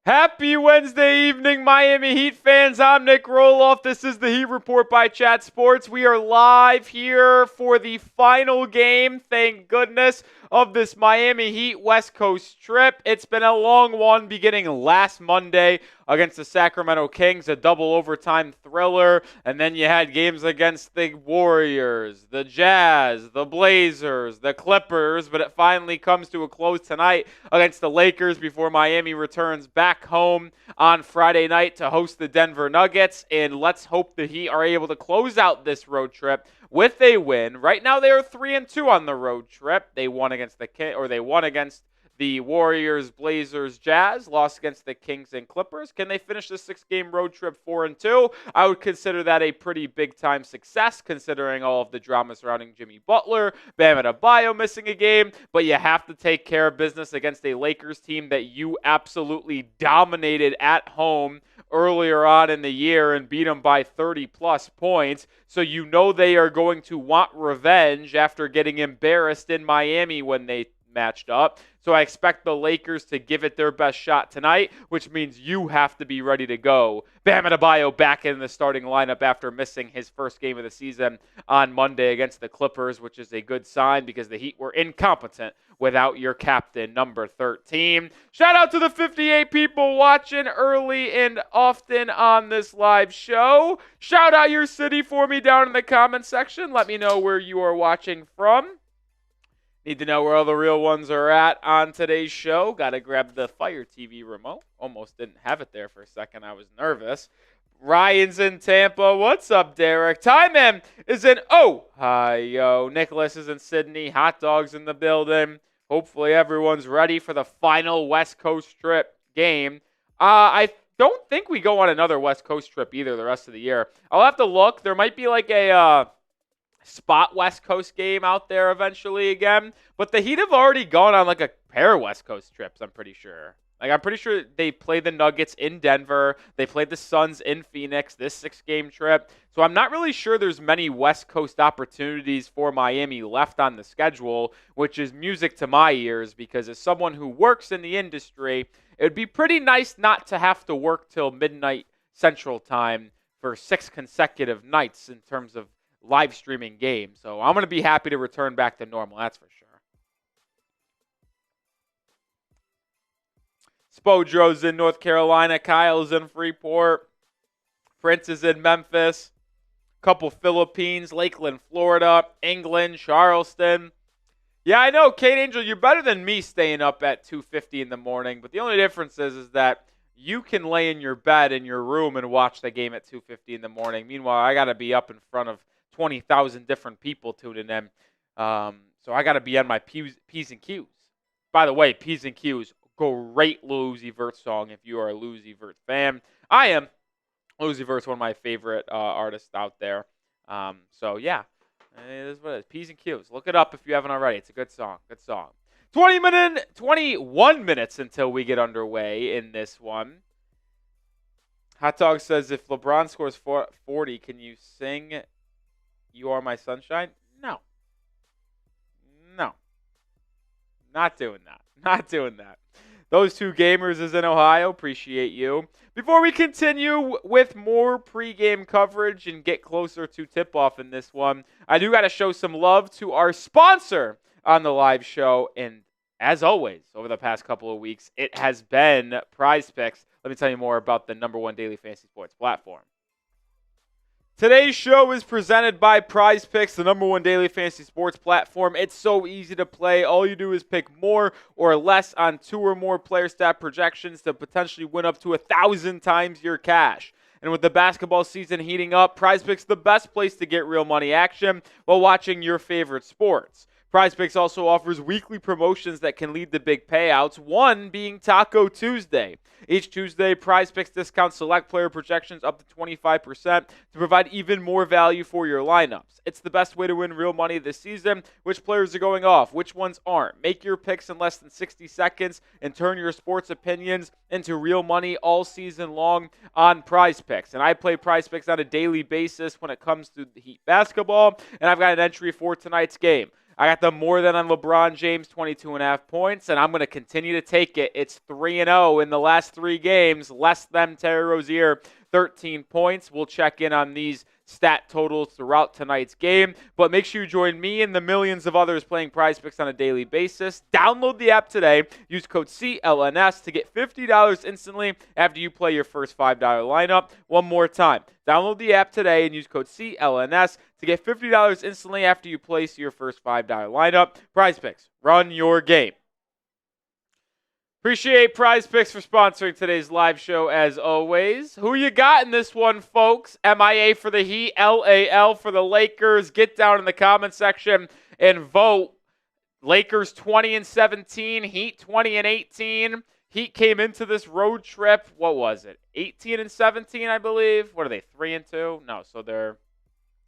Happy Wednesday evening, Miami Heat fans. I'm Nic Rohloff. This is the Heat Report by Chat Sports. We are live here for the final game, thank goodness, of this Miami Heat West Coast trip. It's been a long one beginning last Monday against the Sacramento Kings, a double overtime thriller. And then you had games against the Warriors, the Jazz, the Blazers, the Clippers. But it finally comes to a close tonight against the Lakers before Miami returns back home on Friday night to host the Denver Nuggets. And let's hope the Heat are able to close out this road trip with a win. Right now they are 3-2 on the road trip. They won against the Warriors, Blazers, Jazz, lost against the Kings and Clippers. Can they finish the 6-game road trip 4-2? I would consider that a pretty big-time success considering all of the drama surrounding Jimmy Butler, Bam Adebayo missing a game, but you have to take care of business against a Lakers team that you absolutely dominated at home earlier on in the year and beat them by 30-plus points. So you know they are going to want revenge after getting embarrassed in Miami when they matched up. So I expect the Lakers to give it their best shot tonight, which means you have to be ready to go. Bam Adebayo back in the starting lineup after missing his first game of the season on Monday against the Clippers, which is a good sign because the Heat were incompetent without your captain, number 13. Shout out to the 58 people watching early and often on this live show. Shout out your city for me down in the comment section. Let me know where you are watching from. Need to know where all the real ones are at on today's show. Got to grab the Fire TV remote. Almost didn't have it there for a second. I was nervous. Ryan's in Tampa. What's up, Derek? Tyman is in Ohio. Nicholas is in Sydney. Hot dogs in the building. Hopefully everyone's ready for the final West Coast trip game. I don't think we go on another West Coast trip either the rest of the year. I'll have to look. There might be like a spot West Coast game out there eventually again. But the Heat have already gone on like a pair of West Coast trips, I'm pretty sure. I'm pretty sure they played the Nuggets in Denver. They played the Suns in Phoenix this 6-game trip. So I'm not really sure there's many West Coast opportunities for Miami left on the schedule, which is music to my ears because as someone who works in the industry, it would be pretty nice not to have to work till midnight Central Time for 6 consecutive nights in terms of live streaming games. So I'm going to be happy to return back to normal, that's for sure. Spodro's in North Carolina. Kyle's in Freeport. Prince is in Memphis. Couple Philippines. Lakeland, Florida. England, Charleston. Yeah, I know, Kate Angel, you're better than me staying up at 2:50 in the morning. But the only difference is that you can lay in your bed in your room and watch the game at 2:50 in the morning. Meanwhile, I got to be up in front of 20,000 different people tuning in. So I got to be on my P's and Q's. By the way, P's and Q's, great Lil Uzi Vert song if you are a Lil Uzi Vert fan. I am. Lil Uzi Vert's one of my favorite artists out there. So, yeah, it is what it is. P's and Q's. Look it up if you haven't already. It's a good song. Good song. 21 minutes until we get underway in this one. Hot Dog says, if LeBron scores 40, can you sing You Are My Sunshine? No. Not doing that. Those 2 gamers is in Ohio. Appreciate you. Before we continue with more pregame coverage and get closer to tip-off in this one, I do got to show some love to our sponsor on the live show. And as always, over the past couple of weeks, it has been Prize Picks. Let me tell you more about the #1 daily fantasy sports platform. Today's show is presented by Prize Picks, the #1 daily fantasy sports platform. It's so easy to play. All you do is pick more or less on 2 or more player stat projections to potentially win up to 1,000 times your cash. And with the basketball season heating up, Prize Picks is the best place to get real money action while watching your favorite sports. Prize Picks also offers weekly promotions that can lead to big payouts, one being Taco Tuesday. Each Tuesday, Prize Picks discounts select player projections up to 25% to provide even more value for your lineups. It's the best way to win real money this season. Which players are going off? Which ones aren't? Make your picks in less than 60 seconds and turn your sports opinions into real money all season long on Prize Picks. And I play Prize Picks on a daily basis when it comes to the Heat basketball, and I've got an entry for tonight's game. I got them more than on LeBron James, 22.5 points, and I'm going to continue to take it. It's 3-0 in the last 3 games, less than Terry Rozier, 13 points. We'll check in on these stat totals throughout tonight's game, but make sure you join me and the millions of others playing Prize Picks on a daily basis. Download the app today. Use code CLNS to get $50 instantly after you play your first $5 lineup. One more time. Download the app today and use code CLNS to get $50 instantly after you place your first $5 lineup. Prize Picks, run your game. Appreciate Prize Picks for sponsoring today's live show as always. Who you got in this one, folks? MIA for the Heat, LAL for the Lakers. Get down in the comment section and vote. Lakers 20-17, Heat 20-18. Heat came into this road trip, what was it? 18-17, I believe. What are they, 3-2? No, so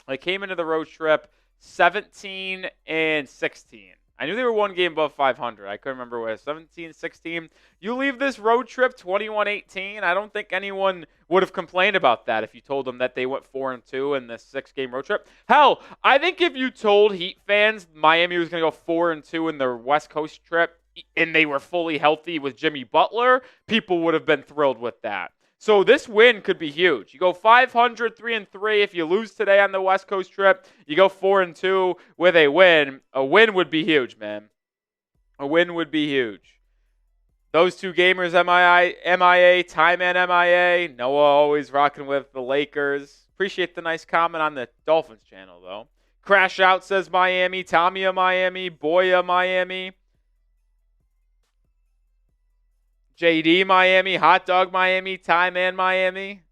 they came into the road trip 17-16. I knew they were one game above 500. I couldn't remember what, 17-16. You leave this road trip 21-18. I don't think anyone would have complained about that if you told them that they went 4-2 in this 6-game road trip. Hell, I think if you told Heat fans Miami was going to go 4-2 in their West Coast trip and they were fully healthy with Jimmy Butler, people would have been thrilled with that. So this win could be huge. You go 500, 3-3. If you lose today on the West Coast trip, you go 4-2 with a win. A win would be huge, man. A win would be huge. Those two gamers, MIA, Ty Man MIA. Noah always rocking with the Lakers. Appreciate the nice comment on the Dolphins channel, though. Crash Out says Miami. Tamiya Miami. Boya Miami. JD Miami, Hot Dog Miami, Ty Man Miami.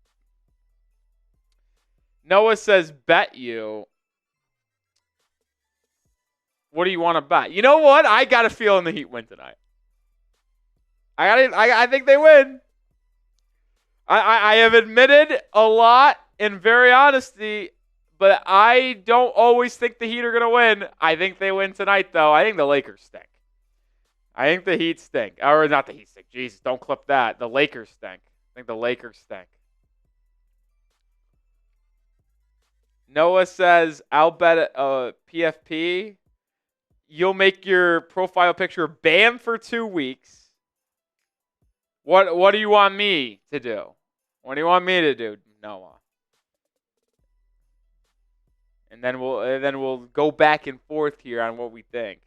Noah says, bet you. What do you want to bet? You know what? I got a feeling the Heat win tonight. I think they win. I have admitted a lot in very honesty, but I don't always think the Heat are going to win. I think they win tonight, though. I think the Lakers stink. I think the Heat stink. Or not the Heat stink. Jesus, don't clip that. The Lakers stink. I think the Lakers stink. Noah says, I'll bet PFP. You'll make your profile picture Bam for 2 weeks. What do you want me to do? What do you want me to do, Noah? And then we'll go back and forth here on what we think.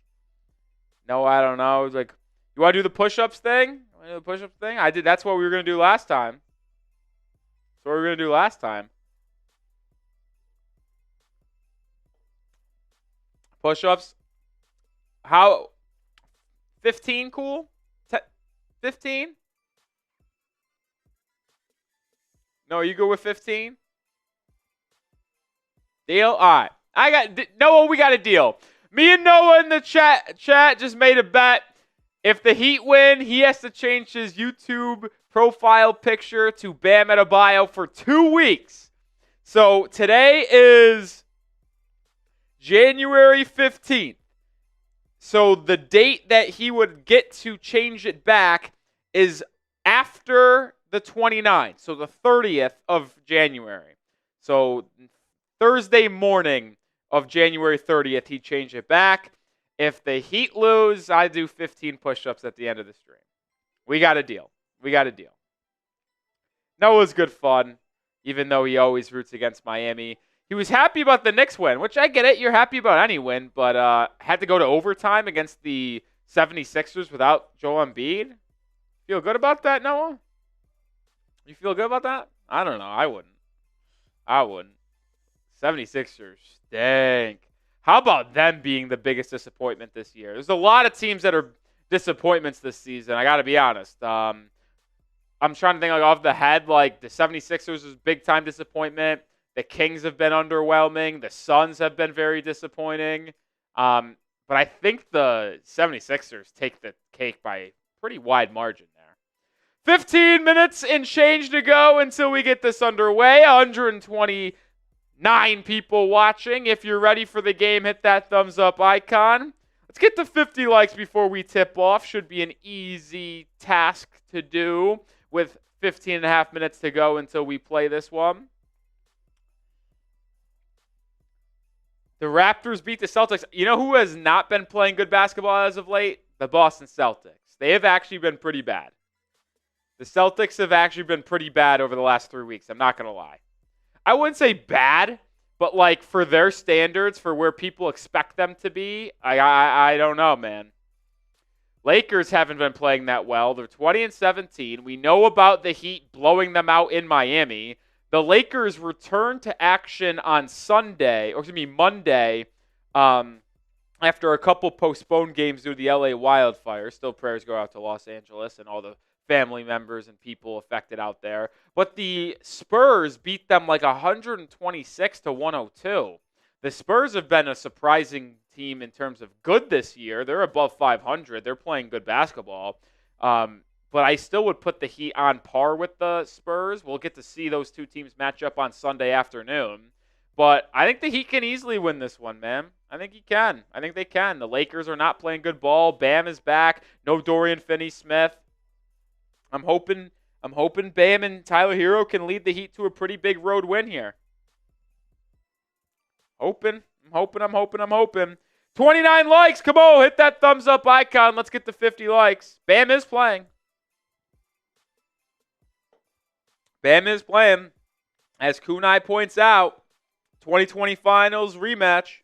No, I don't know. It's like, you want to do the push-ups thing? I did. That's what we were going to do last time. Push-ups. How? 15 cool? 15? No, you go with 15? Deal? All right. Noah, we got a deal. Me and Noah in the chat just made a bet. If the Heat win, he has to change his YouTube profile picture to Bam Adebayo for 2 weeks. So today is January 15th. So the date that he would get to change it back is after the 29th. So the 30th of January. So Thursday morning of January 30th, he changed it back. If the Heat lose, I do 15 push-ups at the end of the stream. We got a deal. Noah's good fun, even though he always roots against Miami. He was happy about the Knicks win, which I get it. You're happy about any win, but had to go to overtime against the 76ers without Joel Embiid. Feel good about that, Noah? You feel good about that? I don't know. I wouldn't. 76ers stink. How about them being the biggest disappointment this year? There's a lot of teams that are disappointments this season. I got to be honest. I'm trying to think off the head. Like the 76ers is big-time disappointment. The Kings have been underwhelming. The Suns have been very disappointing. But I think the 76ers take the cake by a pretty wide margin there. 15 minutes and change to go until we get this underway. 129 people watching. If you're ready for the game, hit that thumbs up icon. Let's get to 50 likes before we tip off. Should be an easy task to do with 15 and a half minutes to go until we play this one. The Raptors beat the Celtics. You know who has not been playing good basketball as of late? The Boston Celtics. They have actually been pretty bad. The Celtics have actually been pretty bad over the last 3 weeks. I'm not going to lie. I wouldn't say bad, but like for their standards, for where people expect them to be, I don't know, man. Lakers haven't been playing that well. They're 20-17. We know about the Heat blowing them out in Miami. The Lakers return to action on Monday, after a couple postponed games due to the LA wildfires. Still prayers go out to Los Angeles and all the family members and people affected out there. But the Spurs beat them like 126-102. The Spurs have been a surprising team in terms of good this year. They're above 500. They're playing good basketball. But I still would put the Heat on par with the Spurs. We'll get to see those two teams match up on Sunday afternoon. But I think the Heat can easily win this one, man. I think he can. I think they can. The Lakers are not playing good ball. Bam is back. No Dorian Finney-Smith. I'm hoping Bam and Tyler Hero can lead the Heat to a pretty big road win here. I'm hoping. 29 likes. Come on, hit that thumbs up icon. Let's get to 50 likes. Bam is playing. As Kunai points out, 2020 Finals rematch.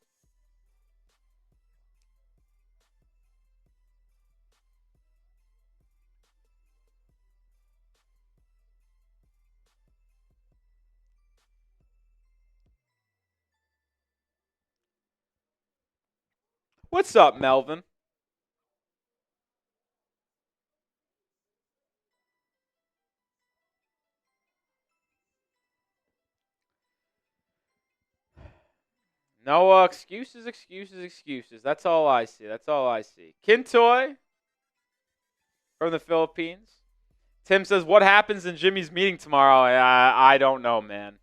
What's up, Melvin? No excuses. That's all I see. Kintoy from the Philippines. Tim says, what happens in Jimmy's meeting tomorrow? I don't know, man.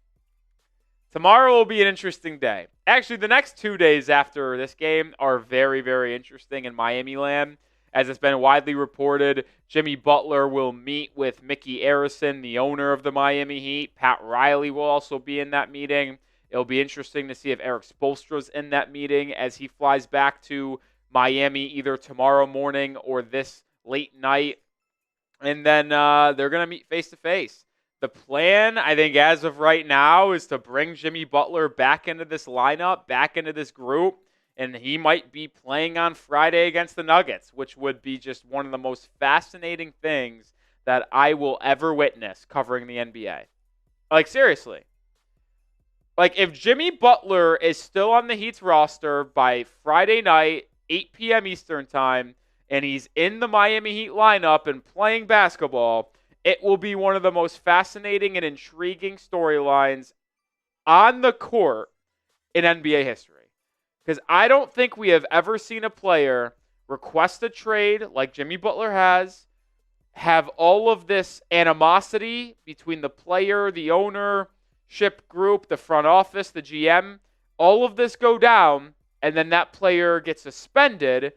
Tomorrow will be an interesting day. Actually, the next 2 days after this game are very, very interesting in Miami land. As it's been widely reported, Jimmy Butler will meet with Mickey Arison, the owner of the Miami Heat. Pat Riley will also be in that meeting. It'll be interesting to see if Eric Spoelstra's in that meeting as he flies back to Miami either tomorrow morning or this late night. And then they're going to meet face-to-face. The plan, I think, as of right now, is to bring Jimmy Butler back into this lineup, back into this group, and he might be playing on Friday against the Nuggets, which would be just one of the most fascinating things that I will ever witness covering the NBA. Like, seriously. Like, if Jimmy Butler is still on the Heat's roster by Friday night, 8 p.m. Eastern time, and he's in the Miami Heat lineup and playing basketball, it will be one of the most fascinating and intriguing storylines on the court in NBA history. Because I don't think we have ever seen a player request a trade like Jimmy Butler has, have all of this animosity between the player, the ownership group, the front office, the GM, all of this go down, and then that player gets suspended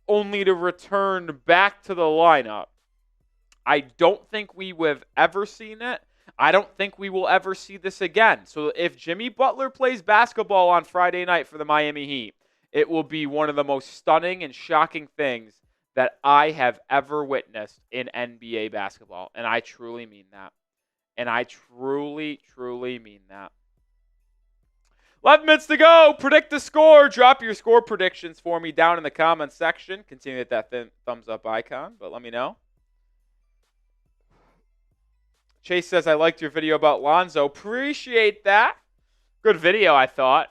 only to return back to the lineup. I don't think we have ever seen it. I don't think we will ever see this again. So if Jimmy Butler plays basketball on Friday night for the Miami Heat, it will be one of the most stunning and shocking things that I have ever witnessed in NBA basketball. And I truly mean that. And I truly, truly mean that. 11 minutes to go. Predict the score. Drop your score predictions for me down in the comments section. Continue to hit that thumbs up icon, but let me know. Chase says, I liked your video about Lonzo. Appreciate that. Good video, I thought.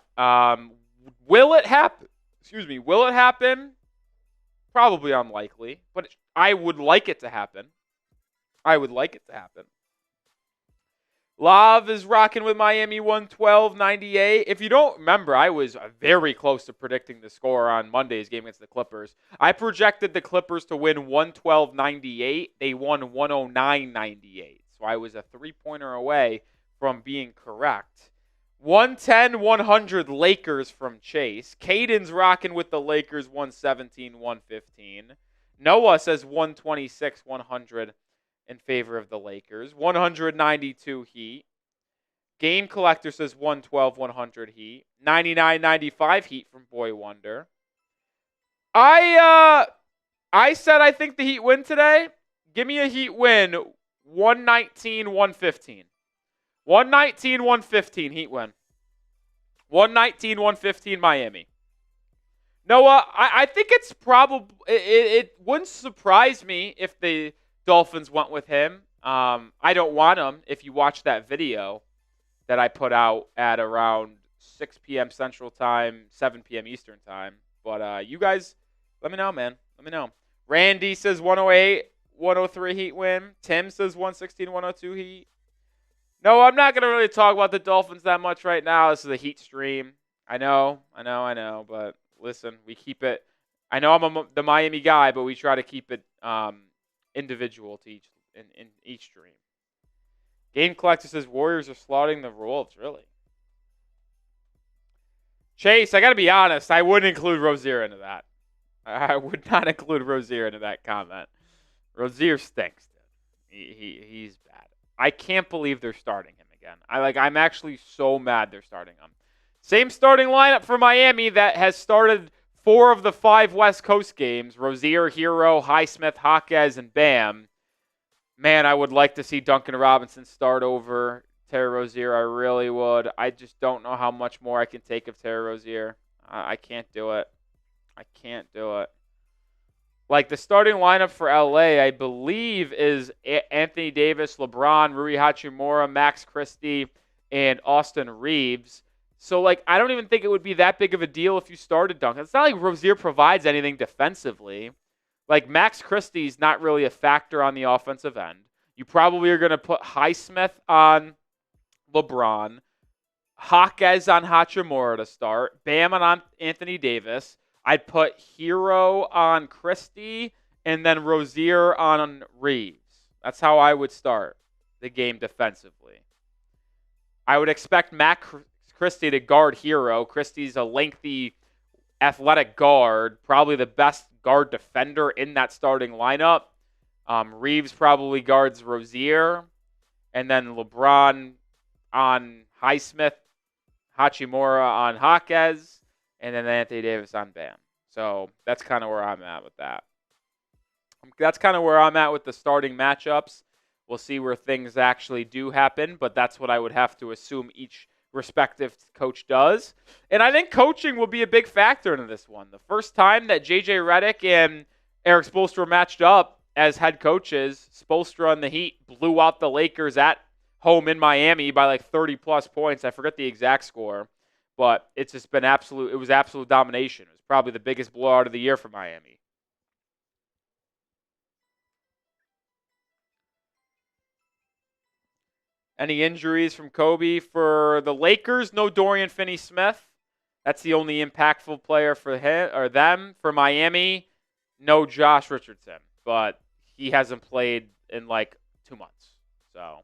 Will it happen? Will it happen? Probably unlikely, but I would like it to happen. Lav is rocking with Miami 112-98. If you don't remember, I was very close to predicting the score on Monday's game against the Clippers. I projected the Clippers to win 112-98. They won 109-98. So I was a 3-pointer away from being correct. 110-100 Lakers from Chase. Caden's rocking with the Lakers 117-115. Noah says 126-100 in favor of the Lakers. 192 Heat. Game Collector says 112-100 Heat. 99-95 Heat from Boy Wonder. I said I think the Heat win today. Give me a Heat win. 119-115. 119-115 Heat win. 119-115 Miami. Noah, I think it's probably it wouldn't surprise me if the Dolphins went with him. I don't want him if you watch that video that I put out at around 6 p.m. Central Time, 7 p.m. Eastern Time. But you guys, let me know, man. Let me know. Randy says 108-103 Heat win. Tim says 116-102 Heat. No, I'm not going to really talk about the Dolphins that much right now. This is a Heat stream. I know. But listen, we keep it. I know I'm the Miami guy, but we try to keep it individual to in each stream. Game Collector says Warriors are slaughtering the Wolves. Really? Chase, I got to be honest. I wouldn't include Rozier into that. I would not include Rozier into that comment. Rozier stinks. He's bad. I can't believe they're starting him again. I'm actually so mad they're starting him. Same starting lineup for Miami that has started 4 of the 5 West Coast games. Rozier, Hero, Highsmith, Jaquez, and Bam. Man, I would like to see Duncan Robinson start over Terry Rozier. I really would. I just don't know how much more I can take of Terry Rozier. I can't do it. I can't do it. Like, the starting lineup for LA, I believe, is Anthony Davis, LeBron, Rui Hachimura, Max Christie, and Austin Reeves. So, I don't even think it would be that big of a deal if you started Duncan. It's not like Rozier provides anything defensively. Max Christie's not really a factor on the offensive end. You probably are going to put Highsmith on LeBron, Jaquez on Hachimura to start, Bam on Anthony Davis. I'd put Hero on Christie and then Rozier on Reeves. That's how I would start the game defensively. I would expect Max Christie to guard Hero. Christie's a lengthy, athletic guard, probably the best guard defender in that starting lineup. Reeves probably guards Rozier. And then LeBron on Highsmith, Hachimura on Jaquez. And then Anthony Davis on Bam. So that's kind of where I'm at with that. That's kind of where I'm at with the starting matchups. We'll see where things actually do happen, but that's what I would have to assume each respective coach does. And I think coaching will be a big factor in this one. The first time that J.J. Redick and Eric Spoelstra matched up as head coaches, Spoelstra and the Heat blew out the Lakers at home in Miami by 30-plus points. I forget the exact score. But it's just been absolute domination. It was probably the biggest blowout of the year for Miami. Any injuries from Kobe? For the Lakers, no Dorian Finney-Smith. That's the only impactful player for him or them. For Miami, no Josh Richardson. But he hasn't played in 2 months. So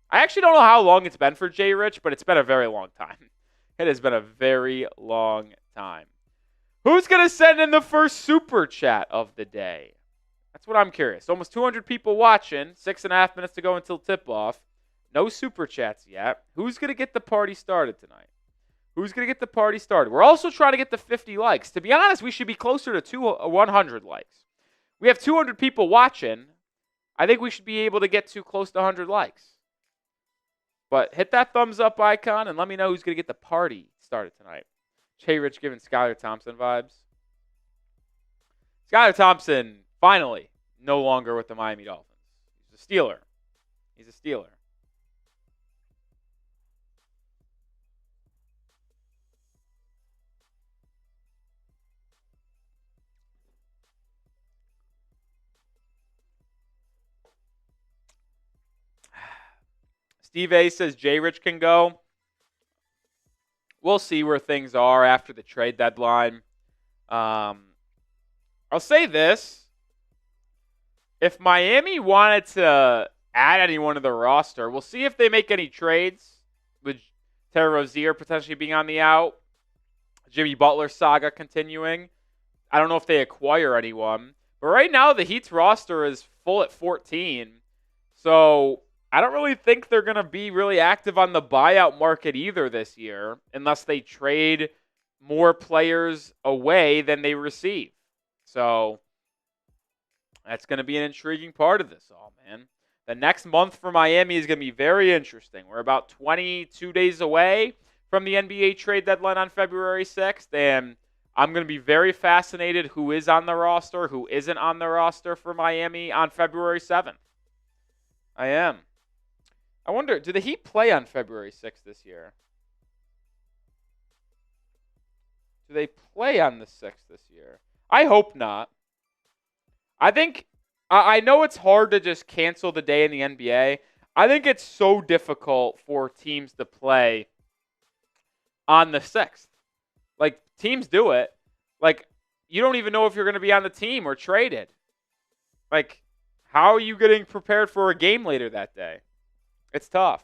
I actually don't know how long it's been for Jay Rich, but it's been a very long time. It has been a very long time. Who's going to send in the first super chat of the day? That's what I'm curious. Almost 200 people watching. 6.5 minutes to go until tip-off. No super chats yet. Who's going to get the party started tonight? Who's going to get the party started? We're also trying to get the 50 likes. To be honest, we should be closer to 100 likes. We have 200 people watching. I think we should be able to get to close to 100 likes. But hit that thumbs up icon and let me know who's going to get the party started tonight. Jay Rich giving Skylar Thompson vibes. Skylar Thompson, finally, no longer with the Miami Dolphins. He's a Steeler. He's a Steeler. Steve A says Jay Rich can go. We'll see where things are after the trade deadline. I'll say this. If Miami wanted to add anyone to the roster, we'll see if they make any trades with Terry Rozier potentially being on the out. Jimmy Butler saga continuing. I don't know if they acquire anyone. But right now, the Heat's roster is full at 14. So I don't really think they're going to be really active on the buyout market either this year unless they trade more players away than they receive. So that's going to be an intriguing part of this all, man. The next month for Miami is going to be very interesting. We're about 22 days away from the NBA trade deadline on February 6th, and I'm going to be very fascinated who is on the roster, who isn't on the roster for Miami on February 7th. I am. I wonder, do the Heat play on February 6th this year? Do they play on the 6th this year? I hope not. I think, I know it's hard to just cancel the day in the NBA. I think it's so difficult for teams to play on the 6th. Like, teams do it. Like, you don't even know if you're going to be on the team or traded. Like, how are you getting prepared for a game later that day? It's tough.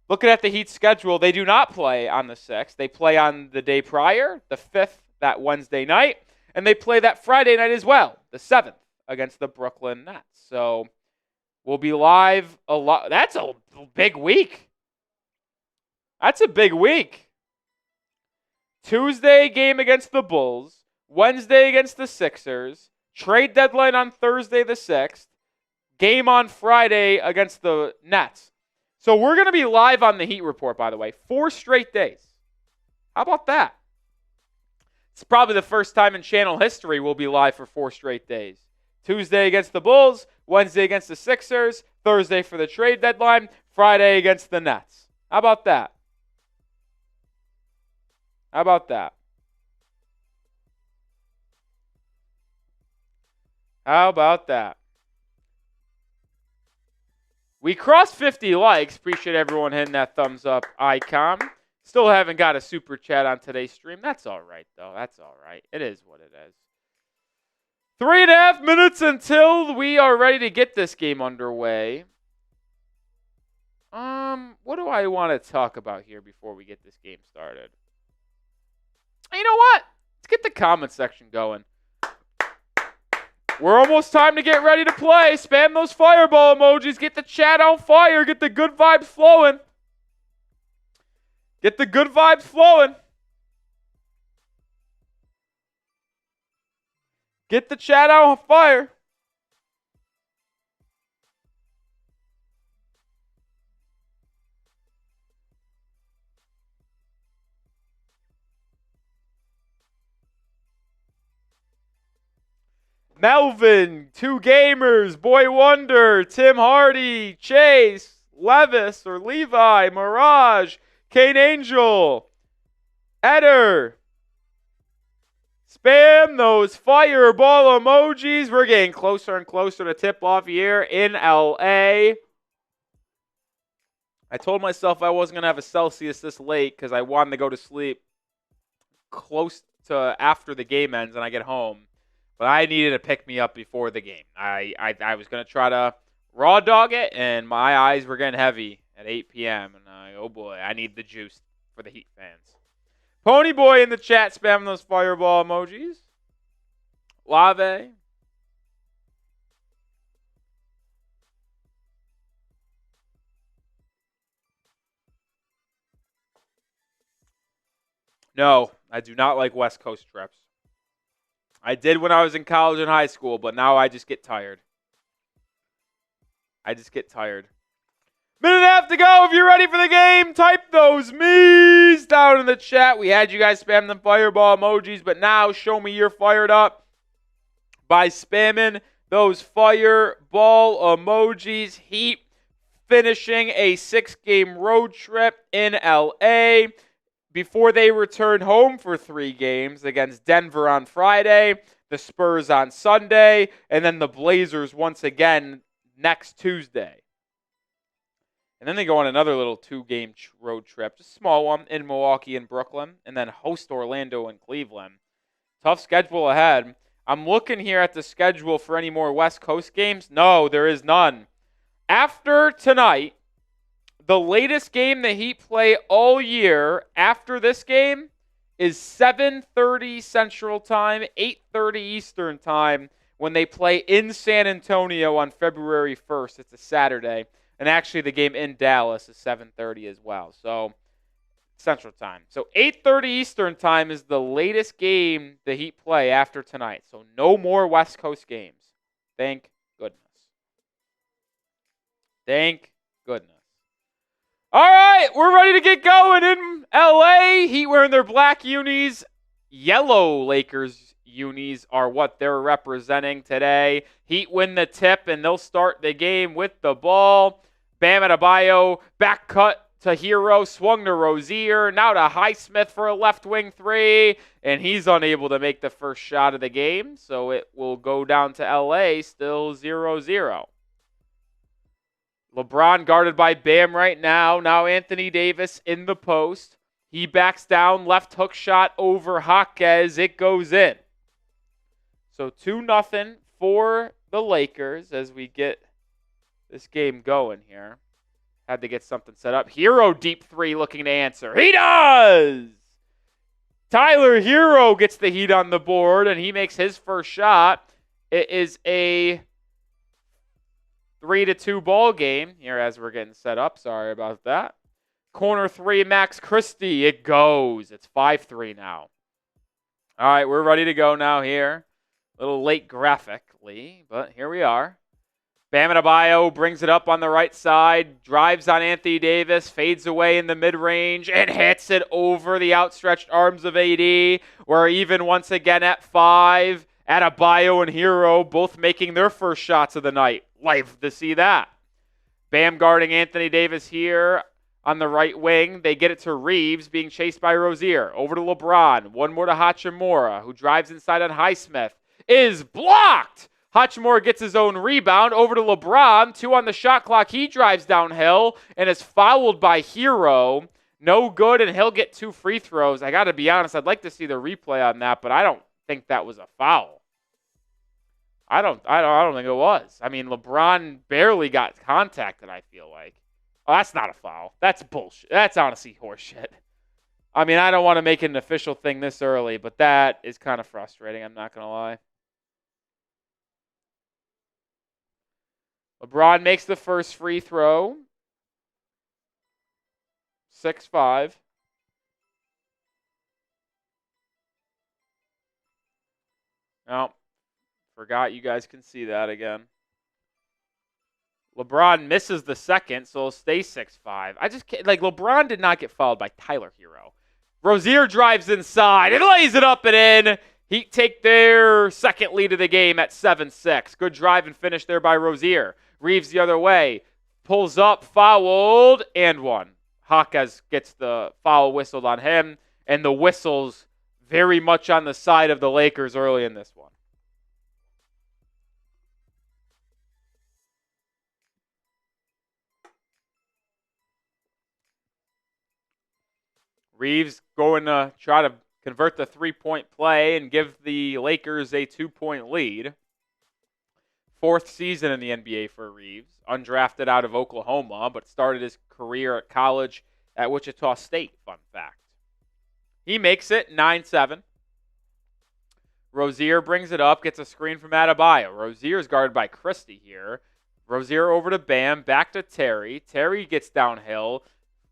Looking at the Heat's schedule, they do not play on the 6th. They play on the day prior, the 5th, that Wednesday night. And they play that Friday night as well, the 7th, against the Brooklyn Nets. So we'll be live a lot. That's a big week. That's a big week. Tuesday game against the Bulls. Wednesday against the Sixers. Trade deadline on Thursday the 6th. Game on Friday against the Nets. So we're going to be live on the Heat Report, by the way. 4 straight days. How about that? It's probably the first time in channel history we'll be live for 4 straight days. Tuesday against the Bulls, Wednesday against the Sixers, Thursday for the trade deadline, Friday against the Nets. How about that? How about that? How about that? We crossed 50 likes. Appreciate everyone hitting that thumbs up icon. Still haven't got a super chat on today's stream. That's all right, though. That's all right. It is what it is. 3.5 minutes until we are ready to get this game underway. What do I want to talk about here before we get this game started? You know what? Let's get the comment section going. We're almost time to get ready to play. Spam those fireball emojis. Get the chat on fire. Get the good vibes flowing. Get the good vibes flowing. Get the chat on fire. Melvin, 2 Gamers, Boy Wonder, Tim Hardy, Chase, Levis or Levi, Mirage, Kane Angel, Eder. Spam those fireball emojis. We're getting closer and closer to tip-off here in LA. I told myself I wasn't going to have a Celsius this late because I wanted to go to sleep close to after the game ends and I get home. But I needed to pick me up before the game. I was going to try to raw dog it, and my eyes were getting heavy at 8 p.m. And oh boy, I need the juice for the Heat fans. Ponyboy in the chat spamming those fireball emojis. Lave. No, I do not like West Coast trips. I did when I was in college and high school, but now I just get tired. Minute and a half to go. If you're ready for the game, type those me's down in the chat. We had you guys spam them fireball emojis, but now show me you're fired up by spamming those fireball emojis. Heat finishing a 6-game road trip in LA before they return home for 3 games against Denver on Friday, the Spurs on Sunday, and then the Blazers once again next Tuesday. And then they go on another little 2-game road trip, just a small one, in Milwaukee and Brooklyn, and then host Orlando and Cleveland. Tough schedule ahead. I'm looking here at the schedule for any more West Coast games. No, there is none. After tonight, the latest game the Heat play all year after this game is 7:30 Central Time, 8:30 Eastern Time, when they play in San Antonio on February 1st. It's a Saturday. And actually the game in Dallas is 7:30 as well. So Central Time. So 8:30 Eastern Time is the latest game the Heat play after tonight. So no more West Coast games. Thank goodness. Thank goodness. All right, we're ready to get going in LA. Heat wearing their black unis. Yellow Lakers unis are what they're representing today. Heat win the tip, and they'll start the game with the ball. Bam Adebayo, back cut to Hero, swung to Rozier, now to Highsmith for a left wing three, and he's unable to make the first shot of the game, so it will go down to LA, still 0-0. LeBron guarded by Bam right now. Now Anthony Davis in the post. He backs down, left hook shot over Jaquez. It goes in. So 2-0 for the Lakers as we get this game going here. Had to get something set up. Hero deep three looking to answer. He does! Tyler Hero gets the Heat on the board, and he makes his first shot. It is a 3-2 ball game here as we're getting set up. Sorry about that. Corner three, Max Christie. It goes. It's 5-3 now. All right, we're ready to go now here. A little late graphically, but here we are. Bam Adebayo brings it up on the right side, drives on Anthony Davis, fades away in the mid-range, and hits it over the outstretched arms of AD. We're even once again at 5. Adebayo and Hero both making their first shots of the night. Life to see that. Bam guarding Anthony Davis here on the right wing. They get it to Reeves, being chased by Rozier. Over to LeBron. One more to Hachimura, who drives inside on Highsmith. Is blocked! Hachimura gets his own rebound. Over to LeBron. 2 on the shot clock. He drives downhill and is fouled by Hero. No good, and he'll get 2 free throws. I got to be honest, I'd like to see the replay on that, but I don't think that was a foul. I don't think it was. I mean, LeBron barely got contacted, I feel like. Oh, that's not a foul. That's bullshit. That's honestly horseshit. I mean, I don't want to make it an official thing this early, but that is kind of frustrating, I'm not going to lie. LeBron makes the first free throw. 6-5. Oh, forgot you guys can see that again. LeBron misses the second, so it'll stay 6-5. I just can't, like, LeBron did not get fouled by Tyler Hero. Rozier drives inside and lays it up and in. Heat take their second lead of the game at 7-6. Good drive and finish there by Rozier. Reeves the other way. Pulls up, fouled, and one. Jaquez gets the foul whistled on him, and the whistle's very much on the side of the Lakers early in this one. Reeves going to try to convert the three-point play and give the Lakers a 2-point lead. 4th season in the NBA for Reeves. Undrafted out of Oklahoma, but started his career at college at Wichita State, fun fact. He makes it 9-7. Rozier brings it up, gets a screen from Adebayo. Rozier is guarded by Christie here. Rozier over to Bam, back to Terry. Terry gets downhill.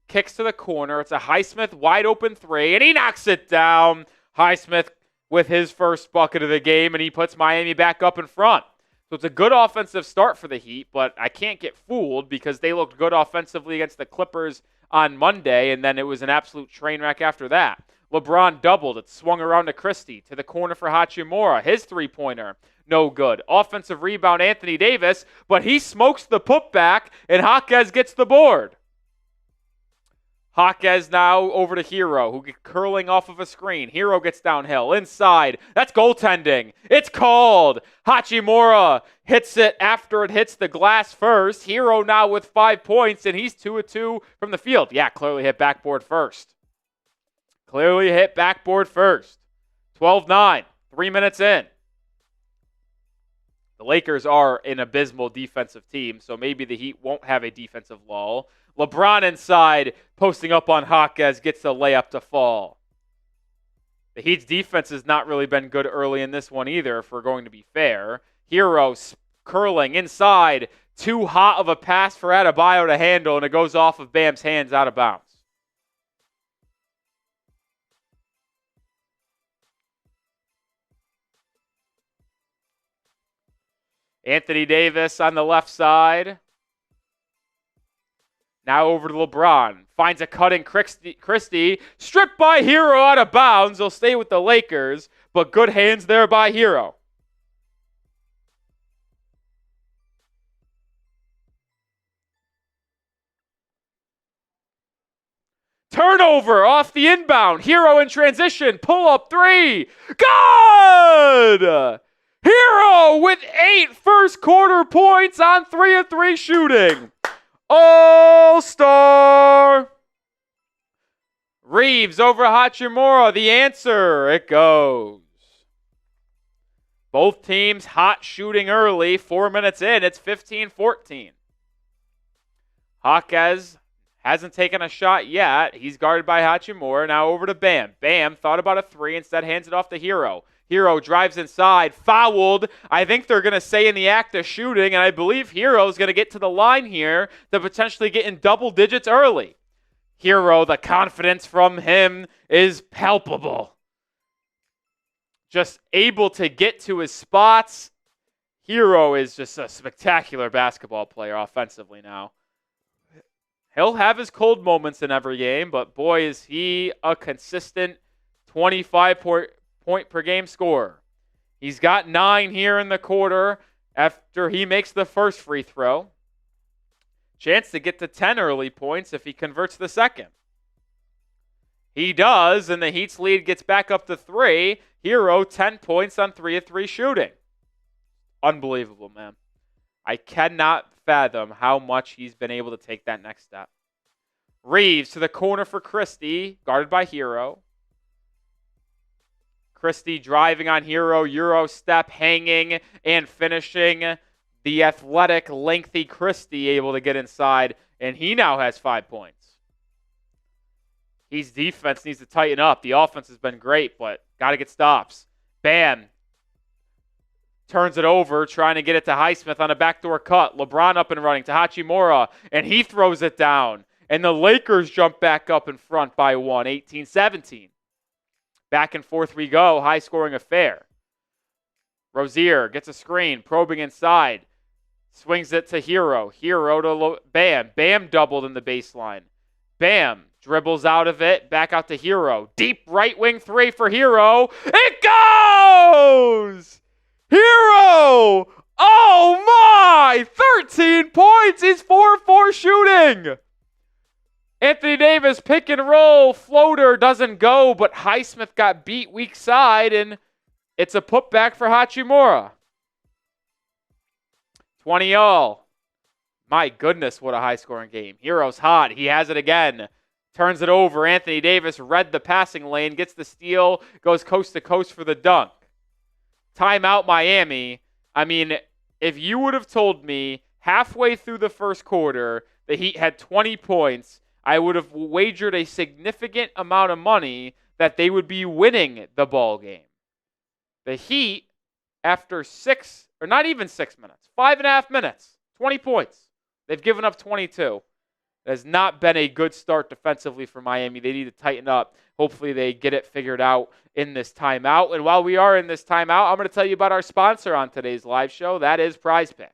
Kicks to the corner. It's a Highsmith wide open 3, and he knocks it down. Highsmith with his first bucket of the game, and he puts Miami back up in front. So it's a good offensive start for the Heat, but I can't get fooled because they looked good offensively against the Clippers on Monday, and then it was an absolute train wreck after that. LeBron doubled. It swung around to Christie. To the corner for Hachimura. His three-pointer, no good. Offensive rebound, Anthony Davis, but he smokes the putback, and Jaquez gets the board. Jaquez now over to Hero, who gets curling off of a screen. Hero gets downhill, inside. That's goaltending. It's called. Hachimura hits it after it hits the glass first. Hero now with 5 points, and he's 2 of 2 from the field. Yeah, clearly hit backboard first. 12-9, 3 minutes in. The Lakers are an abysmal defensive team, so maybe the Heat won't have a defensive lull. LeBron inside, posting up on Jaquez, gets the layup to fall. The Heat's defense has not really been good early in this one either, if we're going to be fair. Hero curling inside. Too hot of a pass for Adebayo to handle, and it goes off of Bam's hands out of bounds. Anthony Davis on the left side. Now over to LeBron. Finds a cutting Christie. Stripped by Hero out of bounds. He'll stay with the Lakers, but good hands there by Hero. Turnover off the inbound. Hero in transition. Pull up three. Good! Hero with 8 first quarter points on 3 of 3 shooting. All-star. Reeves over Hachimura. The answer. It goes. Both teams hot shooting early. 4 minutes in. It's 15-14. Jaquez hasn't taken a shot yet. He's guarded by Hachimura. Now over to Bam. Bam thought about a 3. Instead hands it off to Hero. Hero drives inside. Fouled. I think they're going to say in the act of shooting, and I believe Hero's going to get to the line here to potentially get in double digits early. Hero, the confidence from him is palpable. Just able to get to his spots. Hero is just a spectacular basketball player offensively now. He'll have his cold moments in every game, but boy, is he a consistent 25-point per game scorer. He's got 9 here in the quarter after he makes the first free throw. Chance to get to 10 early points if he converts the second. He does, and the Heat's lead gets back up to 3. Hero, 10 points on 3 of 3 shooting. Unbelievable, man. I cannot fathom how much he's been able to take that next step. Reeves to the corner for Christie, guarded by Hero. Christie driving on Hero, Euro step, hanging and finishing. The athletic, lengthy Christie able to get inside, and he now has 5 points. His defense needs to tighten up. The offense has been great, but got to get stops. Bam turns it over, trying to get it to Highsmith on a backdoor cut. LeBron up and running to Hachimura, and he throws it down. And the Lakers jump back up in front by 1, 18-17. Back and forth we go, high-scoring affair. Rozier gets a screen, probing inside. Swings it to Hero. Hero to Bam. Bam doubled in the baseline. Bam dribbles out of it, back out to Hero. Deep right wing 3 for Hero. It goes! Hero! Oh my! 13 points! He's 4-4 shooting! Anthony Davis pick and roll. Floater doesn't go, but Highsmith got beat weak side, and it's a putback for Hachimura. 20 all. My goodness, what a high-scoring game. Hero's hot. He has it again. Turns it over. Anthony Davis read the passing lane, gets the steal, goes coast to coast for the dunk. Timeout Miami. I mean, if you would have told me halfway through the first quarter the Heat had 20 points, I would have wagered a significant amount of money that they would be winning the ball game. The Heat, after 6, or not even 6 minutes, 5.5 minutes, 20 points. They've given up 22. It has not been a good start defensively for Miami. They need to tighten up. Hopefully they get it figured out in this timeout. And while we are in this timeout, I'm going to tell you about our sponsor on today's live show. That is Prize Picks.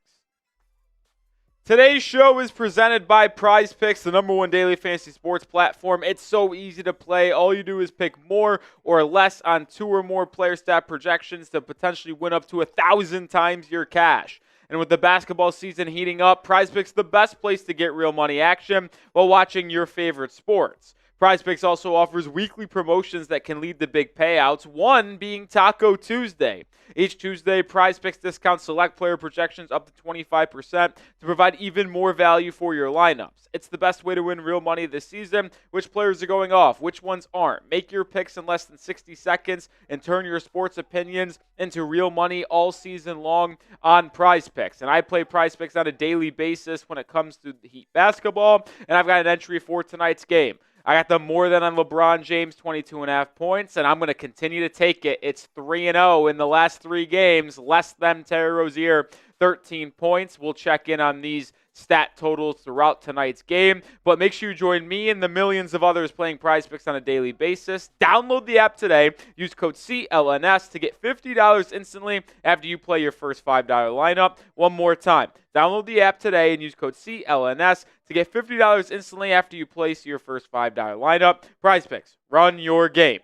Today's show is presented by Prize Picks, the #1 daily fantasy sports platform. It's so easy to play. All you do is pick more or less on 2 or more player stat projections to potentially win up to 1,000 times your cash. And with the basketball season heating up, Prize Picks is the best place to get real money action while watching your favorite sports. Prize Picks also offers weekly promotions that can lead to big payouts, one being Taco Tuesday. Each Tuesday, Prize Picks discounts select player projections up to 25% to provide even more value for your lineups. It's the best way to win real money this season. Which players are going off? Which ones aren't? Make your picks in less than 60 seconds and turn your sports opinions into real money all season long on Prize Picks. And I play Prize Picks on a daily basis when it comes to the Heat basketball, and I've got an entry for tonight's game. I got the more than on LeBron James, 22.5 points, and I'm going to continue to take it. It's 3-0 in the last 3 games, less than Terry Rozier, 13 points. We'll check in on these stat totals throughout tonight's game, but make sure you join me and the millions of others playing Prize Picks on a daily basis. Download the app today. Use code CLNS to get $50 instantly after you play your first $5 lineup. One more time. Download the app today and use code CLNS to get $50 instantly after you place your first $5 lineup. Prize Picks, run your game.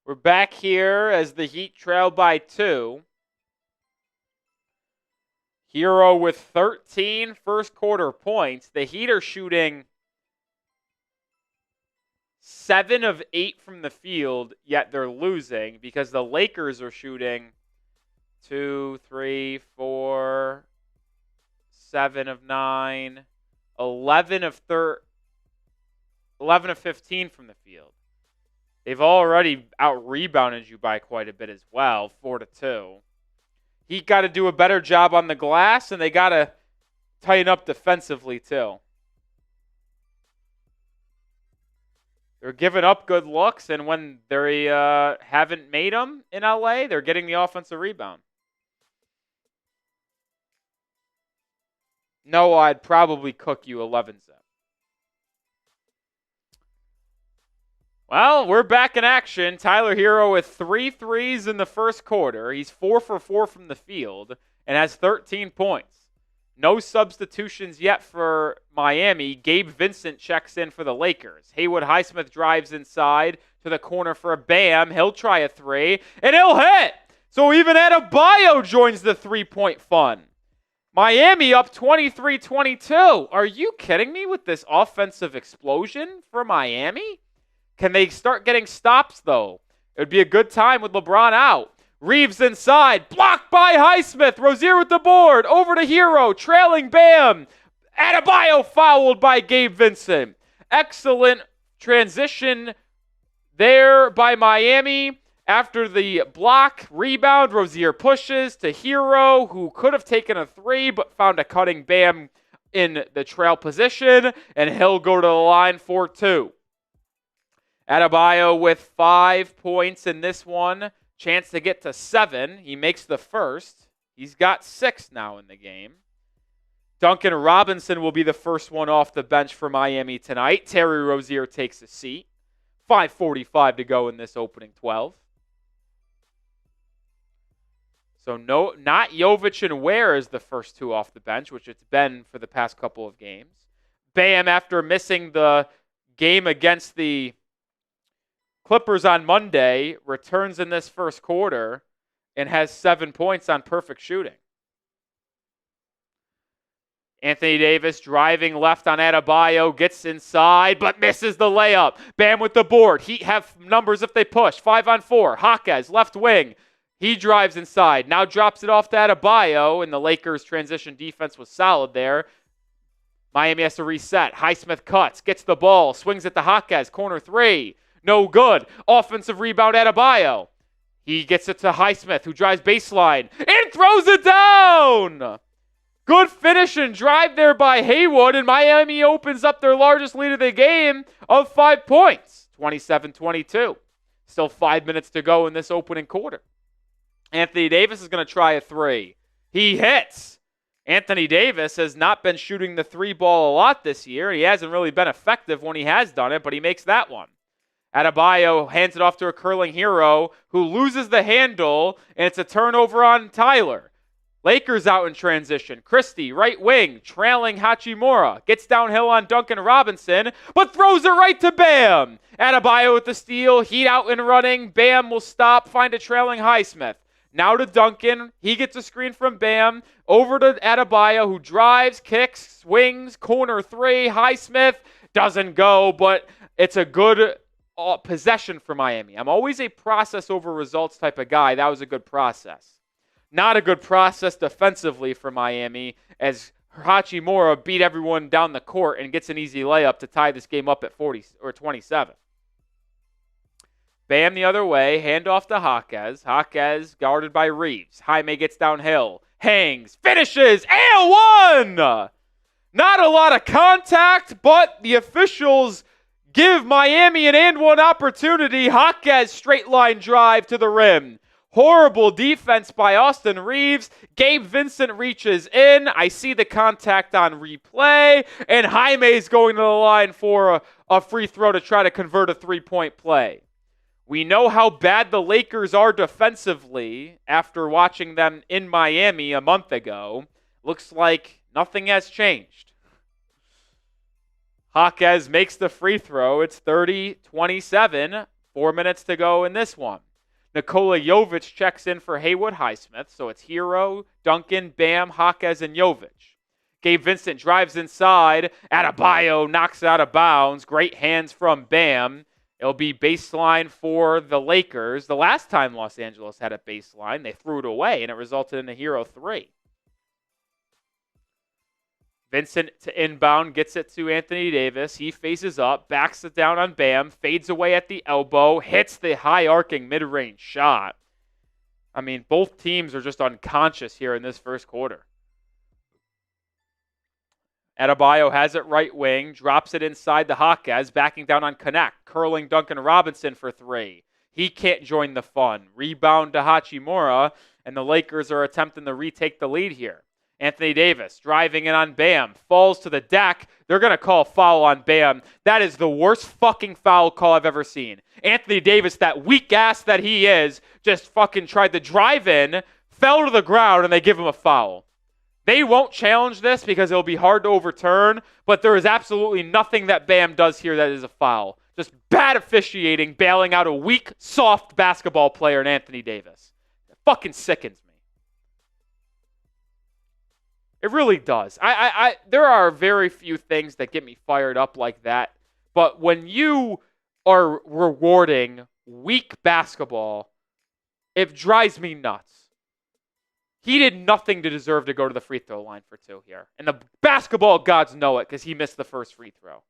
We're back here as the Heat trail by 2. Hero with 13 first quarter points. The Heat are shooting 7 of 8 from the field, yet they're losing because the Lakers are shooting 2, 3, 4, 7 of 9, 11 of 15 from the field. They've already out-rebounded you by quite a bit as well, 4-2. Heat got to do a better job on the glass, and they got to tighten up defensively too. They're giving up good looks, and when they haven't made them in LA, they're getting the offensive rebound. No, I'd probably cook you 11-zip. Well, we're back in action. Tyler Hero with 3 threes in the first quarter. He's 4 for 4 from the field and has 13 points. No substitutions yet for Miami. Gabe Vincent checks in for the Lakers. Haywood Highsmith drives inside to the corner for a Bam. He'll try a 3, and he'll hit. So even Adebayo joins the 3-point fun. Miami up 23-22. Are you kidding me with this offensive explosion for Miami? Can they start getting stops, though? It would be a good time with LeBron out. Reeves inside. Blocked by Highsmith. Rozier with the board. Over to Hero. Trailing Bam. Adebayo fouled by Gabe Vincent. Excellent transition there by Miami. After the block, rebound, Rozier pushes to Hero, who could have taken a 3, but found a cutting Bam in the trail position, and he'll go to the line for 2. Adebayo with 5 points in this one. Chance to get to 7. He makes the first. He's got 6 now in the game. Duncan Robinson will be the first one off the bench for Miami tonight. Terry Rozier takes a seat. 5:45 to go in this opening 12. So no, not Jovic and Ware as the first 2 off the bench, which it's been for the past couple of games. Bam, after missing the game against the Clippers on Monday, returns in this first quarter and has 7 points on perfect shooting. Anthony Davis driving left on Adebayo, gets inside, but misses the layup. Bam with the board. Heat have numbers if they push. 5-on-4. Jaquez, left wing. He drives inside. Now drops it off to Adebayo, and the Lakers' transition defense was solid there. Miami has to reset. Highsmith cuts, gets the ball, swings it to Jaquez. Corner 3. No good. Offensive rebound, Adebayo. He gets it to Highsmith, who drives baseline and throws it down. Good finish and drive there by Haywood, and Miami opens up their largest lead of the game of 5 points, 27-22. Still 5 minutes to go in this opening quarter. Anthony Davis is going to try a 3. He hits. Anthony Davis has not been shooting the 3 ball a lot this year. He hasn't really been effective when he has done it, but he makes that one. Adebayo hands it off to a curling Hero who loses the handle, and it's a turnover on Tyler. Lakers out in transition. Christie, right wing, trailing Hachimura. Gets downhill on Duncan Robinson, but throws it right to Bam. Adebayo with the steal. Heat out and running. Bam will stop, find a trailing Highsmith. Now to Duncan. He gets a screen from Bam. Over to Adebayo, who drives, kicks, swings, corner 3. Highsmith doesn't go, but it's a good possession for Miami. I'm always a process over results type of guy. That was a good process. Not a good process defensively for Miami, as Hachimura beat everyone down the court and gets an easy layup to tie this game up at 40 or 27. Bam the other way, handoff to Jaquez. Jaquez guarded by Reeves. Jaime gets downhill, hangs, finishes, and one! Not a lot of contact, but the officials give Miami an and one opportunity. Jaquez straight line drive to the rim. Horrible defense by Austin Reeves. Gabe Vincent reaches in. I see the contact on replay. And Jaime's going to the line for a free throw to try to convert a three-point play. We know how bad the Lakers are defensively after watching them in Miami a month ago. Looks like nothing has changed. Jaquez makes the free throw. It's 30-27. 4 minutes to go in this one. Nikola Jovic checks in for Haywood Highsmith. So it's Hero, Duncan, Bam, Jaquez, and Jovic. Gabe Vincent drives inside. Adebayo knocks it out of bounds. Great hands from Bam. It'll be baseline for the Lakers. The last time Los Angeles had a baseline, they threw it away, and it resulted in a Hero 3. Vincent to inbound, gets it to Anthony Davis. He faces up, backs it down on Bam, fades away at the elbow, hits the high-arcing mid-range shot. I mean, both teams are just unconscious here in this first quarter. Adebayo has it right wing, drops it inside the Jaquez, backing down on Connect, curling Duncan Robinson for 3. He can't join the fun. Rebound to Hachimura, and the Lakers are attempting to retake the lead here. Anthony Davis driving in on Bam, falls to the deck. They're going to call foul on Bam. That is the worst fucking foul call I've ever seen. Anthony Davis, that weak ass that he is, just fucking tried to drive in, fell to the ground, and they give him a foul. They won't challenge this because it'll be hard to overturn, but there is absolutely nothing that Bam does here that is a foul. Just bad officiating, bailing out a weak, soft basketball player in Anthony Davis. It fucking sickens me. It really does. There are very few things that get me fired up like that. But when you are rewarding weak basketball, it drives me nuts. He did nothing to deserve to go to the free throw line for 2 here. And the basketball gods know it because he missed the first free throw.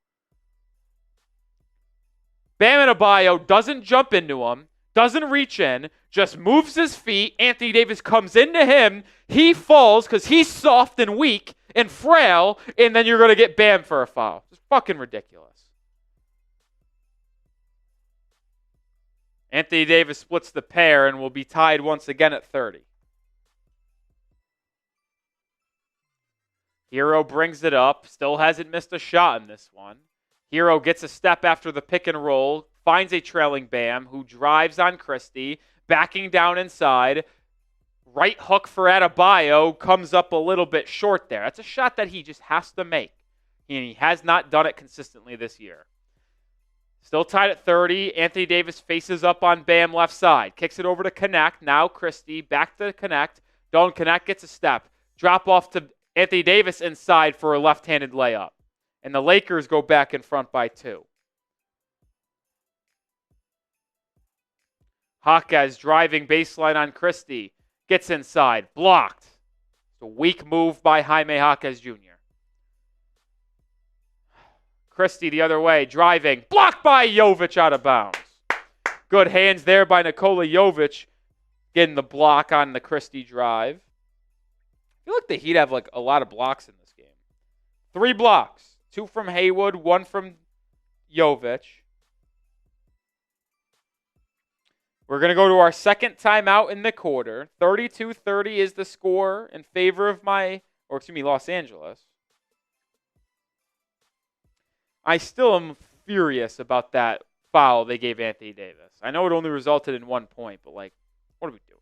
Bam Adebayo doesn't jump into him, doesn't reach in, just moves his feet. Anthony Davis comes into him. He falls because he's soft and weak and frail, and then you're going to get Bam for a foul. It's fucking ridiculous. Anthony Davis splits the pair and will be tied once again at 30. Hero brings it up. Still hasn't missed a shot in this one. Hero gets a step after the pick and roll. Finds a trailing Bam who drives on Christie. Backing down inside. Right hook for Adebayo. Comes up a little bit short there. That's a shot that he just has to make. And he has not done it consistently this year. Still tied at 30. Anthony Davis faces up on Bam left side. Kicks it over to Connect. Now Christie. Back to Connect. Don't Connect gets a step. Drop off to Anthony Davis inside for a left-handed layup. And the Lakers go back in front by 2. Jaquez driving baseline on Christie. Gets inside. Blocked. It's a weak move by Jaime Jaquez Jr. Christie the other way. Driving. Blocked by Jovic out of bounds. Good hands there by Nikola Jovic. Getting the block on the Christie drive. I feel like the Heat have a lot of blocks in this game. 3 blocks. 2 from Haywood, 1 from Jovic. We're going to go to our second timeout in the quarter. 32-30 is the score in favor of Los Angeles. I still am furious about that foul they gave Anthony Davis. I know it only resulted in 1 point, but what are we doing?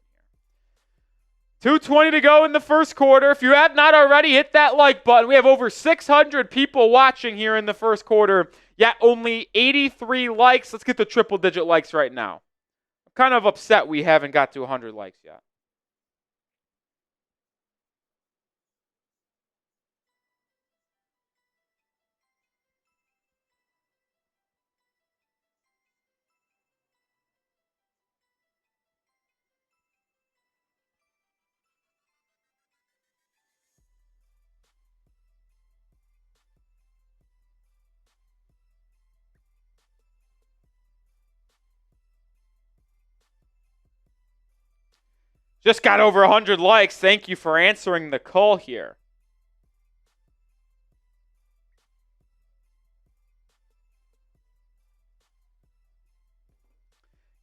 2:20 to go in the first quarter. If you have not already, hit that like button. We have over 600 people watching here in the first quarter, yet only 83 likes. Let's get the triple-digit likes right now. I'm kind of upset we haven't got to 100 likes yet. Just got over 100 likes. Thank you for answering the call here.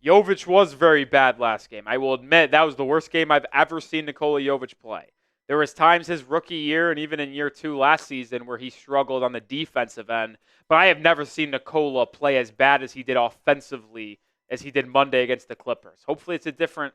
Jovic was very bad last game. I will admit that was the worst game I've ever seen Nikola Jovic play. There was times his rookie year and even in year 2 last season where he struggled on the defensive end, but I have never seen Nikola play as bad as he did offensively as he did Monday against the Clippers. Hopefully it's a different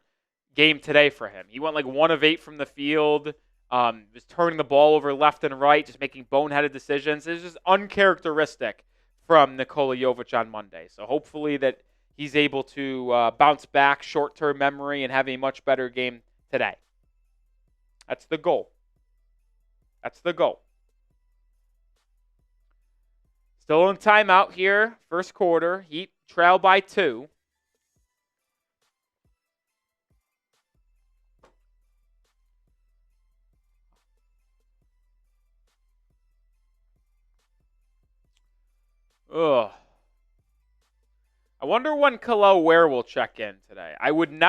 game today for him. He went like 1 of 8 from the field, was turning the ball over left and right, just making boneheaded decisions. It's just uncharacteristic from Nikola Jovic on Monday. So hopefully that he's able to bounce back, short-term memory, and have a much better game today. That's the goal. That's the goal. Still in timeout here. First quarter. Heat trail by 2. Ugh. I wonder when Kel'el Ware will check in today. I don't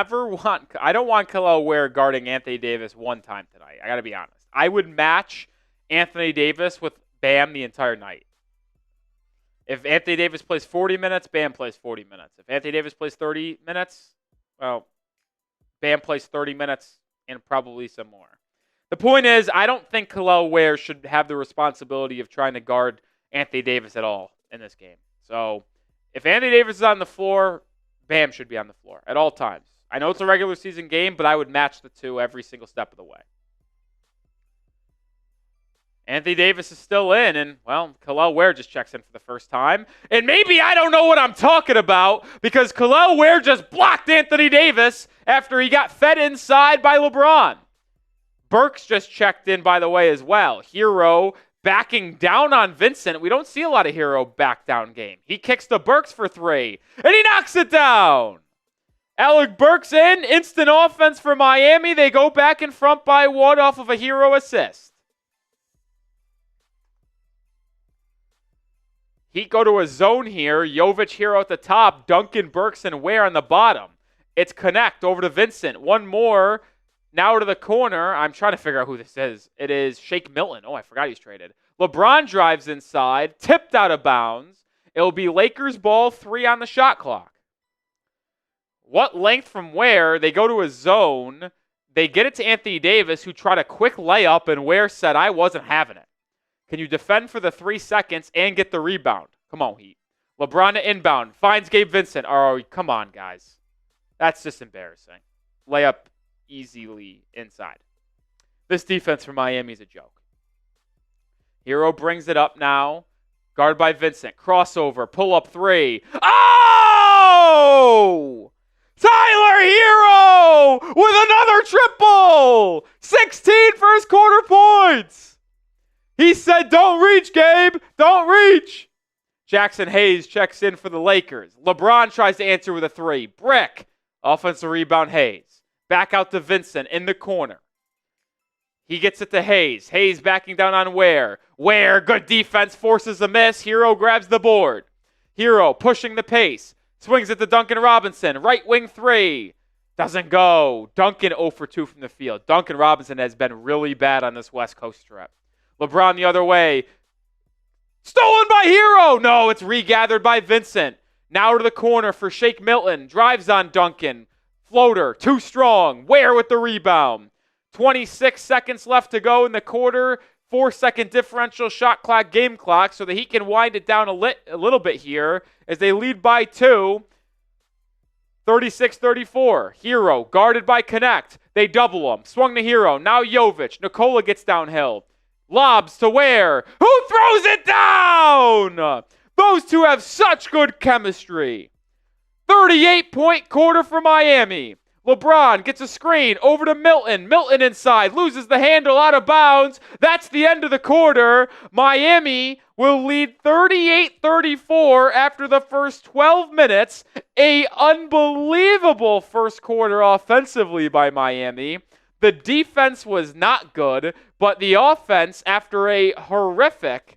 want Kel'el Ware guarding Anthony Davis one time tonight. I got to be honest. I would match Anthony Davis with Bam the entire night. If Anthony Davis plays 40 minutes, Bam plays 40 minutes. If Anthony Davis plays 30 minutes, well, Bam plays 30 minutes and probably some more. The point is, I don't think Kel'el Ware should have the responsibility of trying to guard Anthony Davis at all in this game. So if Anthony Davis is on the floor, Bam should be on the floor at all times. I know it's a regular season game, but I would match the two every single step of the way. Anthony Davis is still in, and, well, Kel'el Ware just checks in for the first time. And maybe I don't know what I'm talking about because Kel'el Ware just blocked Anthony Davis after he got fed inside by LeBron. Burks just checked in, by the way, as well. Hero backing down on Vincent. We don't see a lot of Hero back down game. He kicks to Burks for 3, and he knocks it down. Alec Burks in. Instant offense for Miami. They go back in front by 1 off of a Hero assist. Heat go to a zone here. Jovic, Hero at the top. Duncan, Burks, and Ware on the bottom. It's connect over to Vincent. One more. Now to the corner. I'm trying to figure out who this is. It is Shake Milton. Oh, I forgot he's traded. LeBron drives inside. Tipped out of bounds. It'll be Lakers ball, 3 on the shot clock. What length from Ware? They go to a zone. They get it to Anthony Davis, who tried a quick layup, and Ware said, I wasn't having it. Can you defend for the 3 seconds and get the rebound? Come on, Heat. LeBron to inbound. Finds Gabe Vincent. Oh, come on, guys. That's just embarrassing. Layup easily inside. This defense for Miami is a joke. Hero brings it up now. Guard by Vincent. Crossover. Pull up 3. Oh! Tyler Hero with another triple! 16 first quarter points! He said, don't reach, Gabe. Don't reach. Jackson Hayes checks in for the Lakers. LeBron tries to answer with a 3. Brick. Offensive rebound, Hayes. Back out to Vincent in the corner. He gets it to Hayes. Hayes backing down on Ware. Ware, good defense, forces a miss. Hero grabs the board. Hero pushing the pace. Swings it to Duncan Robinson. Right wing 3. Doesn't go. Duncan 0 for 2 from the field. Duncan Robinson has been really bad on this West Coast trip. LeBron the other way. Stolen by Hero. No, it's regathered by Vincent. Now to the corner for Shake Milton. Drives on Duncan. Floater. Too strong. Ware with the rebound. 26 seconds left to go in the quarter. 4-second differential shot clock, game clock, so that he can wind it down a little bit here as they lead by 2. 36-34. Hero guarded by Connect. They double him. Swung to Hero. Now Jovic. Nikola gets downhill. Lobs to Ware. Who throws it down? Those two have such good chemistry. 38-point quarter for Miami. LeBron gets a screen over to Milton. Milton inside. Loses the handle out of bounds. That's the end of the quarter. Miami will lead 38-34 after the first 12 minutes. A unbelievable first quarter offensively by Miami. The defense was not good, but the offense, after a horrific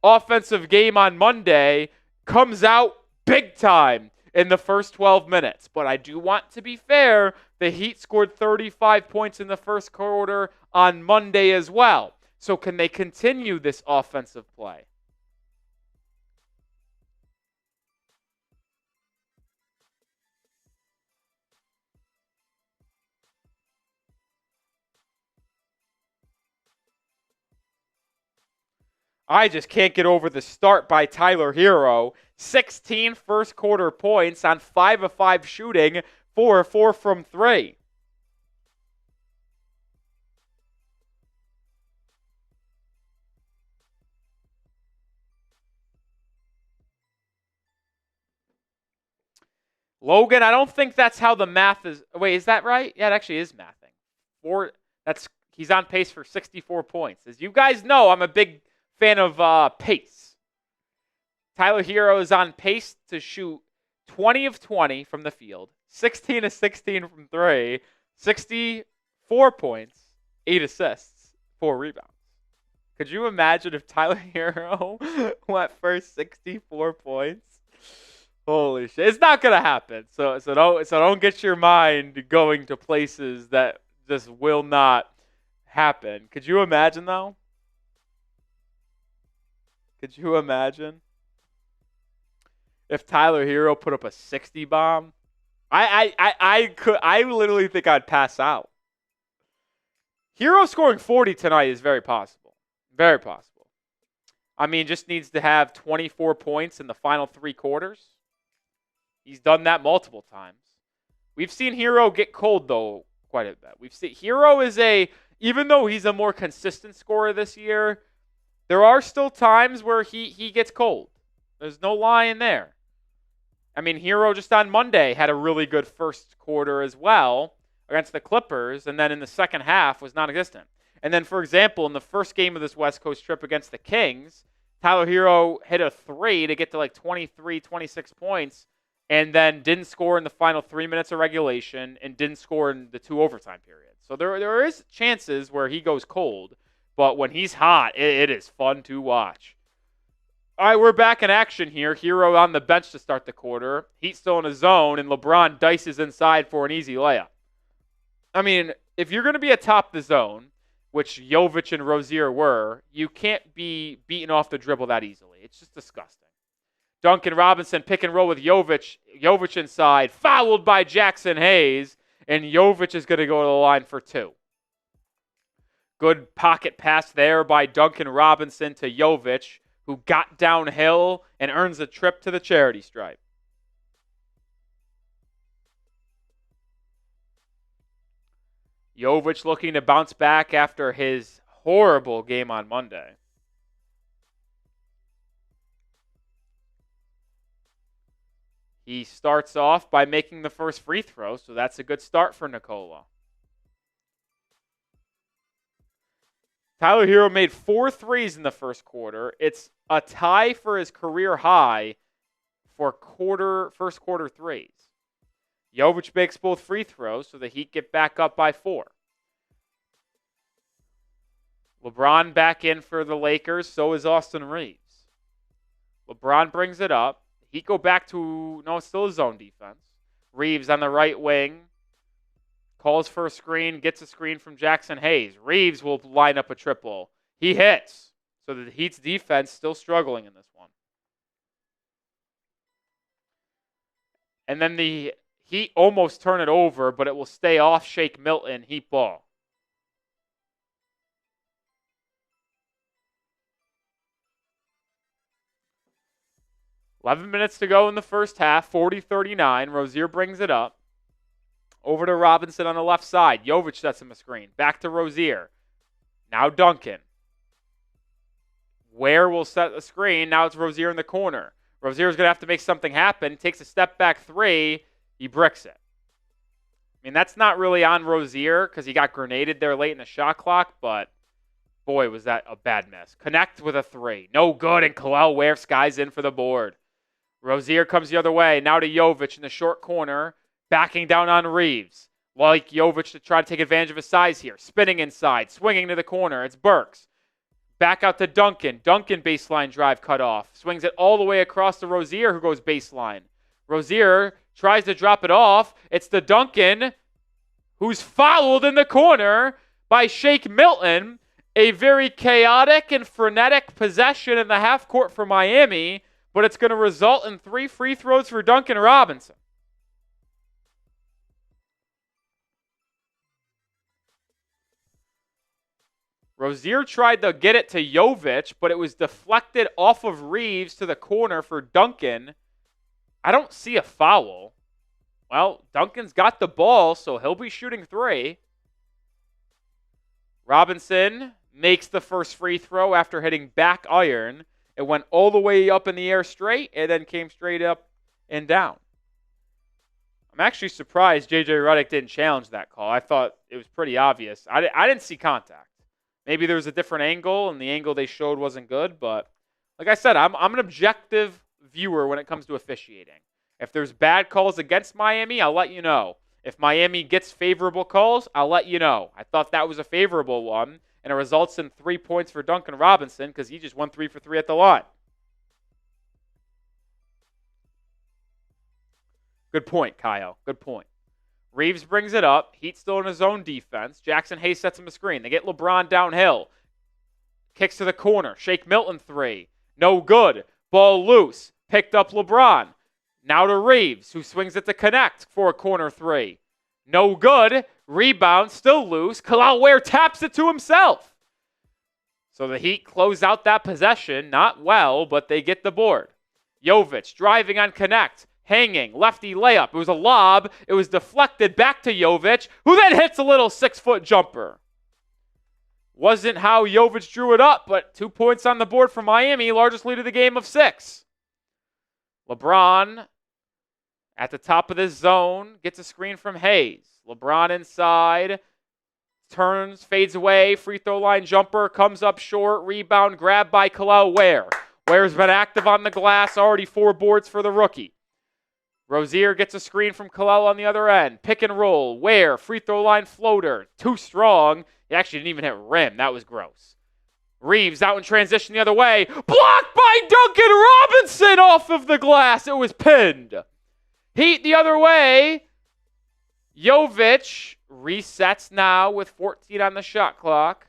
offensive game on Monday, comes out big time in the first 12 minutes. But I do want to be fair, the Heat scored 35 points in the first quarter on Monday as well. So can they continue this offensive play? I just can't get over the start by Tyler Hero. 16 first quarter points on 5 of 5 shooting, 4 of 4 from 3. Logan, I don't think that's how the math is. Wait, is that right? Yeah, it actually is mathing. He's on pace for 64 points. As you guys know, I'm a big fan of pace. Tyler Hero is on pace to shoot 20 of 20 from the field, 16 of 16 from 3, 64 points, 8 assists, 4 rebounds. Could you imagine if Tyler Hero went for 64 points? Holy shit. It's not going to happen. So don't get your mind going to places that just will not happen. Could you imagine, though? Could you imagine if Tyler Hero put up a 60 bomb? I literally think I'd pass out. Hero scoring 40 tonight is very possible. Very possible. I mean, just needs to have 24 points in the final 3 quarters. He's done that multiple times. We've seen Hero get cold, though, quite a bit. We've seen Hero even though he's a more consistent scorer this year, there are still times where he gets cold. There's no lying there. I mean, Hero just on Monday had a really good first quarter as well against the Clippers, and then in the second half was non-existent. And then, for example, in the first game of this West Coast trip against the Kings, Tyler Hero hit a 3 to get to like 23, 26 points, and then didn't score in the final 3 minutes of regulation and didn't score in the 2 overtime periods. So there is chances where he goes cold, but when he's hot, it is fun to watch. All right, we're back in action here. Hero on the bench to start the quarter. Heat still in a zone, and LeBron dices inside for an easy layup. I mean, if you're going to be atop the zone, which Jovic and Rozier were, you can't be beaten off the dribble that easily. It's just disgusting. Duncan Robinson pick and roll with Jovic. Jovic inside, fouled by Jackson Hayes, and Jovic is going to go to the line for 2. Good pocket pass there by Duncan Robinson to Jovic, who got downhill and earns a trip to the charity stripe. Jovic looking to bounce back after his horrible game on Monday. He starts off by making the first free throw, so that's a good start for Nikola. Tyler Hero made 4 threes in the first quarter. It's a tie for his career high for first quarter threes. Jovic makes both free throws, so the Heat get back up by 4. LeBron back in for the Lakers, so is Austin Reeves. LeBron brings it up. Heat go back to, no, it's still a zone defense. Reeves on the right wing. Calls for a screen, gets a screen from Jackson Hayes. Reeves will line up a triple. He hits. So the Heat's defense still struggling in this one. And then the Heat almost turn it over, but it will stay off Shake Milton. Heat ball. $11 minutes to go in the first half, 40-39. Rozier brings it up. Over to Robinson on the left side. Jovic sets him a screen. Back to Rozier. Now Duncan. Ware will set the screen. Now it's Rozier in the corner. Rozier's going to have to make something happen. Takes a step back 3. He bricks it. I mean, that's not really on Rozier because he got grenaded there late in the shot clock, but boy, was that a bad miss. Connect with a 3. No good, and Kalel Ware skies in for the board. Rozier comes the other way. Now to Jovic in the short corner. Backing down on Reeves. Like Jovic to try to take advantage of his size here. Spinning inside. Swinging to the corner. It's Burks. Back out to Duncan. Duncan baseline drive cut off. Swings it all the way across to Rozier, who goes baseline. Rozier tries to drop it off. It's the Duncan who's fouled in the corner by Shake Milton. A very chaotic and frenetic possession in the half court for Miami, but it's going to result in 3 free throws for Duncan Robinson. Rozier tried to get it to Jovic, but it was deflected off of Reeves to the corner for Duncan. I don't see a foul. Well, Duncan's got the ball, so he'll be shooting 3. Robinson makes the first free throw after hitting back iron. It went all the way up in the air straight and then came straight up and down. I'm actually surprised J.J. Redick didn't challenge that call. I thought it was pretty obvious. I didn't see contact. Maybe there was a different angle, and the angle they showed wasn't good. But like I said, I'm an objective viewer when it comes to officiating. If there's bad calls against Miami, I'll let you know. If Miami gets favorable calls, I'll let you know. I thought that was a favorable one, and it results in 3 points for Duncan Robinson because he just won 3 for 3 at the line. Good point, Kyle. Good point. Reeves brings it up. Heat still in his own defense. Jackson Hayes sets him a screen. They get LeBron downhill. Kicks to the corner. Shake Milton 3. No good. Ball loose. Picked up LeBron. Now to Reeves, who swings it to connect for a corner 3. No good. Rebound, still loose. Kalal Ware taps it to himself. So the Heat close out that possession. Not well, but they get the board. Jovic driving on connect. Hanging, lefty layup. It was a lob. It was deflected back to Jovic, who then hits a little 6-foot jumper. Wasn't how Jovic drew it up, but 2 points on the board for Miami, largest lead of the game of 6. LeBron at the top of this zone gets a screen from Hayes. LeBron inside, turns, fades away, free throw line jumper, comes up short, rebound, grabbed by Kalal Ware. Ware's been active on the glass, already 4 boards for the rookie. Rozier gets a screen from Kalal on the other end. Pick and roll. Ware, free throw line floater. Too strong. He actually didn't even hit rim. That was gross. Reeves out in transition the other way. Blocked by Duncan Robinson off of the glass. It was pinned. Heat the other way. Jovic resets now with 14 on the shot clock.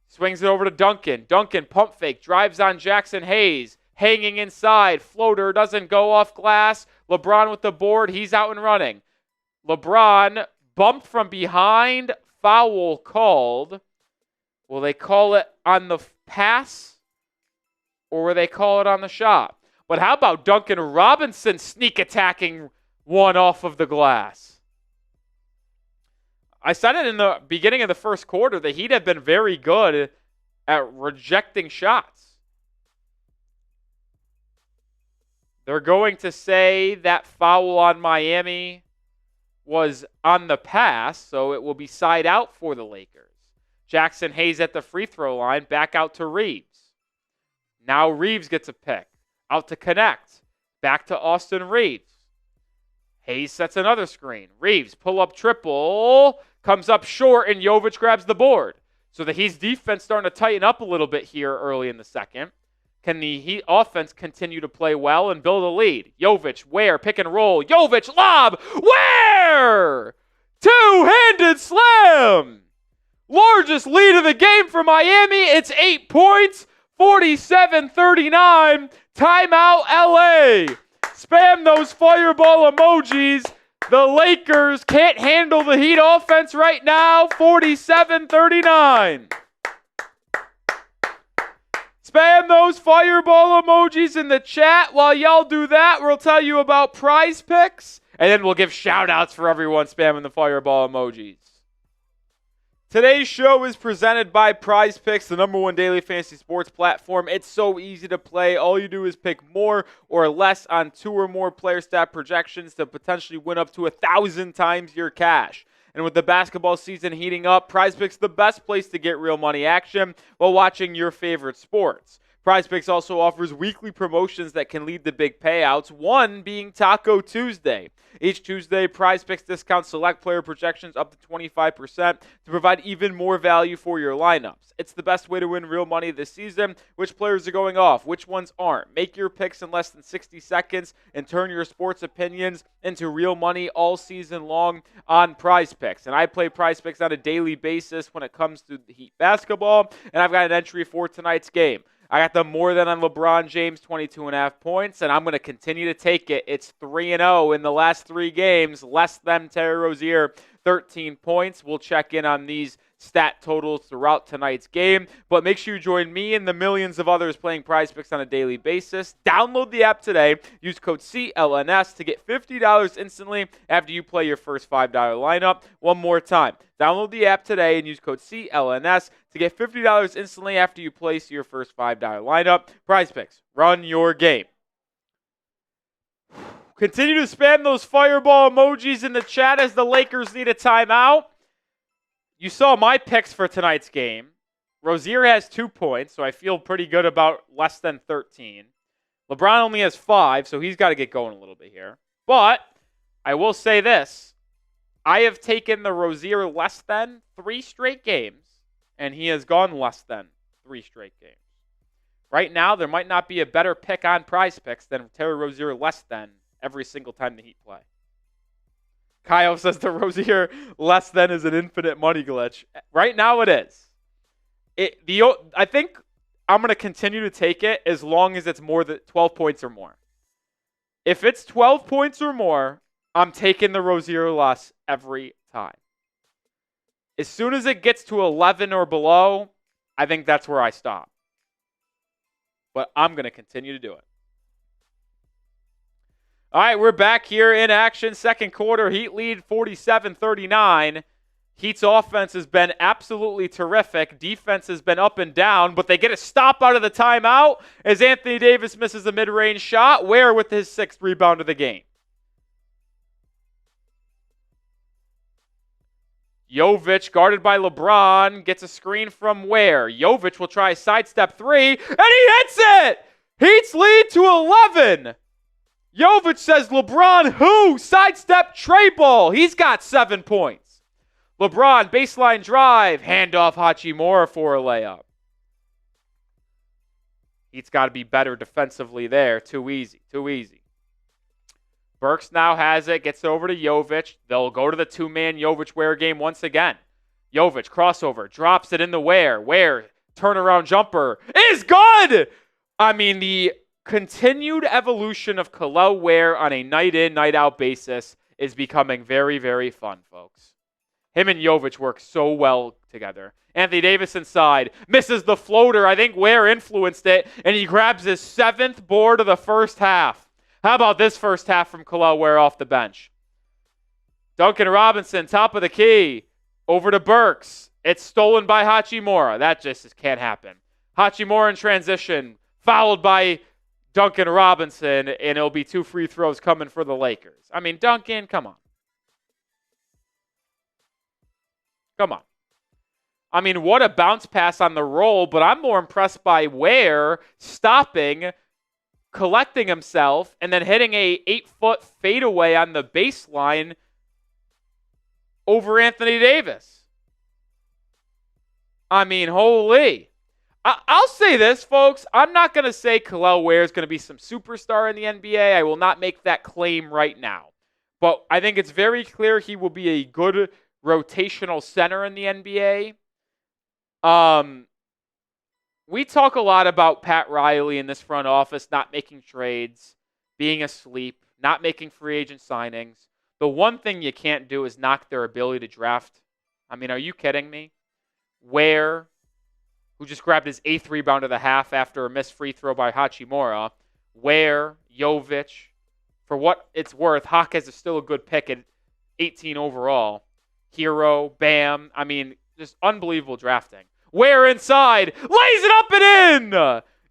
Swings it over to Duncan. Duncan pump fake. Drives on Jackson Hayes. Hanging inside. Floater doesn't go off glass. LeBron with the board. He's out and running. LeBron bumped from behind. Foul called. Will they call it on the pass? Or will they call it on the shot? But how about Duncan Robinson sneak attacking one off of the glass? I said it in the beginning of the first quarter. The Heat have been very good at rejecting shots. They're going to say that foul on Miami was on the pass, so it will be side out for the Lakers. Jackson Hayes at the free throw line, back out to Reeves. Now Reeves gets a pick. Out to connect. Back to Austin Reeves. Hayes sets another screen. Reeves, pull-up triple. Comes up short, and Jovic grabs the board. So the Heat's defense starting to tighten up a little bit here early in the second. Can the Heat offense continue to play well and build a lead? Jovic, Ware, pick and roll. Jovic, lob, Ware! Two-handed slam! Largest lead of the game for Miami. It's 8 points, 47-39. Timeout, LA. Spam those fireball emojis. The Lakers can't handle the Heat offense right now. 47-39. Spam those fireball emojis in the chat. While y'all do that, we'll tell you about prize picks. And then we'll give shout-outs for everyone spamming the fireball emojis. Today's show is presented by Prize Picks, the #1 daily fantasy sports platform. It's so easy to play. All you do is pick more or less on 2 or more player stat projections to potentially win up to 1,000 times your cash. And with the basketball season heating up, Prize Picks is the best place to get real money action while watching your favorite sports. Prize Picks also offers weekly promotions that can lead to big payouts, one being Taco Tuesday. Each Tuesday, Prize Picks discounts select player projections up to 25% to provide even more value for your lineups. It's the best way to win real money this season. Which players are going off? Which ones aren't? Make your picks in less than 60 seconds and turn your sports opinions into real money all season long on Prize Picks. And I play Prize Picks on a daily basis when it comes to the Heat basketball, and I've got an entry for tonight's game. I got them more than on LeBron James, 22.5 points, and I'm going to continue to take it. It's 3-0 in the last 3 games, less than Terry Rozier, 13 points. We'll check in on these stat totals throughout tonight's game. But make sure you join me and the millions of others playing Prize Picks on a daily basis. Download the app today. Use code CLNS to get $50 instantly after you play your first $5 lineup. One more time. Download the app today and use code CLNS to get $50 instantly after you place your first $5 lineup. Prize Picks. Run your game. Continue to spam those fireball emojis in the chat as the Lakers need a timeout. You saw my picks for tonight's game. Rozier has 2 points, so I feel pretty good about less than 13. LeBron only has 5, so he's got to get going a little bit here. But I will say this. I have taken the Rozier less than 3 straight games, and he has gone less than 3 straight games. Right now, there might not be a better pick on Prize Picks than Terry Rozier less than every single time the Heat play. Kyle says the Rozier less than is an infinite money glitch. Right now it is. I think I'm going to continue to take it as long as it's more than 12 points or more. If it's 12 points or more, I'm taking the Rozier less every time. As soon as it gets to 11 or below, I think that's where I stop. But I'm going to continue to do it. All right, we're back here in action. Second quarter, Heat lead 47-39. Heat's offense has been absolutely terrific. Defense has been up and down, but they get a stop out of the timeout as Anthony Davis misses a mid-range shot. Ware with his 6th rebound of the game. Jovic, guarded by LeBron, gets a screen from Ware. Jovic will try a sidestep 3, and he hits it! Heat's lead to 11. Jovic says, LeBron who? Sidestep tray ball. He's got 7 points. LeBron, baseline drive. Handoff Hachimura for a layup. He's got to be better defensively there. Too easy. Burks now has it. Gets over to Jovic. They'll go to the 2-man Jovic-Ware game once again. Jovic, crossover. Drops it in the Ware. Ware, turnaround jumper. Is good! I mean, the continued evolution of Kel'el Ware on a night-in, night-out basis is becoming very, very fun, folks. Him and Jovic work so well together. Anthony Davis inside, misses the floater. I think Ware influenced it, and he grabs his 7th board of the first half. How about this first half from Kel'el Ware off the bench? Duncan Robinson, top of the key, over to Burks. It's stolen by Hachimura. That just can't happen. Hachimura in transition, followed by Duncan Robinson, and it'll be 2 free throws coming for the Lakers. I mean, Duncan, come on. I mean, what a bounce pass on the roll, but I'm more impressed by Ware stopping, collecting himself, and then hitting a 8-foot fadeaway on the baseline over Anthony Davis. I mean, holy. I'll say this, folks. I'm not going to say Kel'el Ware is going to be some superstar in the NBA. I will not make that claim right now. But I think it's very clear he will be a good rotational center in the NBA. We talk a lot about Pat Riley in this front office not making trades, being asleep, not making free agent signings. The one thing you can't do is knock their ability to draft. I mean, are you kidding me? Ware, who just grabbed his 8th rebound of the half after a missed free throw by Hachimura. Ware, Jovic. For what it's worth, Hawkes is still a good pick at 18 overall. Hero, Bam. I mean, just unbelievable drafting. Ware inside, lays it up and in!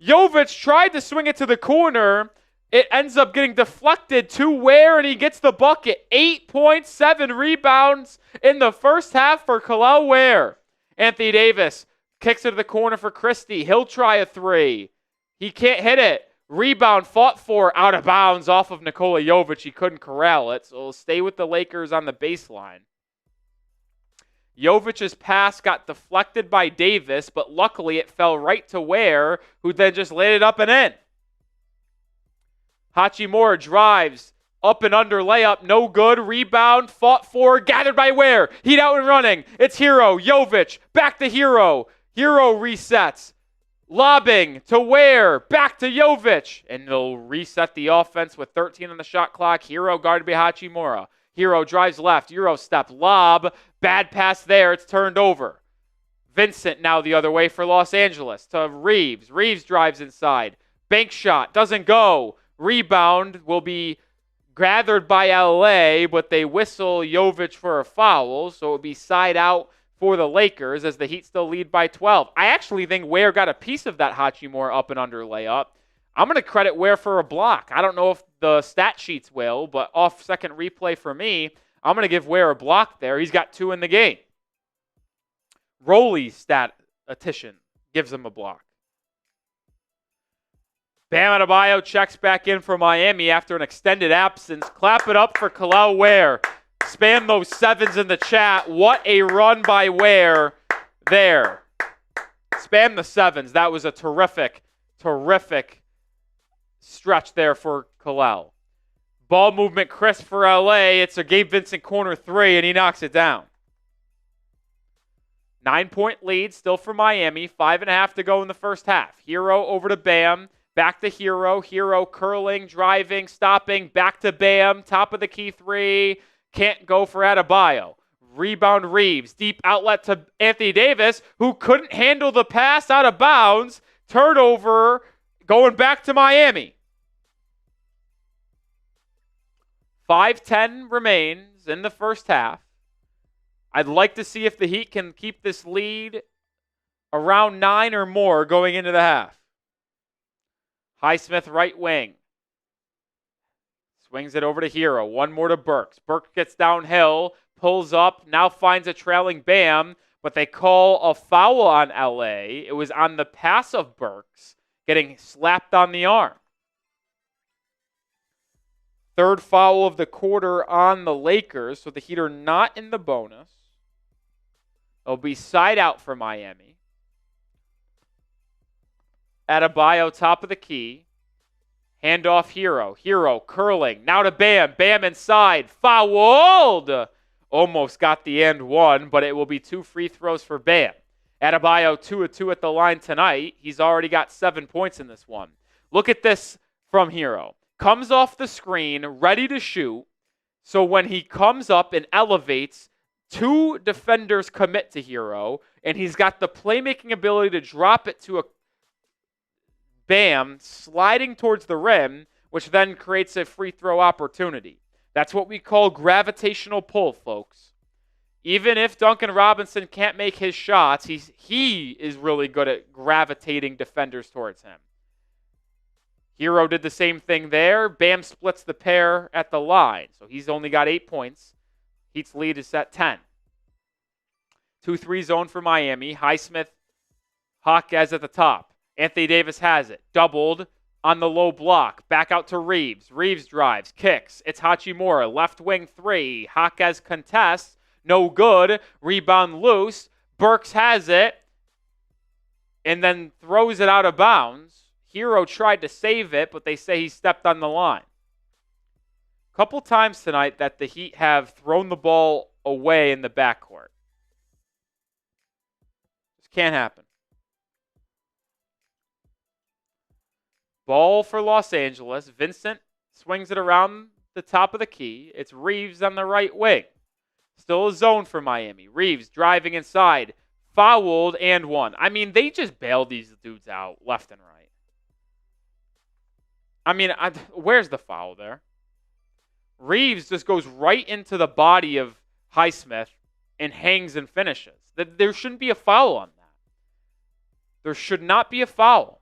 Jovic tried to swing it to the corner. It ends up getting deflected to Ware, and he gets the bucket. 8.7 rebounds in the first half for Kel'el Ware. Anthony Davis kicks it to the corner for Christie. He'll try a 3. He can't hit it. Rebound fought for, out of bounds off of Nikola Jovic. He couldn't corral it, so it'll stay with the Lakers on the baseline. Jovic's pass got deflected by Davis, but luckily it fell right to Ware, who then just laid it up and in. Hachimura drives, up and under layup, no good. Rebound, fought for, gathered by Ware. Heat out and running. It's Hero, Jovic, back to Hero. Hero resets. Lobbing to Ware, back to Jovic. And they'll reset the offense with 13 on the shot clock. Hero guarded by Hachimura. Hero drives left, Euro step, lob, bad pass there, it's turned over. Vincent now the other way for Los Angeles to Reeves. Reeves drives inside. Bank shot. Doesn't go. Rebound will be gathered by LA, but they whistle Jovic for a foul, so it would be side out for the Lakers as the Heat still lead by 12. I actually think Ware got a piece of that Hachimura up and under layup. I'm going to credit Ware for a block. I don't know if the stat sheets will, but off second replay for me, I'm going to give Ware a block there. He's got 2 in the game. Roley's statistician gives him a block. Bam Adebayo checks back in for Miami after an extended absence. Clap it up for Kel'el Ware. Spam those 7s in the chat. What a run by Ware there. Spam the 7s. That was a terrific stretch there for Kel'el. Ball movement crisp for LA. It's a Gabe Vincent corner 3, and he knocks it down. 9-point lead still for Miami. 5.5 to go in the first half. Hero over to Bam. Back to Hero. Hero curling, driving, stopping. Back to Bam. Top of the key 3. Can't go for Adebayo. Rebound Reeves. Deep outlet to Anthony Davis, who couldn't handle the pass out of bounds. Turnover going back to Miami. 5:10 remains in the first half. I'd like to see if the Heat can keep this lead around 9 or more going into the half. Highsmith right wing. Swings it over to Hero. 1 more to Burks. Burks gets downhill, pulls up, now finds a trailing Bam, but they call a foul on LA. It was on the pass of Burks, getting slapped on the arm. 3rd foul of the quarter on the Lakers, so the Heat are not in the bonus. It'll be side out for Miami. Adebayo, top of the key. Handoff Hero. Hero curling. Now to Bam. Bam inside. Fouled! Almost got the and 1, but it will be 2 free throws for Bam. Adebayo 2 of 2 at the line tonight. He's already got 7 points in this one. Look at this from Hero. Comes off the screen, ready to shoot. So when he comes up and elevates, 2 defenders commit to Hero, and he's got the playmaking ability to drop it to a Bam sliding towards the rim, which then creates a free throw opportunity. That's what we call gravitational pull, folks. Even if Duncan Robinson can't make his shots, he is really good at gravitating defenders towards him. Hero did the same thing there. Bam splits the pair at the line, so he's only got 8 points. Heat's lead is at 10. 2-3 zone for Miami. Highsmith, Hawkes at the top. Anthony Davis has it. Doubled on the low block. Back out to Reeves. Reeves drives, kicks. It's Hachimura. Left wing 3. Hawkes contests. No good. Rebound loose. Burks has it. And then throws it out of bounds. Hero tried to save it, but they say he stepped on the line. A couple times tonight that the Heat have thrown the ball away in the backcourt. This can't happen. Ball for Los Angeles. Vincent swings it around the top of the key. It's Reeves on the right wing. Still a zone for Miami. Reeves driving inside. Fouled and 1. I mean, they just bailed these dudes out left and right. I mean, where's the foul there? Reeves just goes right into the body of Highsmith and hangs and finishes. There shouldn't be a foul on that. There should not be a foul.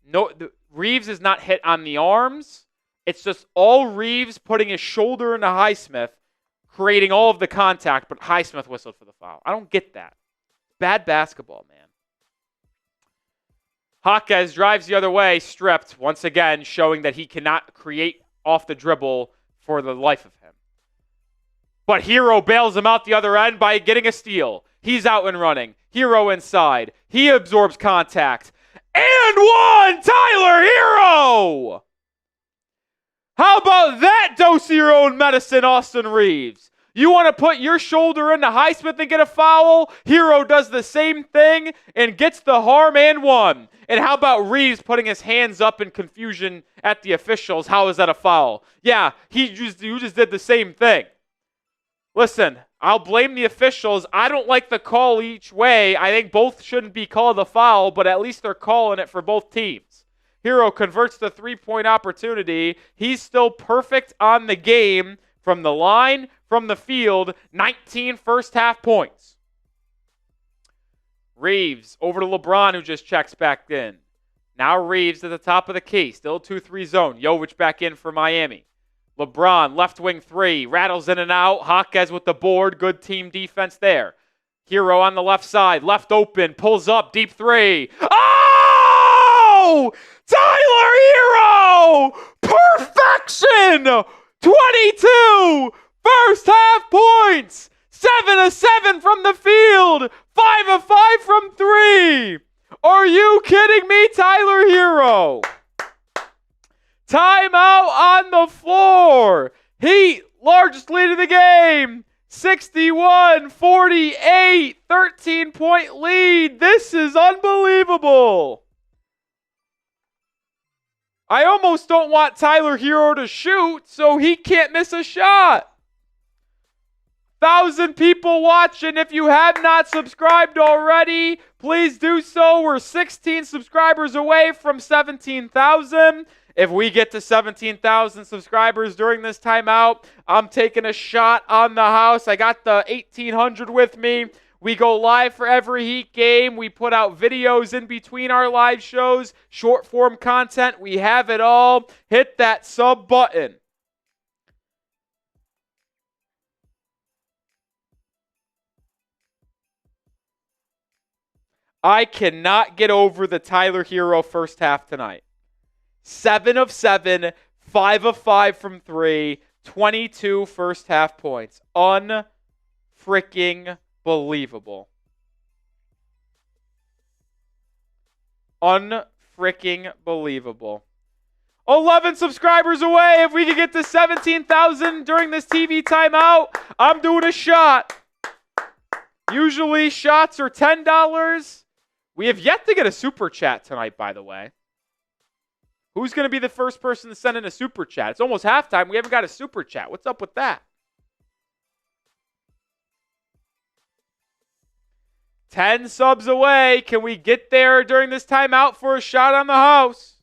No, Reeves is not hit on the arms. It's just all Reeves putting his shoulder into Highsmith, creating all of the contact, but Highsmith whistled for the foul. I don't get that. Bad basketball, man. Hawkes drives the other way, stripped, once again, showing that he cannot create off the dribble for the life of him. But Hero bails him out the other end by getting a steal. He's out and running. Hero inside. He absorbs contact. And 1! Tyler Hero! How about that dose of your own medicine, Austin Reeves? You want to put your shoulder into Highsmith and get a foul? Hero does the same thing and gets the harm and 1. And how about Reeves putting his hands up in confusion at the officials? How is that a foul? Yeah, you just did the same thing. Listen, I'll blame the officials. I don't like the call each way. I think both shouldn't be called a foul, but at least they're calling it for both teams. Hero converts the three-point opportunity. He's still perfect on the game from the line, from the field. 19 first-half points. Reeves over to LeBron, who just checks back in. Now Reeves at the top of the key. Still 2-3 zone. Jovic back in for Miami. LeBron, left wing three. Rattles in and out. Jaquez with the board. Good team defense there. Hero on the left side. Left open. Pulls up. Deep three. Oh! Tyler Hero! Perfection! 22 first half points! 7 of 7 from the field! 5 of 5 from 3! Are you kidding me, Tyler Hero? Timeout on the floor. Heat, largest lead of the game. 61-48, 13-point lead. This is unbelievable. I almost don't want Tyler Hero to shoot, so he can't miss a shot. 1,000 people watching. If you have not subscribed already, please do so. We're 16 subscribers away from 17,000. If we get to 17,000 subscribers during this timeout, I'm taking a shot on the house. I got the 1,800 with me. We go live for every Heat game. We put out videos in between our live shows, short form content. We have it all. Hit that sub button. I cannot get over the Tyler Hero first half tonight. 7 of 7, 5 of 5 from 3, 22 first half points. Unfreaking believable. Unfreaking believable. 11 subscribers away. If we can get to 17,000 during this TV timeout, I'm doing a shot. Usually shots are $10. We have yet to get a super chat tonight, by the way. Who's going to be the first person to send in a super chat? It's almost halftime. We haven't got a super chat. What's up with that? 10 subs away. Can we get there during this timeout for a shot on the house?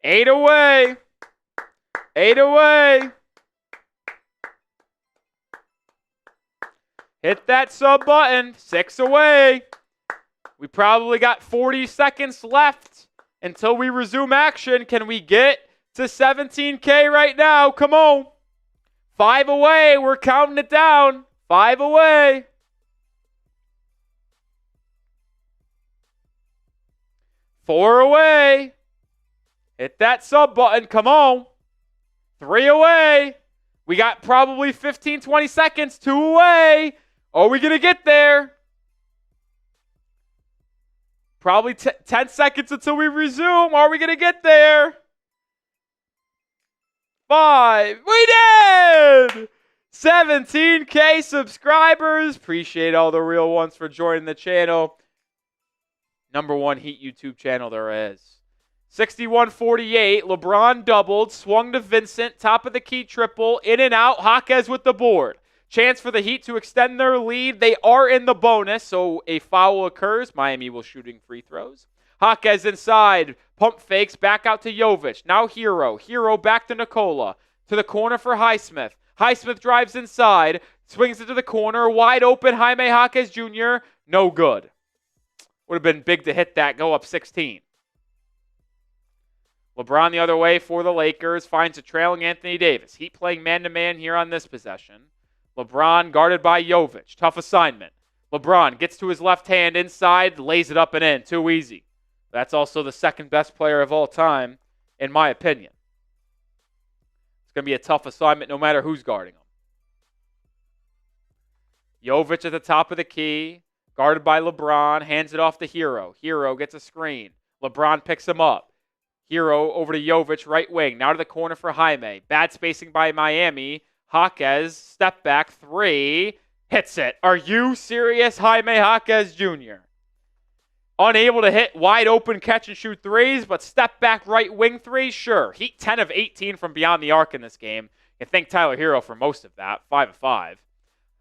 Eight away. 8 away. Hit that sub button. 6 away. We probably got 40 seconds left until we resume action. Can we get to 17K right now? Come on. 5 away. We're counting it down. 5 away. 4 away. Hit that sub button. Come on. 3 away. We got probably 15, 20 seconds. 2 away. Are we going to get there? Probably 10 seconds until we resume. Are we going to get there? 5. We did! 17K subscribers. Appreciate all the real ones for joining the channel. #1 Heat YouTube channel there is. 61-48. LeBron doubled. Swung to Vincent. Top of the key triple. In and out. Jaquez with the board. Chance for the Heat to extend their lead. They are in the bonus, so a foul occurs. Miami will shooting free throws. Jaquez inside. Pump fakes. Back out to Jovic. Now Hero. Hero back to Nikola. To the corner for Highsmith. Highsmith drives inside. Swings it to the corner. Wide open. Jaime Jaquez Jr. No good. Would have been big to hit that. Go up 16. LeBron the other way for the Lakers. Finds a trailing Anthony Davis. Heat playing man-to-man here on this possession. LeBron guarded by Jovic. Tough assignment. LeBron gets to his left hand inside, lays it up and in. Too easy. That's also the second best player of all time, in my opinion. It's going to be a tough assignment no matter who's guarding him. Jovic at the top of the key, guarded by LeBron, hands it off to Hero. Hero gets a screen. LeBron picks him up. Hero over to Jovic, right wing. Now to the corner for Jaime. Bad spacing by Miami. Jaquez, step back, 3. Hits it. Are you serious, Jaime Jaquez Jr.? Unable to hit wide open catch and shoot threes, but step back right wing threes, sure. Heat 10 of 18 from beyond the arc in this game. You can thank Tyler Hero for most of that, 5 of 5.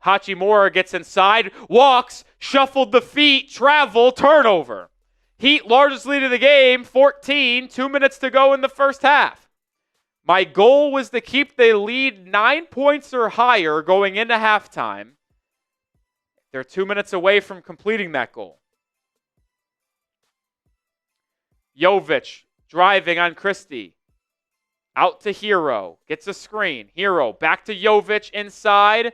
Hachimura gets inside, walks, shuffled the feet, travel, turnover. Heat largest lead of the game, 14, 2 minutes to go in the first half. My goal was to keep the lead 9 points or higher going into halftime. They're 2 minutes away from completing that goal. Jovic driving on Christie. Out to Hero. Gets a screen. Hero back to Jovic inside.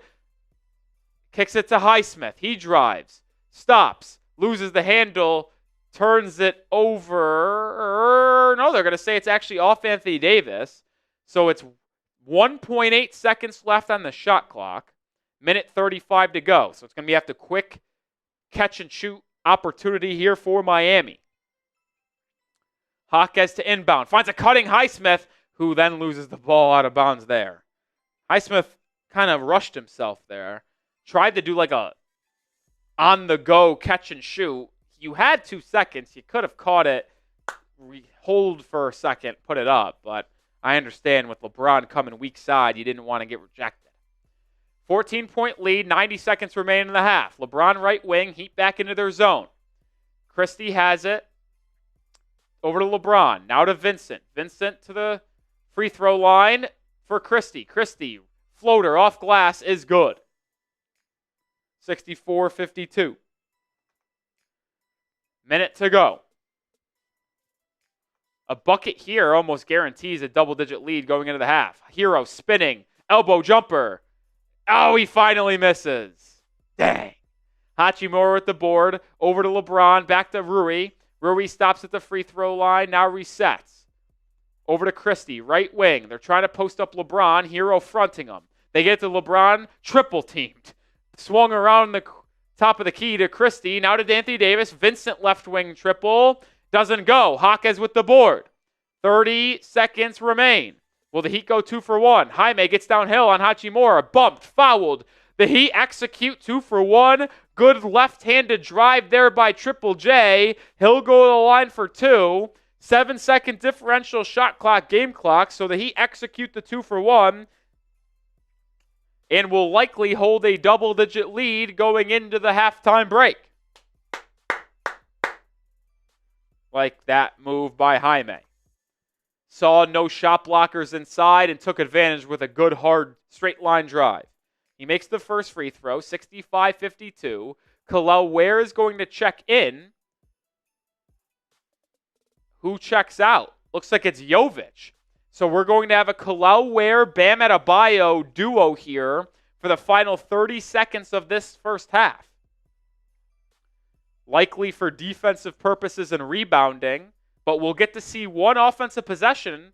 Kicks it to Highsmith. He drives. Stops. Loses the handle. Turns it over. No, they're going to say it's actually off Anthony Davis. So it's 1.8 seconds left on the shot clock. Minute 35 to go. So it's going to be after quick catch and shoot opportunity here for Miami. Jaquez to inbound. Finds a cutting Highsmith, who then loses the ball out of bounds there. Highsmith kind of rushed himself there. Tried to do like a on-the-go catch and shoot. You had 2 seconds. You could have caught it, hold for a second, put it up. But I understand with LeBron coming weak side, you didn't want to get rejected. 14-point lead, 90 seconds remaining in the half. LeBron right wing, Heat back into their zone. Christie has it. Over to LeBron. Now to Vincent. Vincent to the free throw line for Christie. Christie, floater off glass is good. 64-52. Minute to go. A bucket here almost guarantees a double-digit lead going into the half. Hero spinning. Elbow jumper. Oh, he finally misses. Dang. Hachimura with the board. Over to LeBron. Back to Rui. Rui stops at the free throw line, now resets. Over to Christie, right wing. They're trying to post up LeBron, Hero fronting them. They get to LeBron, triple teamed. Swung around the top of the key to Christie, now to Anthony Davis. Vincent left wing triple, doesn't go. Jaquez with the board. 30 seconds remain. Will the Heat go 2 for 1? Jaime gets downhill on Hachimura, bumped, fouled. The Heat execute 2 for 1. Good left-handed drive there by Triple J. He'll go to the line for 2. 7-second differential shot clock, game clock. So the Heat execute the 2 for 1. And will likely hold a double-digit lead going into the halftime break. Like that move by Jaime. Saw no shot blockers inside and took advantage with a good, hard, straight-line drive. He makes the first free throw, 65-52. Kalel Ware is going to check in. Who checks out? Looks like it's Jovic. So we're going to have a Kalel Ware, Bam Adebayo duo here for the final 30 seconds of this first half. Likely for defensive purposes and rebounding, but we'll get to see one offensive possession,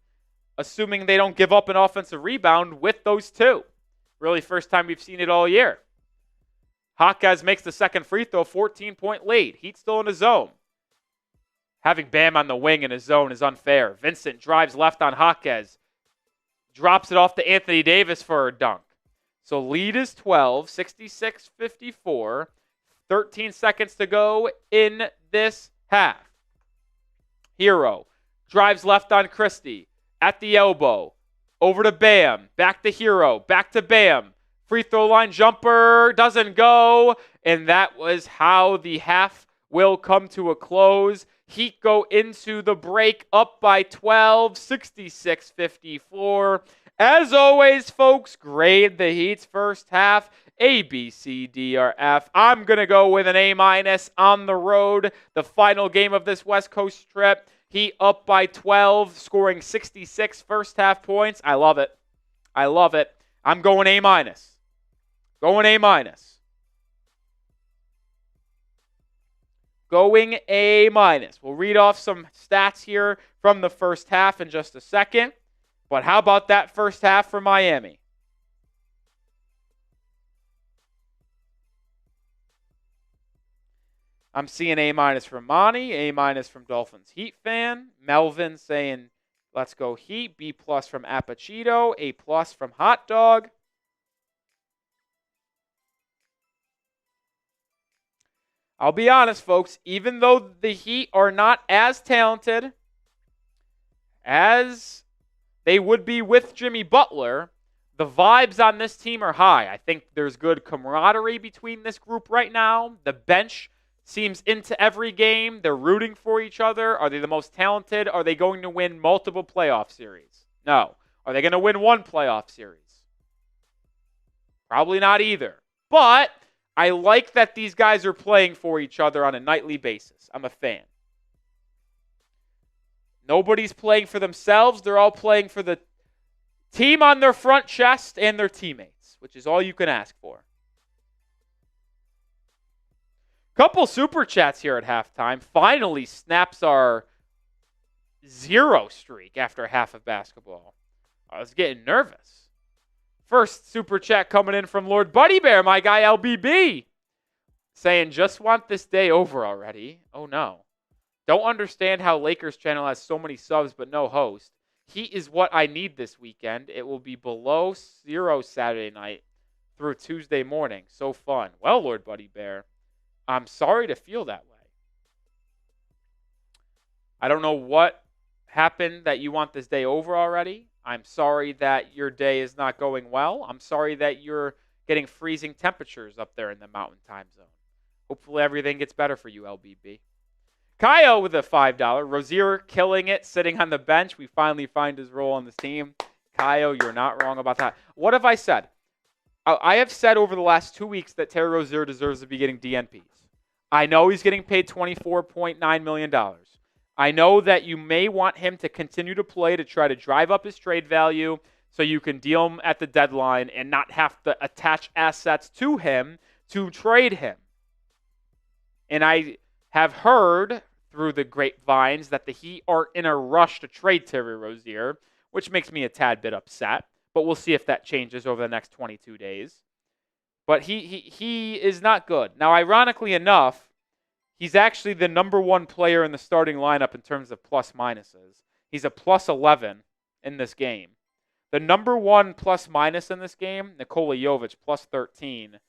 assuming they don't give up an offensive rebound with those two. Really first time we've seen it all year. Jaquez makes the second free throw, 14-point lead. Heat still in his zone. Having Bam on the wing in his zone is unfair. Vincent drives left on Jaquez. Drops it off to Anthony Davis for a dunk. So lead is 12, 66-54. 13 seconds to go in this half. Hero drives left on Christie. At the elbow. Over to Bam. Back to Hero. Back to Bam. Free throw line jumper doesn't go. And that was how the half will come to a close. Heat go into the break up by 12, 66-54. As always, folks, grade the Heat's first half. A, B, C, D, or F. I'm going to go with an A- on the road. The final game of this West Coast trip. Heat up by 12, scoring 66 first half points. I love it. I love it. I'm going A-. Going A-. Going A-. We'll read off some stats here from the first half in just a second. But how about that first half for Miami? I'm seeing A- from Monty, A- from Dolphins Heat fan. Melvin saying, let's go Heat. B+ from Apachito, A+ from Hot Dog. I'll be honest, folks, even though the Heat are not as talented as they would be with Jimmy Butler, the vibes on this team are high. I think there's good camaraderie between this group right now. The bench seems into every game. They're rooting for each other. Are they the most talented? Are they going to win multiple playoff series? No. Are they going to win one playoff series? Probably not either. But I like that these guys are playing for each other on a nightly basis. I'm a fan. Nobody's playing for themselves. They're all playing for the team on their front chest and their teammates, which is all you can ask for. Couple super chats here at halftime. Finally snaps our 0 streak after half of basketball. I was getting nervous. First super chat coming in from Lord Buddy Bear, my guy LBB, saying, just want this day over already. Oh no. Don't understand how Lakers channel has so many subs but no host. Heat is what I need this weekend. It will be below 0 Saturday night through Tuesday morning. So fun. Well, Lord Buddy Bear, I'm sorry to feel that way. I don't know what happened that you want this day over already. I'm sorry that your day is not going well. I'm sorry that you're getting freezing temperatures up there in the mountain time zone. Hopefully everything gets better for you, LBB. Kyle with a $5. Rozier killing it, sitting on the bench. We finally find his role on this team. Kyle, you're not wrong about that. What have I said? I have said over the last 2 weeks that Terry Rozier deserves to be getting DNPs. I know he's getting paid $24.9 million. I know that you may want him to continue to play to try to drive up his trade value so you can deal him at the deadline and not have to attach assets to him to trade him. And I have heard through the grapevines that the Heat are in a rush to trade Terry Rozier, which makes me a tad bit upset. But we'll see if that changes over the next 22 days. But he is not good. Now, ironically enough, he's actually the number 1 player in the starting lineup in terms of plus minuses. He's a plus 11 in this game. The number 1 plus minus in this game, Nikola Jovic, plus 13.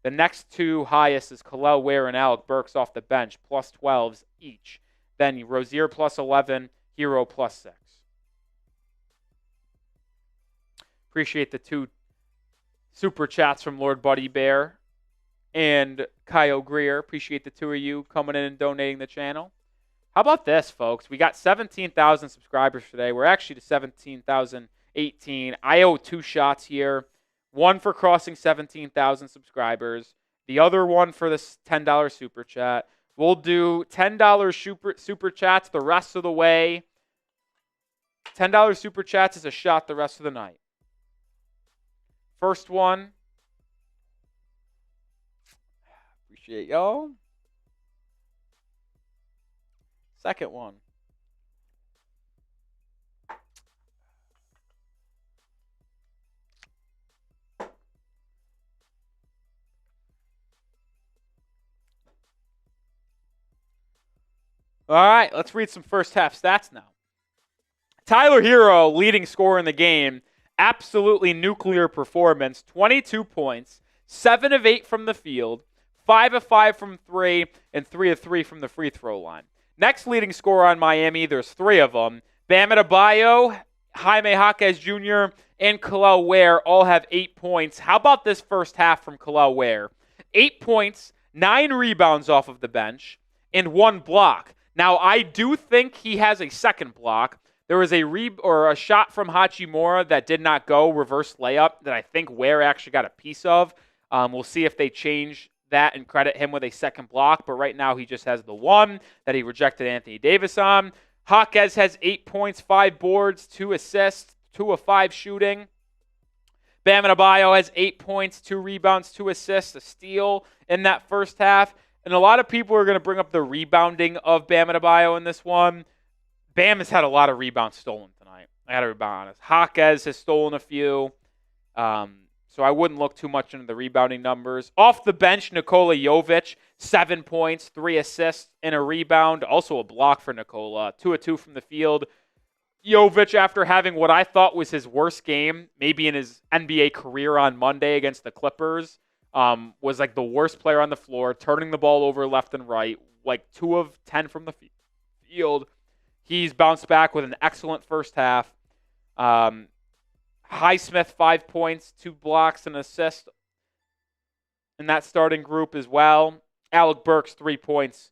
The next 2 highest is Kel'el Ware and Alec Burks off the bench, plus 12s each. Then Rozier plus 11, Hero plus 6. Appreciate the 2 super chats from Lord Buddy Bear and Kyle Greer. Appreciate the 2 of you coming in and donating the channel. How about this, folks? We got 17,000 subscribers today. We're actually to 17,018. I owe 2 shots here. One for crossing 17,000 subscribers. The other one for this $10 super chat. We'll do $10 super chats the rest of the way. $10 super chats is a shot the rest of the night. First one. Appreciate y'all. Second one. All right, let's read some first half stats now. Tyler Hero, leading scorer in the game, absolutely nuclear performance, 22 points, 7 of 8 from the field, 5 of 5 from 3, and 3 of 3 from the free throw line. Next leading scorer on Miami, there's 3 of them. Bam Adebayo, Jaime Jaquez Jr., and Kel'el Ware all have 8 points. How about this first half from Kel'el Ware? 8 points, 9 rebounds off of the bench, and 1 block. Now, I do think he has a second block. There was a shot from Hachimura that did not go, reverse layup, that I think Ware actually got a piece of. We'll see if they change that and credit him with a second block, but right now he just has the one that he rejected Anthony Davis on. Jaquez has 8 points, 5 boards, 2 assists, 2 of 5 shooting. Bam Adebayo has 8 points, 2 rebounds, 2 assists, a steal in that first half. And a lot of people are going to bring up the rebounding of Bam Adebayo in this one. Bam has had a lot of rebounds stolen tonight. I got to be honest. Jaquez has stolen a few. So I wouldn't look too much into the rebounding numbers. Off the bench, Nikola Jovic, 7 points, 3 assists, and a rebound. Also a block for Nikola. 2 of 2 from the field. Jovic, after having what I thought was his worst game, maybe in his NBA career on Monday against the Clippers, was like the worst player on the floor, turning the ball over left and right, like 2 of 10 from the field. He's bounced back with an excellent first half. Highsmith, 5 points, 2 blocks, and an assist in that starting group as well. Alec Burks, 3 points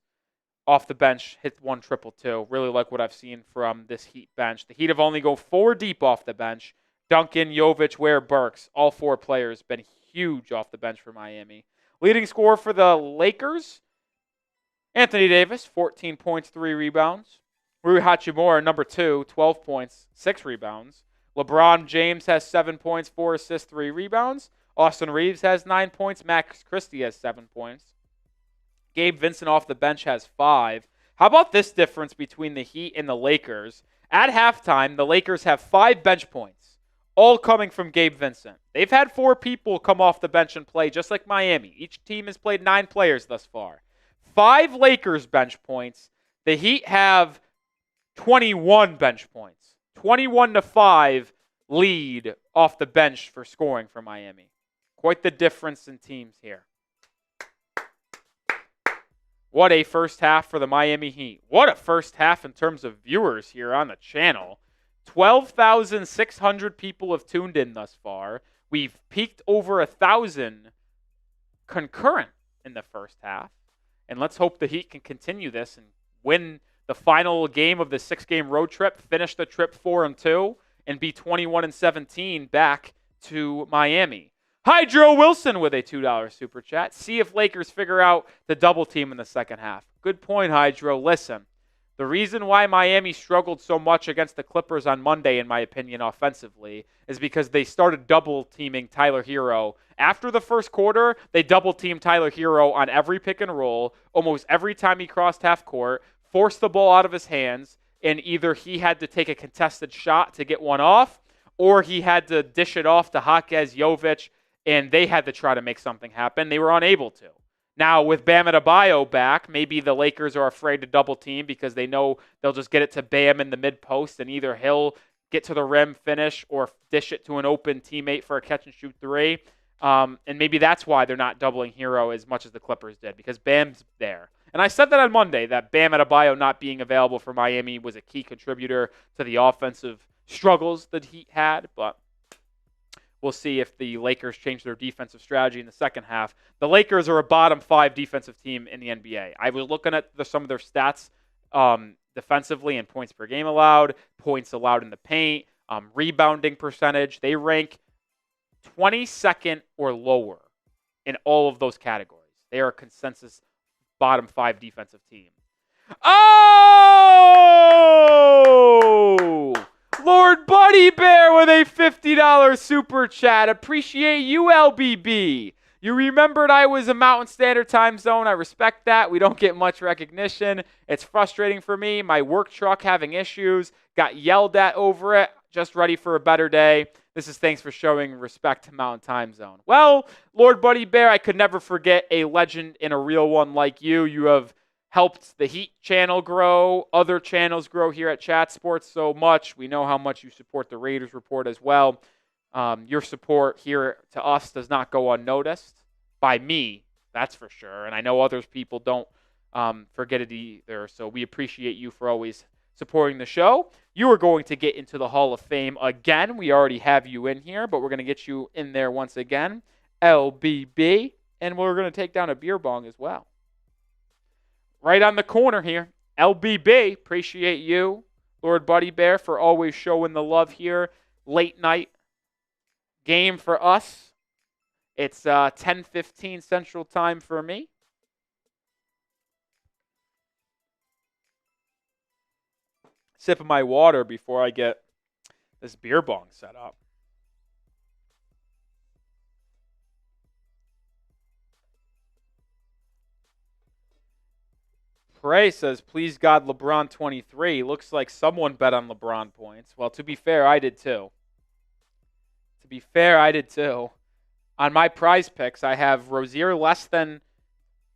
off the bench, hit 1 triple too. Really like what I've seen from this Heat bench. The Heat have only go 4 deep off the bench. Duncan, Jovic, Ware, Burks, all 4 players been huge off the bench for Miami. Leading scorer for the Lakers, Anthony Davis, 14 points, 3 rebounds. Rui Hachimura, number 2, 12 points, 6 rebounds. LeBron James has 7 points, 4 assists, 3 rebounds. Austin Reeves has 9 points. Max Christie has 7 points. Gabe Vincent off the bench has 5. How about this difference between the Heat and the Lakers? At halftime, the Lakers have 5 bench points, all coming from Gabe Vincent. They've had 4 people come off the bench and play, just like Miami. Each team has played 9 players thus far. 5 Lakers bench points. The Heat have 21 bench points. 21-5 lead off the bench for scoring for Miami. Quite the difference in teams here. What a first half for the Miami Heat. What a first half in terms of viewers here on the channel. 12,600 people have tuned in thus far. We've peaked over 1,000 concurrent in the first half. And let's hope the Heat can continue this and win the final game of the 6-game road trip, finish the trip 4-2, and be 21-17 back to Miami. Hydro Wilson with a $2 super chat. See if Lakers figure out the double team in the second half. Good point, Hydro. Listen, the reason why Miami struggled so much against the Clippers on Monday, in my opinion, offensively, is because they started double teaming Tyler Hero. After the first quarter, they double teamed Tyler Hero on every pick and roll, almost every time he crossed half court, forced the ball out of his hands, and either he had to take a contested shot to get one off, or he had to dish it off to Jaquez Jovic, and they had to try to make something happen. They were unable to. Now, with Bam Adebayo back, maybe the Lakers are afraid to double team because they know they'll just get it to Bam in the mid-post, and either he'll get to the rim, finish, or dish it to an open teammate for a catch-and-shoot 3. And maybe that's why they're not doubling Hero as much as the Clippers did, because Bam's there. And I said that on Monday, that Bam Adebayo not being available for Miami was a key contributor to the offensive struggles that Heat had, but we'll see if the Lakers change their defensive strategy in the second half. The Lakers are a bottom 5 defensive team in the NBA. I was looking at some of their stats defensively and points per game allowed, points allowed in the paint, rebounding percentage. They rank 22nd or lower in all of those categories. They are a consensus bottom 5 defensive team. Oh! Lord Buddy Bear with a $50 super chat. Appreciate you, LBB. You remembered I was a Mountain Standard Time Zone. I respect that. We don't get much recognition. It's frustrating for me. My work truck having issues. Got yelled at over it. Just ready for a better day. This is thanks for showing respect to Mountain Time Zone. Well, Lord Buddy Bear, I could never forget a legend and a real one like you. You have helped the Heat channel grow, other channels grow here at Chat Sports so much. We know how much you support the Raiders Report as well. Your support here to us does not go unnoticed by me, that's for sure. And I know other people don't forget it either. So we appreciate you for always supporting the show. You are going to get into the Hall of Fame again. We already have you in here, but we're going to get you in there once again. LBB. And we're going to take down a beer bong as well. Right on the corner here. LBB. Appreciate you, Lord Buddy Bear, for always showing the love here. Late night game for us. It's 10:15 Central Time for me. Sip of my water before I get this beer bong set up. Prey says, please God, LeBron 23. Looks like someone bet on LeBron points. Well, to be fair, I did too. On my prize picks, I have Rozier less than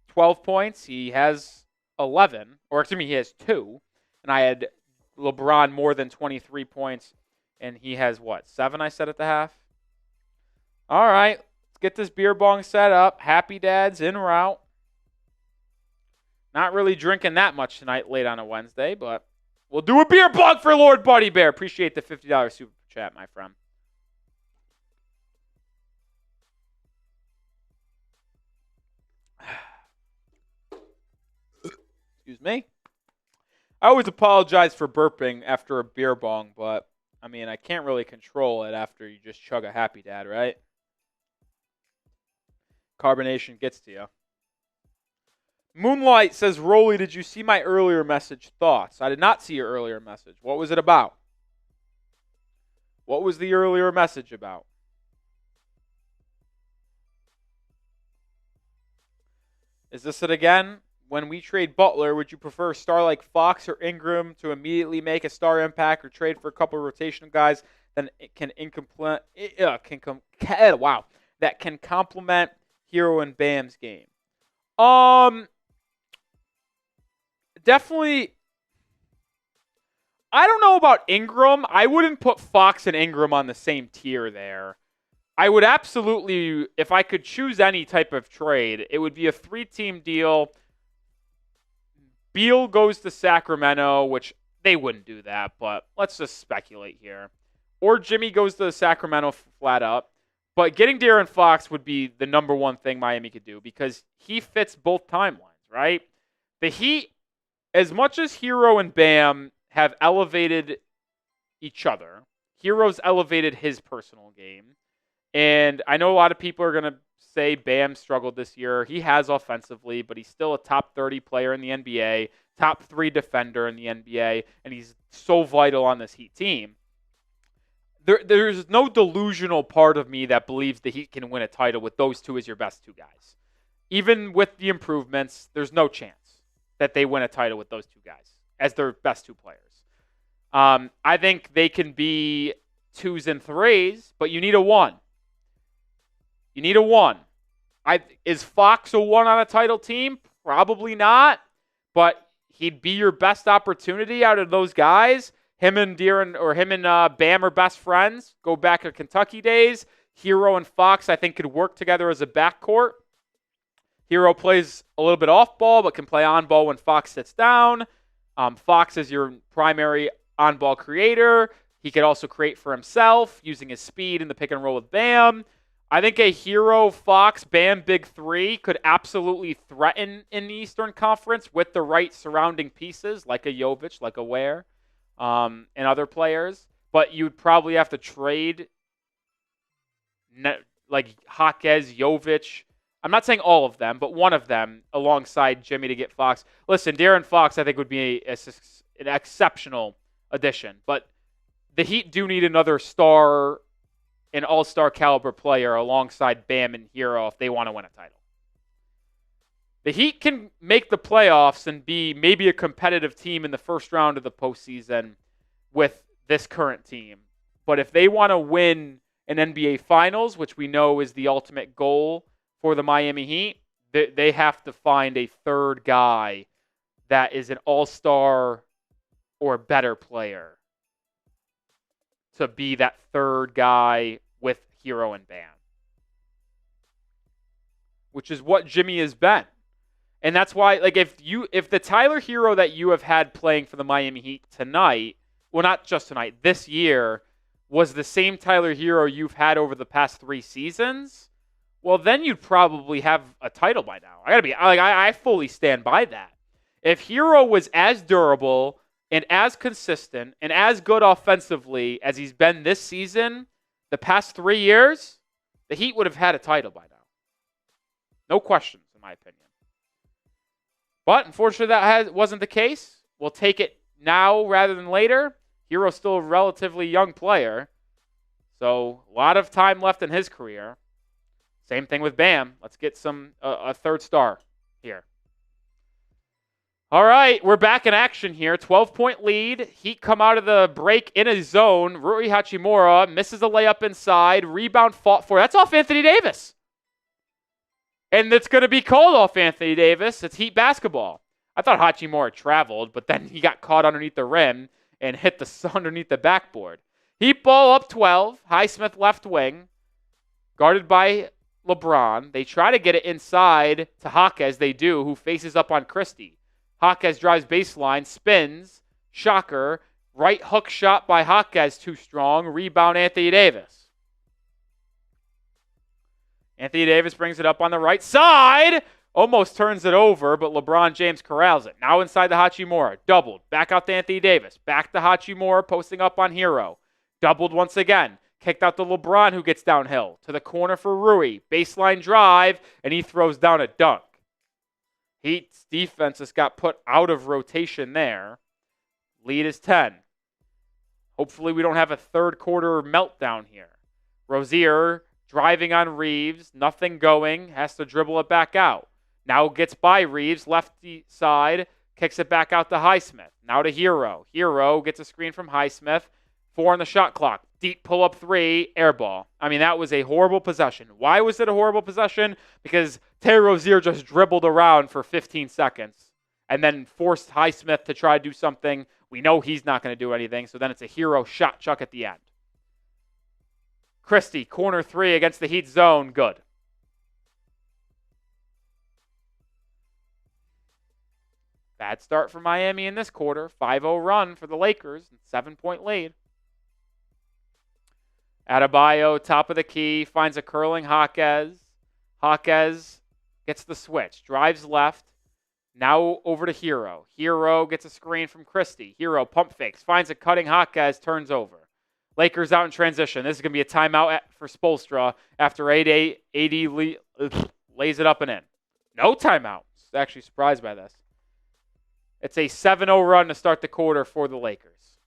12 points. He has 11. Or excuse me, he has 2. And I had LeBron more than 23 points. And he has what? 7, I said at the half? All right. Let's get this beer bong set up. Happy Dad's en route. Not really drinking that much tonight late on a Wednesday, but we'll do a beer bong for Lord Buddy Bear. Appreciate the $50 super chat, my friend. Excuse me. I always apologize for burping after a beer bong, but, I mean, I can't really control it after you just chug a Happy Dad, right? Carbonation gets to you. Moonlight says, Rolly, did you see my earlier message? Thoughts? I did not see your earlier message. What was it about? What was the earlier message about? Is this it again? When we trade Butler, would you prefer a star like Fox or Ingram to immediately make a star impact, or trade for a couple of rotational guys that can complement Hero and Bam's game? Definitely. I don't know about Ingram. I wouldn't put Fox and Ingram on the same tier there. I would absolutely, if I could choose any type of trade, it would be a 3-team deal. Beal goes to Sacramento, which they wouldn't do that, but let's just speculate here. Or Jimmy goes to Sacramento flat up. But getting De'Aaron Fox would be the number one thing Miami could do because he fits both timelines, right? The Heat, as much as Hero and Bam have elevated each other, Hero's elevated his personal game. And I know a lot of people are going to say Bam struggled this year. He has offensively, but he's still a top 30 player in the NBA, top 3 defender in the NBA, and he's so vital on this Heat team. There's no delusional part of me that believes the Heat can win a title with those two as your best 2 guys. Even with the improvements, there's no chance that they win a title with those 2 guys as their best 2 players. I think they can be 2s and 3s, but you need a 1. You need a 1. Is Fox a 1 on a title team? Probably not, but he'd be your best opportunity out of those guys. Him and De'Aaron or him and Bam are best friends. Go back to Kentucky days. Hero and Fox, I think, could work together as a backcourt. Hero plays a little bit off ball, but can play on ball when Fox sits down. Fox is your primary on ball creator. He could also create for himself using his speed in the pick and roll with Bam. I think a Hero, Fox, Bam big 3 could absolutely threaten in the Eastern Conference with the right surrounding pieces, like a Jovic, like a Ware, and other players. But you'd probably have to trade like Jaquez, Jovic. I'm not saying all of them, but one of them alongside Jimmy to get Fox. Listen, De'Aaron Fox, I think, would be an exceptional addition. But the Heat do need another star, an all-star caliber player alongside Bam and Hero if they want to win a title. The Heat can make the playoffs and be maybe a competitive team in the first round of the postseason with this current team. But if they want to win an NBA Finals, which we know is the ultimate goal for the Miami Heat, they have to find a third guy that is an all-star or better player to be that third guy with Hero and Bam, which is what Jimmy has been. And that's why, like, if the Tyler Hero that you have had playing for the Miami Heat tonight, well, not just tonight, this year, was the same Tyler Hero you've had over the past 3 seasons, well, then you'd probably have a title by now. I fully stand by that. If Hero was as durable and as consistent and as good offensively as he's been this season, the past 3 years, the Heat would have had a title by now. No questions, in my opinion. But unfortunately, that wasn't the case. We'll take it now rather than later. Hero's still a relatively young player, so a lot of time left in his career. Same thing with Bam. Let's get a third star here. All right, we're back in action here. 12-point lead. Heat come out of the break in a zone. Rui Hachimura misses a layup inside. Rebound fought for. That's off Anthony Davis. And it's going to be called off Anthony Davis. It's Heat basketball. I thought Hachimura traveled, but then he got caught underneath the rim and hit underneath the backboard. Heat ball up 12. Highsmith left wing. Guarded by LeBron. They try to get it inside to Jaquez. They do, who faces up on Christie. Jaquez drives baseline, spins, shocker, right hook shot by Jaquez, too strong. Rebound, Anthony Davis. Anthony Davis brings it up on the right side. Almost turns it over, but LeBron James corrals it. Now inside to Hachimura. Doubled. Back out to Anthony Davis. Back to Hachimura, posting up on Hero. Doubled once again. Kicked out to LeBron, who gets downhill. To the corner for Rui. Baseline drive, and he throws down a dunk. Heat's defense just got put out of rotation there. Lead is 10. Hopefully we don't have a third quarter meltdown here. Rozier driving on Reeves. Nothing going. Has to dribble it back out. Now gets by Reeves. Lefty side. Kicks it back out to Highsmith. Now to Hero. Hero gets a screen from Highsmith. 4 on the shot clock. Deep pull-up 3. Air ball. I mean, that was a horrible possession. Why was it a horrible possession? Because Terry Rozier just dribbled around for 15 seconds and then forced Highsmith to try to do something. We know he's not going to do anything, so then it's a Hero shot chuck at the end. Christie, corner 3 against the Heat zone. Good. Bad start for Miami in this quarter. 5-0 run for the Lakers. 7-point lead. Adebayo, top of the key, finds a curling Jaquez. Jaquez gets the switch. Drives left. Now over to Hero. Hero gets a screen from Christie. Hero pump fakes. Finds a cutting Jaquez. Turns over. Lakers out in transition. This is going to be a timeout for Spoelstra after AD lays it up and in. No timeout. Actually surprised by this. It's a 7-0 run to start the quarter for the Lakers.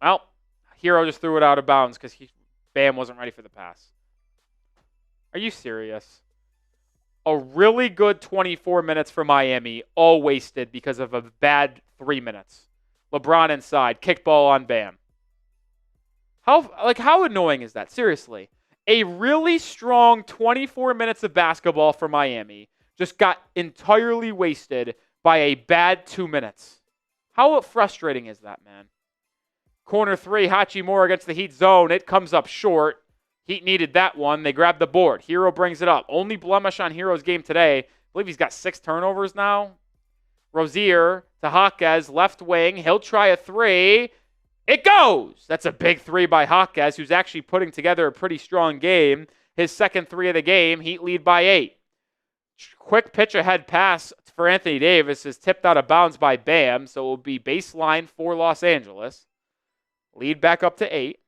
Well, Hero just threw it out of bounds because Bam wasn't ready for the pass. Are you serious? A really good 24 minutes for Miami, all wasted because of a bad 3 minutes. LeBron inside, kickball on Bam. How annoying is that? Seriously. A really strong 24 minutes of basketball for Miami just got entirely wasted by a bad 2 minutes. How frustrating is that, man? Corner 3, Hachimura against the Heat zone. It comes up short. Heat needed that one. They grab the board. Hero brings it up. Only blemish on Hero's game today. I believe he's got 6 turnovers now. Rozier to Jaquez, left wing. He'll try a 3. It goes! That's a big 3 by Jaquez, who's actually putting together a pretty strong game. His second 3 of the game. Heat lead by 8. Quick pitch ahead pass for Anthony Davis is tipped out of bounds by Bam, so it will be baseline for Los Angeles. Lead back up to 8.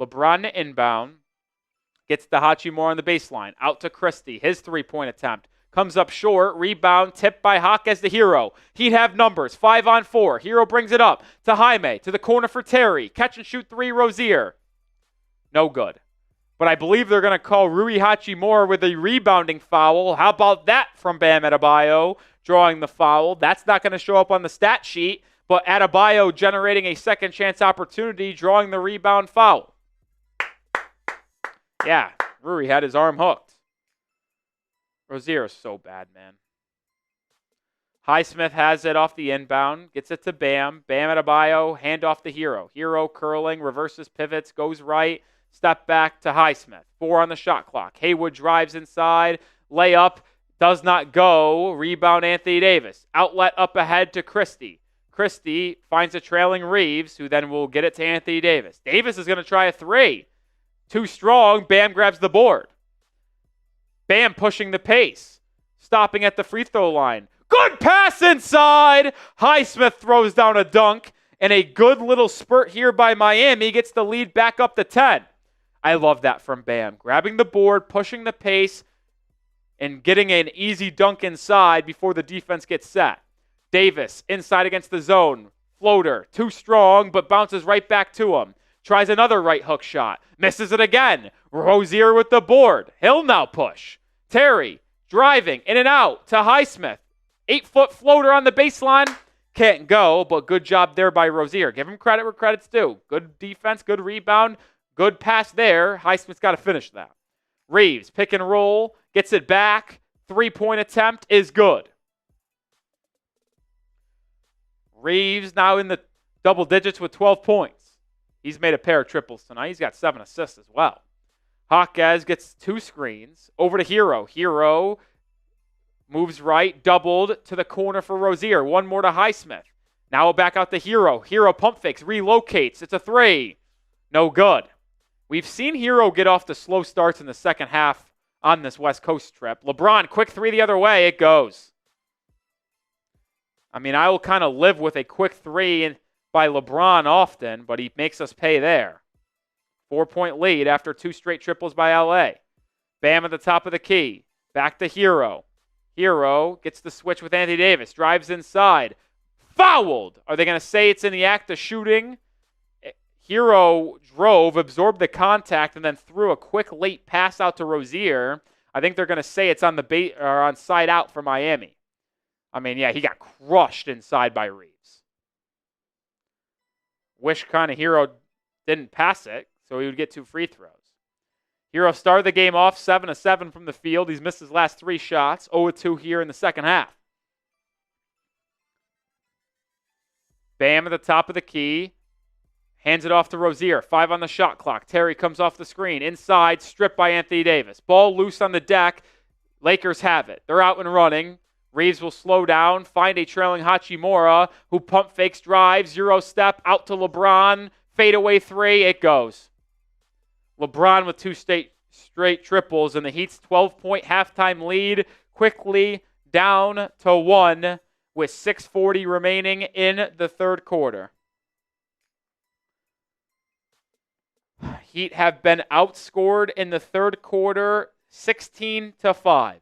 LeBron to inbound. Gets the Hachimura on the baseline. Out to Christie. His 3-point attempt. Comes up short. Rebound. Tipped by Jaquez the Hero. He'd have numbers. 5 on 4. Hero brings it up to Jaime. To the corner for Terry. Catch and shoot 3, Rozier. No good. But I believe they're going to call Rui Hachimura with a rebounding foul. How about that from Bam Adebayo drawing the foul? That's not going to show up on the stat sheet, but Adebayo generating a second chance opportunity, drawing the rebound foul. Yeah, Rui had his arm hooked. Rozier is so bad, man. Highsmith has it off the inbound, gets it to Bam. Bam Adebayo, hand off to Hero. Hero curling, reverses pivots, goes right. Step back to Highsmith. 4 on the shot clock. Haywood drives inside. Layup does not go. Rebound Anthony Davis. Outlet up ahead to Christie. Christie finds a trailing Reeves, who then will get it to Anthony Davis. Davis is going to try a 3. Too strong. Bam grabs the board. Bam pushing the pace. Stopping at the free throw line. Good pass inside. Highsmith throws down a dunk. And a good little spurt here by Miami gets the lead back up to 10. I love that from Bam. Grabbing the board, pushing the pace, and getting an easy dunk inside before the defense gets set. Davis, inside against the zone. Floater, too strong, but bounces right back to him. Tries another right hook shot. Misses it again. Rozier with the board. He'll now push. Terry, driving, in and out to Highsmith. 8-foot floater on the baseline. Can't go, but good job there by Rozier. Give him credit where credit's due. Good defense, good rebound. Good pass there. Highsmith's got to finish that. Reeves, pick and roll, gets it back. 3-point attempt is good. Reeves now in the double digits with 12 points. He's made a pair of triples tonight. He's got 7 assists as well. Hawkes gets 2 screens. Over to Hero. Hero moves right, doubled to the corner for Rozier. 1 more to Highsmith. Now back out to Hero. Hero pump fakes, relocates. It's a 3. No good. We've seen Hero get off to slow starts in the second half on this West Coast trip. LeBron, quick 3 the other way. It goes. I mean, I will kind of live with a quick 3 by LeBron often, but he makes us pay there. 4-point lead after 2 straight triples by LA. Bam at the top of the key. Back to Hero. Hero gets the switch with Anthony Davis. Drives inside. Fouled. Are they going to say it's in the act of shooting? Hero drove, absorbed the contact, and then threw a quick late pass out to Rozier. I think they're going to say it's on the on side out for Miami. I mean, yeah, he got crushed inside by Reeves. Wish kind of Hero didn't pass it, so he would get 2 free throws. Hero started the game off 7-7 from the field. He's missed his last 3 shots. 0-2 here in the second half. Bam at the top of the key. Hands it off to Rozier. 5 on the shot clock. Terry comes off the screen. Inside, stripped by Anthony Davis. Ball loose on the deck. Lakers have it. They're out and running. Reeves will slow down, find a trailing Hachimura, who pump fakes, drives, Euro step, out to LeBron, fadeaway 3, it goes. LeBron with 2 straight triples, and the Heat's 12-point halftime lead quickly down to 1 with 6:40 remaining in the third quarter. Heat have been outscored in the third quarter 16-5.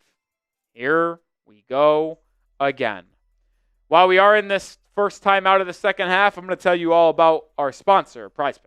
Here we go again. While we are in this first time out of the second half, I'm going to tell you all about our sponsor, PrizePicks.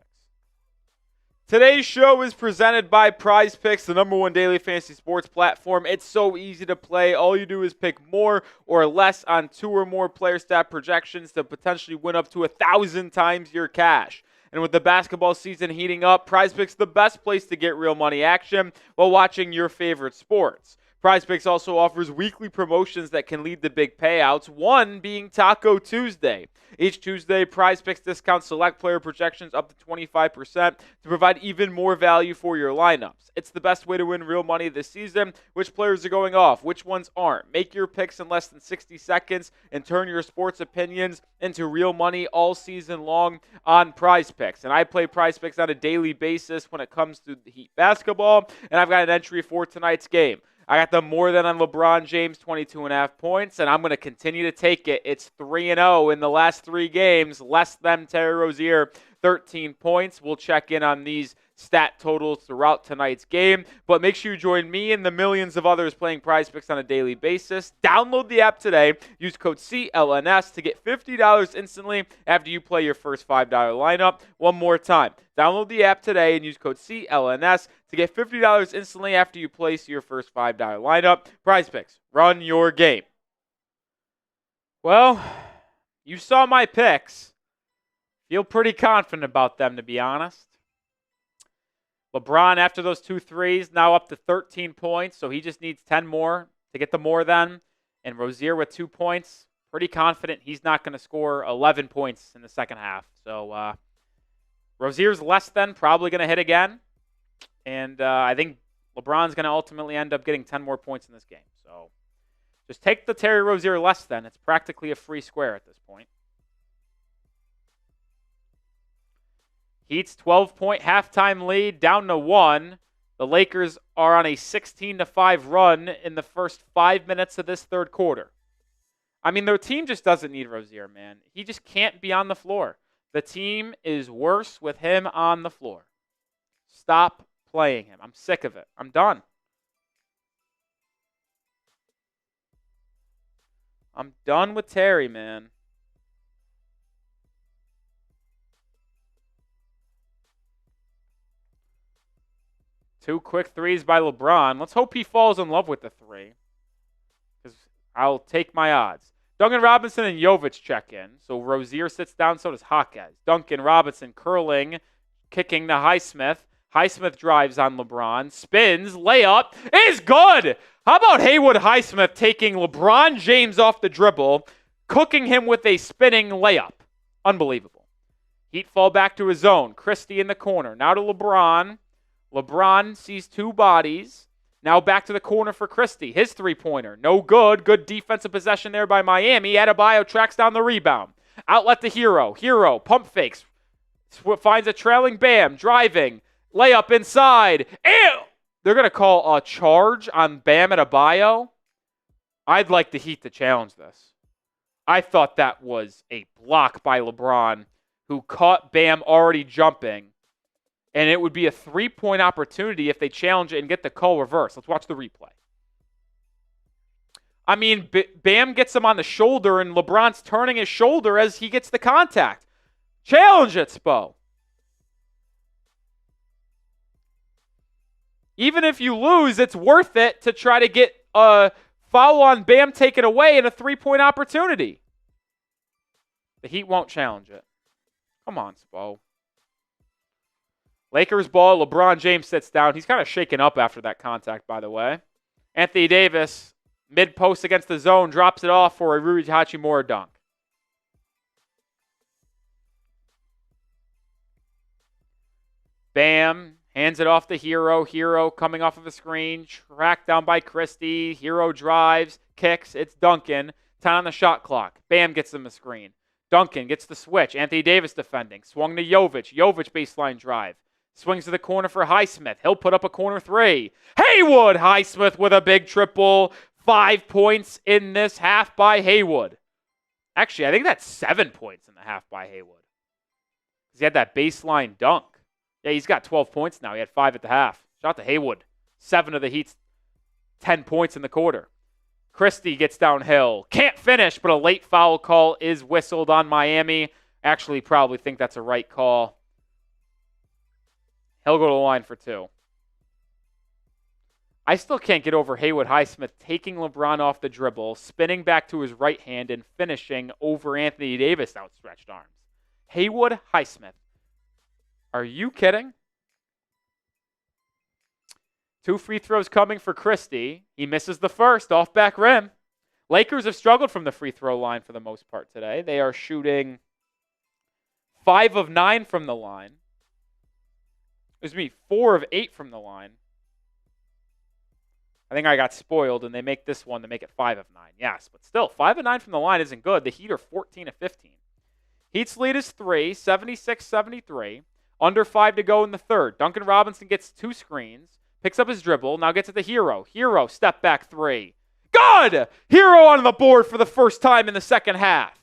Today's show is presented by PrizePicks, the #1 daily fantasy sports platform. It's so easy to play. All you do is pick more or less on 2 or more player stat projections to potentially win up to 1,000 times your cash. And with the basketball season heating up, PrizePicks is the best place to get real money action while watching your favorite sports. PrizePicks also offers weekly promotions that can lead to big payouts, one being Taco Tuesday. Each Tuesday, PrizePicks discounts select player projections up to 25% to provide even more value for your lineups. It's the best way to win real money this season. Which players are going off? Which ones aren't? Make your picks in less than 60 seconds and turn your sports opinions into real money all season long on PrizePicks. And I play PrizePicks on a daily basis when it comes to the Heat basketball, and I've got an entry for tonight's game. I got them more than on LeBron James, 22.5 points, and I'm going to continue to take it. It's 3-0 in the last 3 games, less than Terry Rozier, 13 points. We'll check in on these stat totals throughout tonight's game, but make sure you join me and the millions of others playing PrizePicks on a daily basis. Download the app today. Use code CLNS to get $50 instantly after you play your first $5 lineup. One more time. Download the app today and use code CLNS to get $50 instantly after you place your first $5 lineup. PrizePicks, run your game. Well, you saw my picks. Feel pretty confident about them, to be honest. LeBron, after those 2 threes, now up to 13 points, so he just needs 10 more to get the more than. And Rozier with 2 points, pretty confident he's not going to score 11 points in the second half. So Rozier's less than, probably going to hit again. And I think LeBron's going to ultimately end up getting 10 more points in this game. So just take the Terry Rozier less than. It's practically a free square at this point. Heat's 12-point halftime lead down to 1. The Lakers are on a 16-5 run in the first 5 minutes of this third quarter. I mean, their team just doesn't need Rozier, man. He just can't be on the floor. The team is worse with him on the floor. Stop playing him. I'm sick of it. I'm done. I'm done with Terry, man. Two quick threes by LeBron. Let's hope he falls in love with the 3, because I'll take my odds. Duncan Robinson and Jovic check in. So Rozier sits down, so does Hawkes. Duncan Robinson curling, kicking to Highsmith. Highsmith drives on LeBron, spins, layup, is good! How about Haywood Highsmith taking LeBron James off the dribble, cooking him with a spinning layup? Unbelievable. Heat fall back to his zone. Christie in the corner. Now to LeBron. LeBron sees two bodies. Now back to the corner for Christie. His three-pointer. No good. Good defensive possession there by Miami. Adebayo tracks down the rebound. Outlet to Hero. Hero pump fakes. Finds a trailing Bam. Driving. Layup inside. Ew! They're going to call a charge on Bam Adebayo. I'd like the Heat to challenge this. I thought that was a block by LeBron, who caught Bam already jumping. And it would be a three-point opportunity if they challenge it and get the call reversed. Let's watch the replay. I mean, Bam gets him on the shoulder, and LeBron's turning his shoulder as he gets the contact. Challenge it, Spo. Even if you lose, it's worth it to try to get a foul on Bam taken away and a three-point opportunity. The Heat won't challenge it. Come on, Spo. Lakers ball. LeBron James sits down. He's kind of shaken up after that contact, by the way. Anthony Davis, mid-post against the zone, drops it off for a Rui Hachimura dunk. Bam hands it off to Hero. Hero coming off of a screen. Tracked down by Christie. Hero drives, kicks. It's Duncan. 10 on the shot clock. Bam gets him a screen. Duncan gets the switch. Anthony Davis defending. Swung to Jovic. Jovic baseline drive. Swings to the corner for Highsmith. He'll put up a corner three. Haywood! Highsmith with a big triple. 5 points in this half by Haywood. Actually, I think that's 7 points in the half by Haywood. Because he had that baseline dunk. Yeah, he's got 12 points now. He had 5 at the half. Shout out to Haywood. 7 of the Heat's 10 points in the quarter. Christie gets downhill. Can't finish, but a late foul call is whistled on Miami. Actually, probably think that's a right call. He'll go to the line for 2. I still can't get over Haywood Highsmith taking LeBron off the dribble, spinning back to his right hand, and finishing over Anthony Davis' outstretched arms. Haywood Highsmith. Are you kidding? 2 free throws coming for Christie. He misses the first off back rim. Lakers have struggled from the free throw line for the most part today. They are shooting 5 of 9 from the line. 4 of 8 from the line. I think I got spoiled, and they make this one to make it 5 of 9. Yes, but still, 5 of 9 from the line isn't good. The Heat are 14 of 15. Heat's lead is 3, 76-73. Under 5 to go in the third. Duncan Robinson gets 2 screens, picks up his dribble, now gets it to Hero. Hero, step back 3. Good! Hero on the board for the first time in the second half.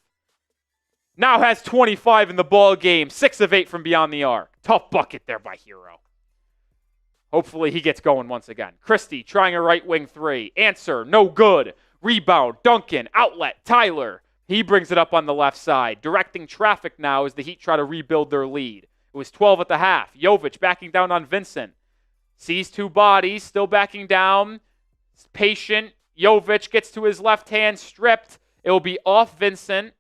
Now has 25 in the ball game, 6 of 8 from beyond the arc. Tough bucket there by Hero. Hopefully he gets going once again. Christie trying a right wing 3. Answer, no good. Rebound, Duncan, outlet, Tyler. He brings it up on the left side. Directing traffic now as the Heat try to rebuild their lead. It was 12 at the half. Jovic backing down on Vincent. Sees 2 bodies, still backing down. Patient. Jovic gets to his left hand, stripped. It will be off Vincent.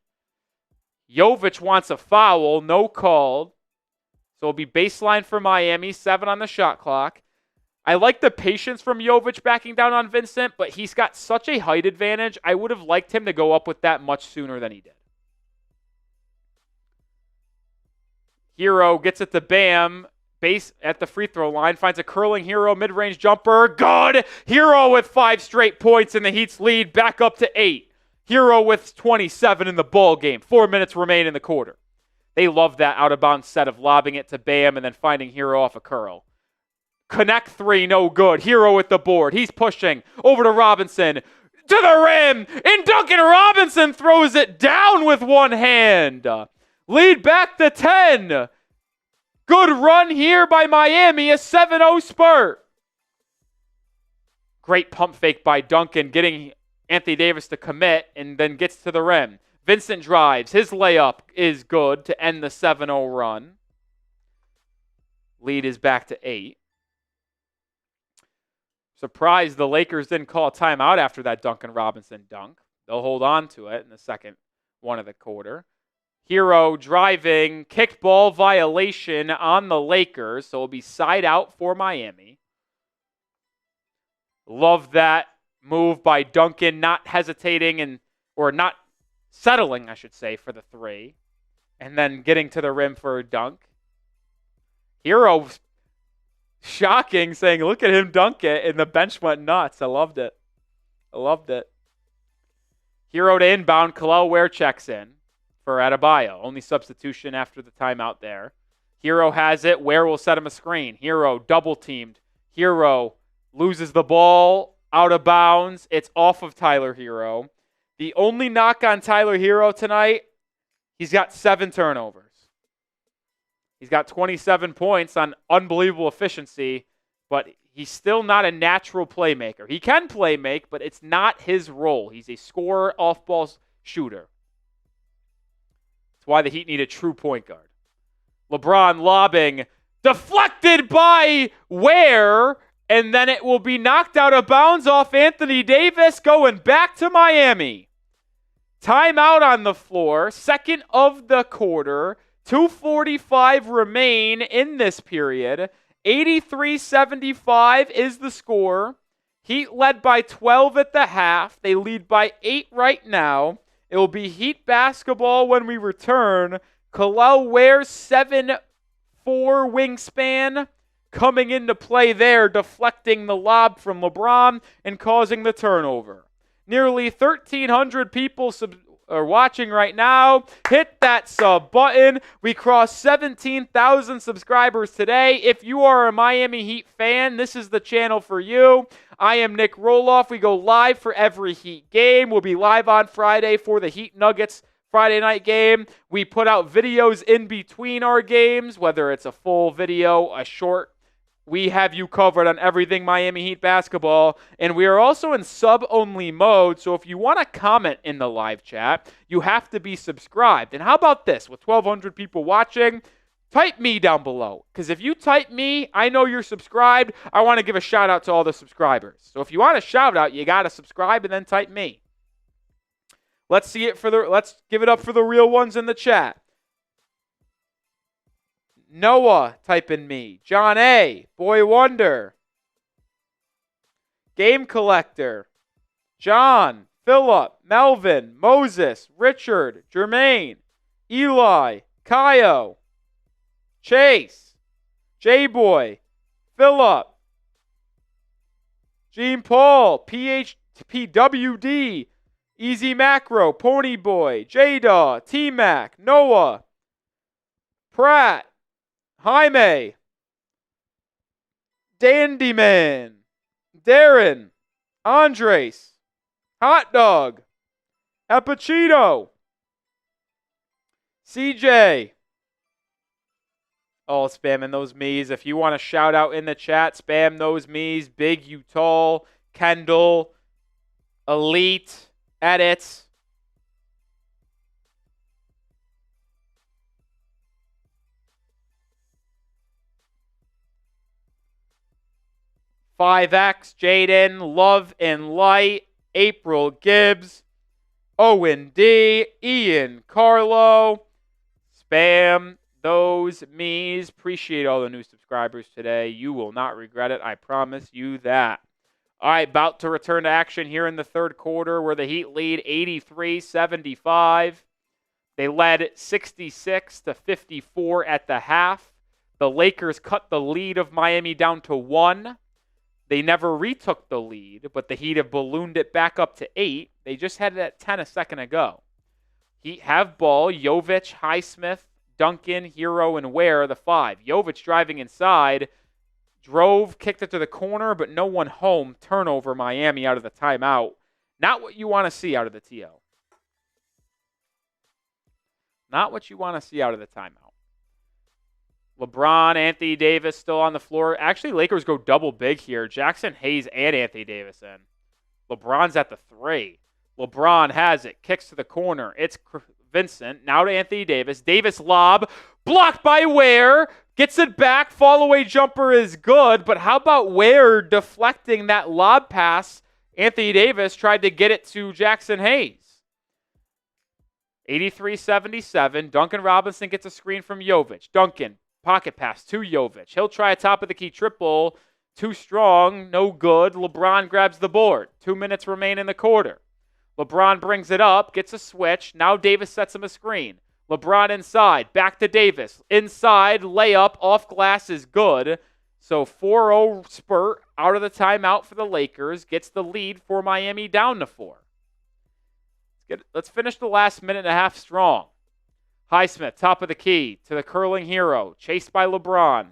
Jovic wants a foul, no called. So it'll be baseline for Miami, 7 on the shot clock. I like the patience from Jovic backing down on Vincent, but he's got such a height advantage. I would have liked him to go up with that much sooner than he did. Hero gets it to Bam. Base at the free throw line. Finds a curling Hero mid-range jumper. Good! Hero with 5 straight points in the Heat's lead. Back up to 8. Hero with 27 in the ball game. 4 minutes remain in the quarter. They love that out-of-bounds set of lobbing it to Bam and then finding Hero off a curl. Connect 3, no good. Hero with the board. He's pushing over to Robinson. To the rim! And Duncan Robinson throws it down with one hand. Lead back to 10. Good run here by Miami. A 7-0 spurt. Great pump fake by Duncan, getting Anthony Davis to commit and then gets to the rim. Vincent drives. His layup is good to end the 7-0 run. Lead is back to 8. Surprised the Lakers didn't call a timeout after that Duncan Robinson dunk. They'll hold on to it in the second one of the quarter. Hero driving, kicked ball violation on the Lakers, so it'll be side out for Miami. Love that move by Duncan, not hesitating or not settling, I should say, for the 3. and then getting to the rim for a dunk. Hero, shocking, saying, look at him dunk it, and the bench went nuts. I loved it. Hero to inbound. Kel'el Ware checks in for Adebayo. Only substitution after the timeout there. Hero has it. Ware will set him a screen. Hero double teamed. Hero loses the ball out of bounds. It's off of Tyler Hero. The only knock on Tyler Hero tonight, he's got 7 turnovers. He's got 27 points on unbelievable efficiency, but he's still not a natural playmaker. He can play make, but it's not his role. He's a scorer, off-ball shooter. That's why the Heat need a true point guard. LeBron lobbing, deflected by Ware, and then it will be knocked out of bounds off Anthony Davis, going back to Miami. Timeout on the floor, second of the quarter. 2:45 remain in this period. 83-75 is the score. Heat led by 12 at the half. They lead by 8 right now. It will be Heat basketball when we return. Kel'el Ware's 7'4" wingspan coming into play there, deflecting the lob from LeBron and causing the turnover. Nearly 1,300 people are watching right now. Hit that sub button. We crossed 17,000 subscribers today. If you are a Miami Heat fan, this is the channel for you. I am Nic Rohloff. We go live for every Heat game. We'll be live on Friday for the Heat Nuggets Friday night game. We put out videos in between our games, whether it's a full video, a short. We have you covered on everything Miami Heat basketball. And we are also in sub-only mode, so if you want to comment in the live chat, you have to be subscribed. And how about this? With 1,200 people watching, type me down below. Because if you type me, I know you're subscribed. I want to give a shout-out to all the subscribers. So if you want a shout-out, you got to subscribe and then type me. Let's give it up for the real ones in the chat. Noah, type in me. John A. Boy Wonder. Game Collector. John. Philip. Melvin. Moses. Richard. Jermaine. Eli. Kaio. Chase. J-Boy. Philip. Gene Paul. PHPWD. Easy Macro. Pony Boy. J-Daw. T-Mac. Noah. Pratt. Jaime, Dandyman, Darren, Andres, Hot Dog, Appuccino, CJ. All spamming those me's. If you want to shout out in the chat, spam those me's. Big U Tall, Kendall, Elite, Edits. 5X, Jaden, Love and Light, April Gibbs, Owen D, Ian Carlo. Spam those me's. Appreciate all the new subscribers today. You will not regret it. I promise you that. All right, about to return to action here in the third quarter where the Heat lead 83-75. They led 66-54 at the half. The Lakers cut the lead of Miami down to 1. They never retook the lead, but the Heat have ballooned it back up to 8. They just had it at 10 a second ago. Heat have ball. Jovic, Highsmith, Duncan, Hero, and Ware, the 5. Jovic driving inside. Drove, kicked it to the corner, but no one home. Turnover, Miami out of the timeout. Not what you want to see out of the TO. Not what you want to see out of the timeout. LeBron, Anthony Davis still on the floor. Actually, Lakers go double big here. Jackson Hayes and Anthony Davis in. LeBron's at the 3. LeBron has it. Kicks to the corner. It's Vincent. Now to Anthony Davis. Davis lob. Blocked by Ware. Gets it back. Fall away jumper is good. But how about Ware deflecting that lob pass? Anthony Davis tried to get it to Jackson Hayes. 83-77. Duncan Robinson gets a screen from Jovic. Duncan. Pocket pass to Jovic. He'll try a top-of-the-key triple. Too strong. No good. LeBron grabs the board. 2 minutes remain in the quarter. LeBron brings it up. Gets a switch. Now Davis sets him a screen. LeBron inside. Back to Davis. Inside. Layup. Off glass is good. So 4-0 spurt out of the timeout for the Lakers. Gets the lead for Miami down to 4. Let's finish the last minute and a half strong. Highsmith, top of the key to the curling Hero. Chased by LeBron.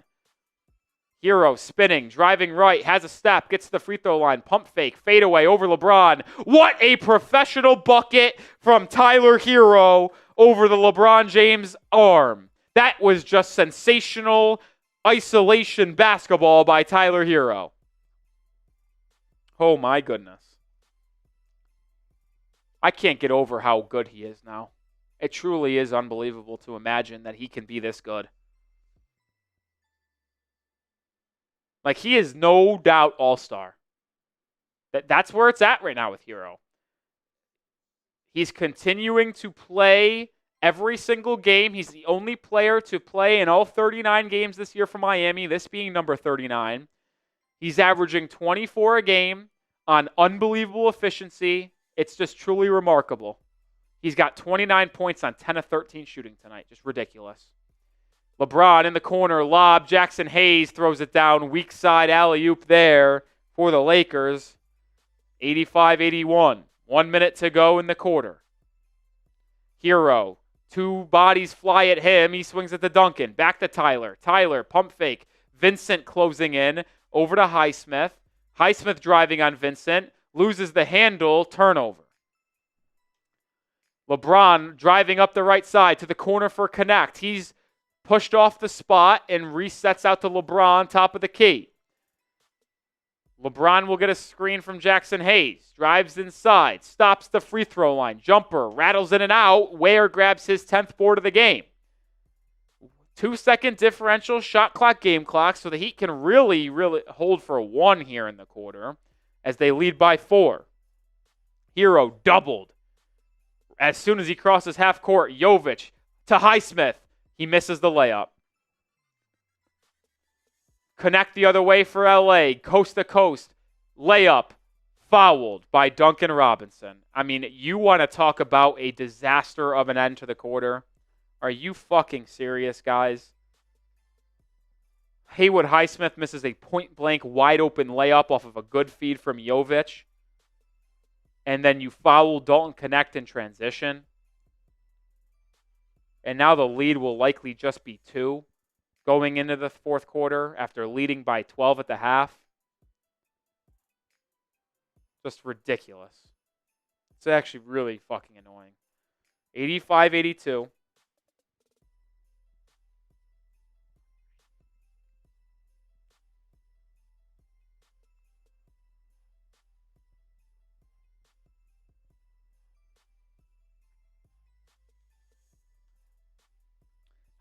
Hero spinning, driving right, has a step, gets to the free throw line, pump fake, fade away over LeBron. What a professional bucket from Tyler Hero over the LeBron James arm. That was just sensational isolation basketball by Tyler Hero. Oh my goodness. I can't get over how good he is now. It truly is unbelievable to imagine that he can be this good. Like, he is no doubt all-star. That's where it's at right now with Hero. He's continuing to play every single game. He's the only player to play in all 39 games this year for Miami, this being number 39. He's averaging 24 a game on unbelievable efficiency. It's just truly remarkable. He's got 29 points on 10 of 13 shooting tonight. Just ridiculous. LeBron in the corner, lob. Jackson Hayes throws it down. Weak side alley-oop there for the Lakers. 85-81. 1 minute to go in the quarter. Hero. 2 bodies fly at him. He swings it to Duncan. Back to Tyler. Tyler, pump fake. Vincent closing in. Over to Highsmith. Highsmith driving on Vincent. Loses the handle. Turnover. LeBron driving up the right side to the corner for connect. He's pushed off the spot and resets out to LeBron, top of the key. LeBron will get a screen from Jackson Hayes. Drives inside. Stops the free throw line. Jumper. Rattles in and out. Ware grabs his 10th board of the game. 2-second differential shot clock, game clock, so the Heat can really hold for 1 here in the quarter as they lead by 4. Hero doubled. As soon as he crosses half court, Jovic to Highsmith. He misses the layup. Connect the other way for LA. Coast to coast. Layup. Fouled by Duncan Robinson. I mean, you want to talk about a disaster of an end to the quarter? Are you fucking serious, guys? Haywood Highsmith misses a point-blank, wide-open layup off of a good feed from Jovic. And then you foul Dalton Connect in transition. And now the lead will likely just be 2 going into the fourth quarter after leading by 12 at the half. Just ridiculous. It's actually really fucking annoying. 85-82.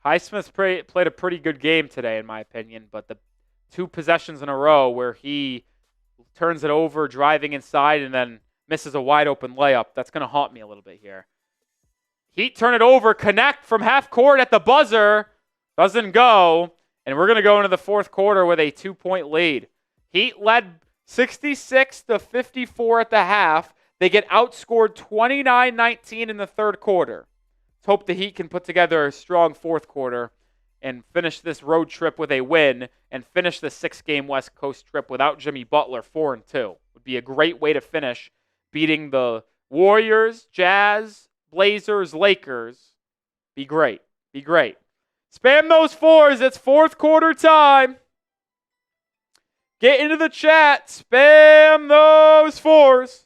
Highsmith played a pretty good game today, in my opinion, but the 2 possessions in a row where he turns it over, driving inside, and then misses a wide-open layup, that's going to haunt me a little bit here. Heat turn it over, connect from half court at the buzzer, doesn't go, and we're going to go into the fourth quarter with a 2-point lead. Heat led 66-54 at the half. They get outscored 29-19 in the third quarter. Hope the Heat can put together a strong fourth quarter and finish this road trip with a win and finish the 6-game West Coast trip without Jimmy Butler 4-2. Would be a great way to finish, beating the Warriors, Jazz, Blazers, Lakers. Be great. Be great. Spam those 4s. It's fourth quarter time. Get into the chat. Spam those 4s.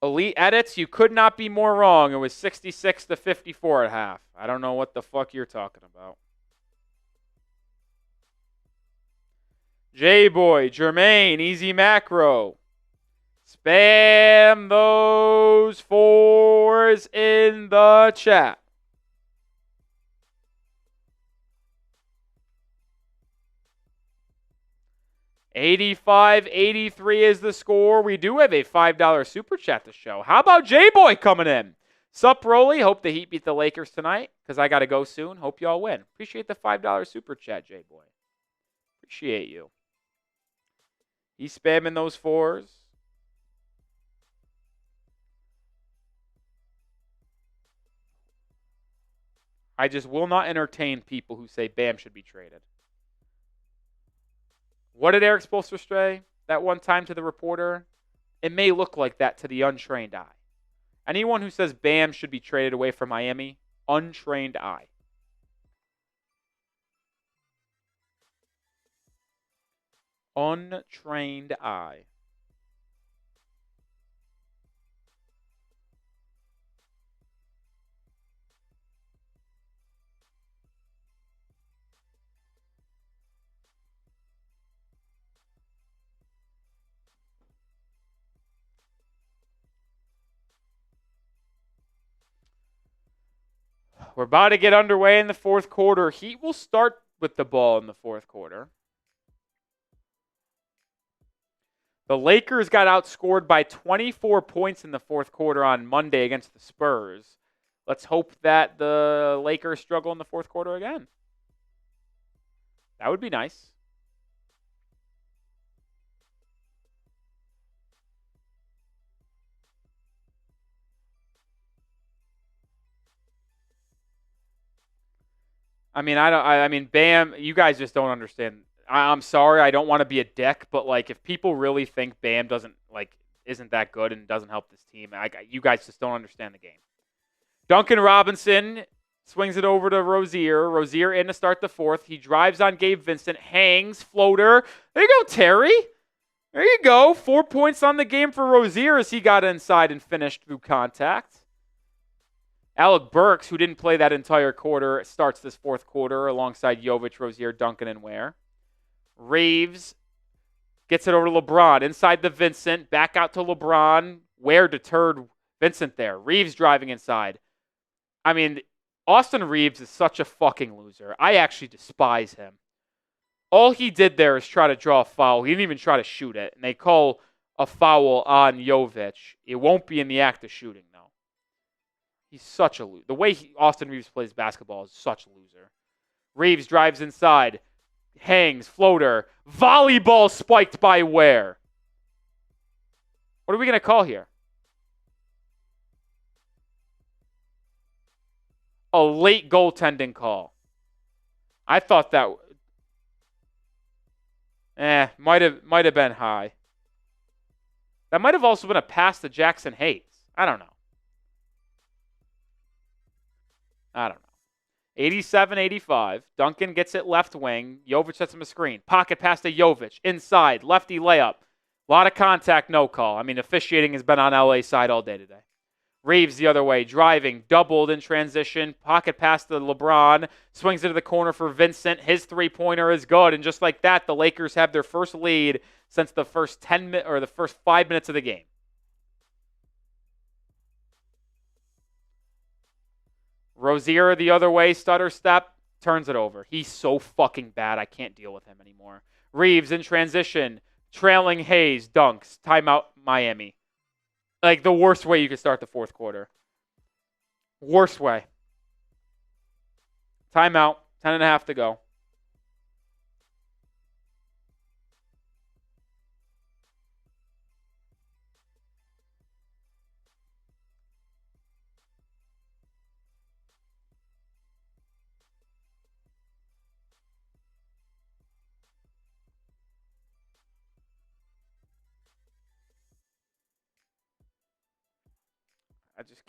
Elite edits, you could not be more wrong. It was 66-54 at half. I don't know what the fuck you're talking about. J-Boy, Jermaine, Easy Macro. Spam those 4s in the chat. $85-83 is the score. We do have a $5 super chat to show. How about J-Boy coming in? Sup, Rolly? Hope the Heat beat the Lakers tonight because I got to go soon. Hope y'all win. Appreciate the $5 super chat, J-Boy. Appreciate you. He's spamming those 4s. I just will not entertain people who say Bam should be traded. What did Eric Spoelstra say that one time to the reporter? It may look like that to the untrained eye. Anyone who says Bam should be traded away from Miami, untrained eye. Untrained eye. We're about to get underway in the fourth quarter. Heat will start with the ball in the fourth quarter. The Lakers got outscored by 24 points in the fourth quarter on Monday against the Spurs. Let's hope that the Lakers struggle in the fourth quarter again. That would be nice. I mean, Bam, you guys just don't understand. I'm sorry, I don't want to be a dick, but like, if people really think Bam isn't that good and doesn't help this team, you guys just don't understand the game. Duncan Robinson swings it over to Rozier. Rozier in to start the fourth. He drives on Gabe Vincent, hangs, floater. There you go, Terry. There you go. 4 points on the game for Rozier as he got inside and finished through contact. Alec Burks, who didn't play that entire quarter, starts this fourth quarter alongside Jovic, Rozier, Duncan, and Ware. Reeves gets it over to LeBron. Inside the Vincent. Back out to LeBron. Ware deterred Vincent there. Reeves driving inside. I mean, Austin Reeves is such a fucking loser. I actually despise him. All he did there is try to draw a foul. He didn't even try to shoot it. And they call a foul on Jovic. It won't be in the act of shooting, though. He's such a loser. The way Austin Reeves plays basketball is such a loser. Reeves drives inside. Hangs. Floater. Volleyball spiked by Ware. What are we going to call here? A late goaltending call. I thought that might have been high. That might have also been a pass to Jackson Hayes. I don't know. 87-85. Duncan gets it left wing. Jovic sets him a screen. Pocket pass to Jovic. Inside. Lefty layup. A lot of contact, no call. I mean, officiating has been on LA's side all day today. Reeves the other way. Driving. Doubled in transition. Pocket pass to LeBron. Swings into the corner for Vincent. His three-pointer is good. And just like that, the Lakers have their first lead since the first 5 minutes of the game. Rozier the other way, stutter step, turns it over. He's so fucking bad, I can't deal with him anymore. Reeves in transition, trailing Hayes, dunks, timeout Miami. Like the worst way you could start the fourth quarter. Worst way. Timeout, 10.5 to go.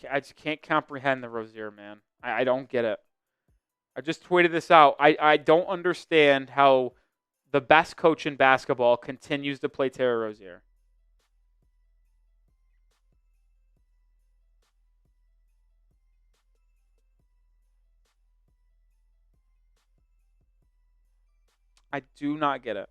I just can't comprehend the Rozier, man. I don't get it. I just tweeted this out. I don't understand how the best coach in basketball continues to play Terry Rozier. I do not get it.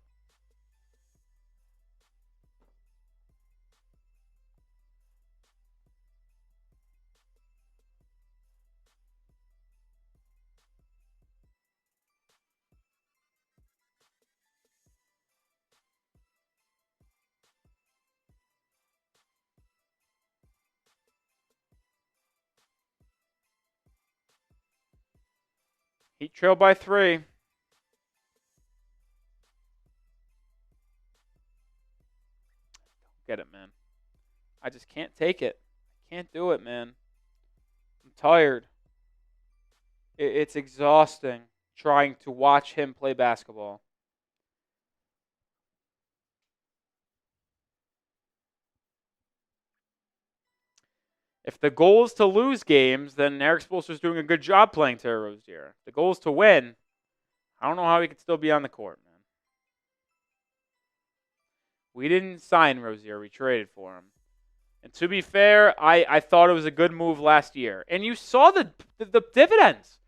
Heat trail by 3. Get it, man. I just can't take it. Can't do it, man. I'm tired. It's exhausting trying to watch him play basketball. If the goal is to lose games, then Eric Spoelstra's doing a good job playing Terry Rozier. If the goal is to win, I don't know how he could still be on the court, man. We didn't sign Rozier. We traded for him. And to be fair, I thought it was a good move last year. And you saw the dividends.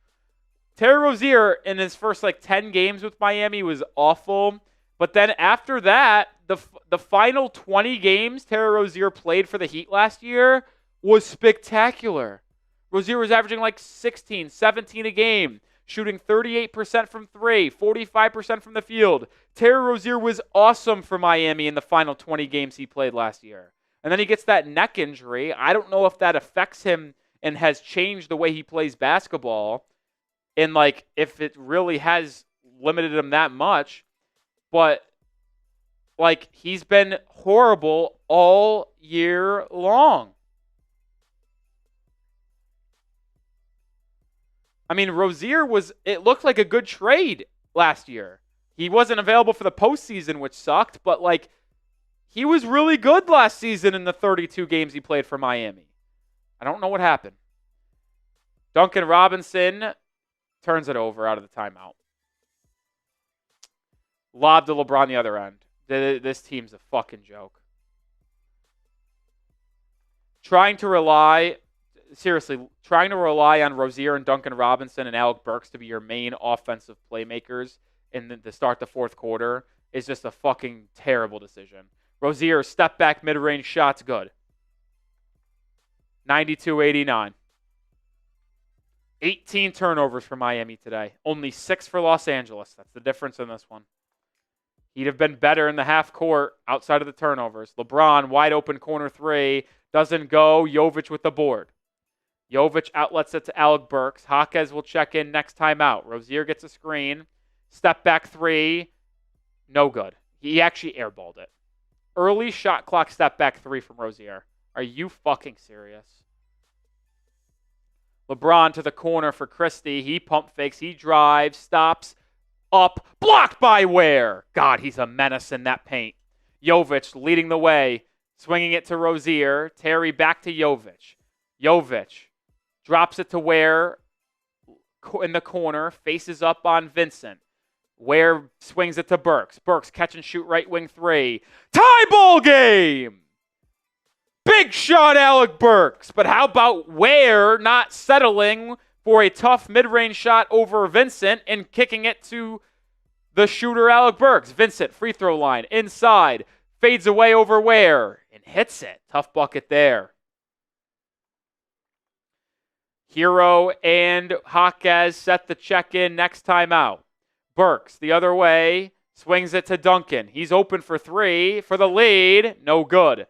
Terry Rozier in his first 10 games with Miami was awful. But then after that, the final 20 games Terry Rozier played for the Heat last year was spectacular. Rozier was averaging 16, 17 a game, shooting 38% from three, 45% from the field. Terry Rozier was awesome for Miami in the final 20 games he played last year. And then he gets that neck injury. I don't know if that affects him and has changed the way he plays basketball and if it really has limited him that much. But he's been horrible all year long. I mean, Rozier it looked like a good trade last year. He wasn't available for the postseason, which sucked, but he was really good last season in the 32 games he played for Miami. I don't know what happened. Duncan Robinson turns it over out of the timeout. Lob to LeBron the other end. This team's a fucking joke. Trying to rely on Rozier and Duncan Robinson and Alec Burks to be your main offensive playmakers to start the fourth quarter is just a fucking terrible decision. Rozier, step back, mid-range shots, good. 92-89. 18 turnovers for Miami today. Only 6 for Los Angeles. That's the difference in this one. He'd have been better in the half court outside of the turnovers. LeBron, wide open corner three. Doesn't go. Jovic with the board. Jovic outlets it to Alec Burks. Jaquez will check in next time out. Rozier gets a screen. Step back three. No good. He actually airballed it. Early shot clock step back three from Rozier. Are you fucking serious? LeBron to the corner for Christie. He pump fakes. He drives. Stops. Up. Blocked by Ware. God, he's a menace in that paint. Jovic leading the way. Swinging it to Rozier. Terry back to Jovic. Jovic drops it to Ware in the corner. Faces up on Vincent. Ware swings it to Burks. Burks catch and shoot right wing three. Tie ball game! Big shot, Alec Burks. But how about Ware not settling for a tough mid-range shot over Vincent and kicking it to the shooter, Alec Burks? Vincent, free throw line, inside. Fades away over Ware and hits it. Tough bucket there. Hero and Jaquez set the check-in next time out. Burks the other way, swings it to Duncan. He's open for three for the lead. No good.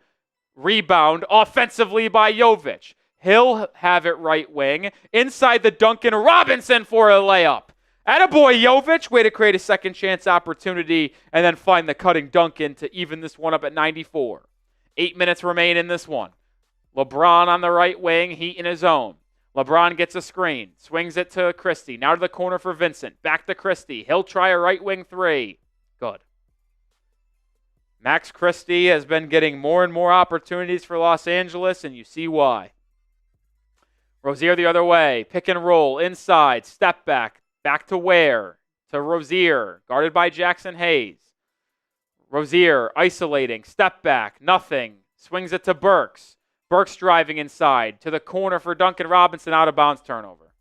Rebound offensively by Jovic. He'll have it right wing. Inside the Duncan. Robinson for a layup. Attaboy Jovic. Way to create a second chance opportunity and then find the cutting Duncan to even this one up at 94. 8 minutes remain in this one. LeBron on the right wing. Heat in his own. LeBron gets a screen. Swings it to Christie. Now to the corner for Vincent. Back to Christie. He'll try a right wing three. Good. Max Christie has been getting more and more opportunities for Los Angeles, and you see why. Rozier the other way. Pick and roll. Inside. Step back. Back to Ware. To Rozier. Guarded by Jackson Hayes. Rozier isolating. Step back. Nothing. Swings it to Burks. Burks driving inside. To the corner for Duncan Robinson. Out of bounds turnover.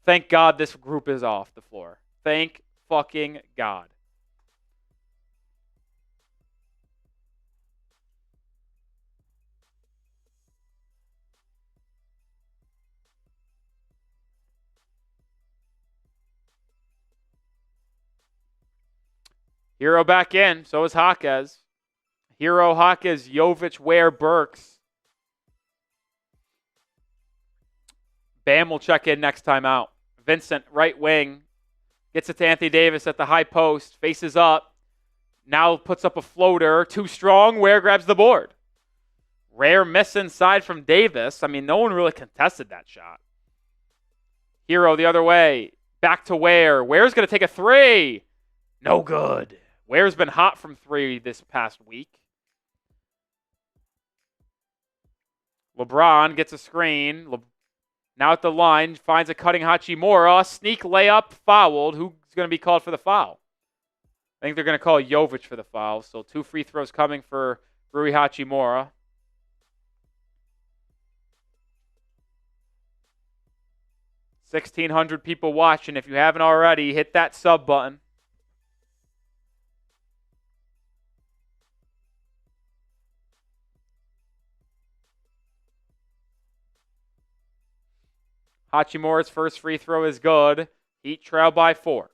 Thank God this group is off the floor. Thank fucking God. Hero back in. So is Jaquez. Hero, Jaquez, Jovic, Ware, Burks. Bam will check in next time out. Vincent, right wing. Gets it to Anthony Davis at the high post. Faces up. Now puts up a floater. Too strong. Ware grabs the board. Rare miss inside from Davis. I mean, no one really contested that shot. Hero the other way. Back to Ware. Ware's going to take a three. No good. Ware's been hot from three this past week. LeBron gets a screen. Now at the line, finds a cutting Hachimura. Sneak layup, fouled. Who's going to be called for the foul? I think they're going to call Jovic for the foul. So 2 free throws coming for Rui Hachimura. 1,600 people watching. If you haven't already, hit that sub button. Hachimura's first free throw is good. Heat trail by 4.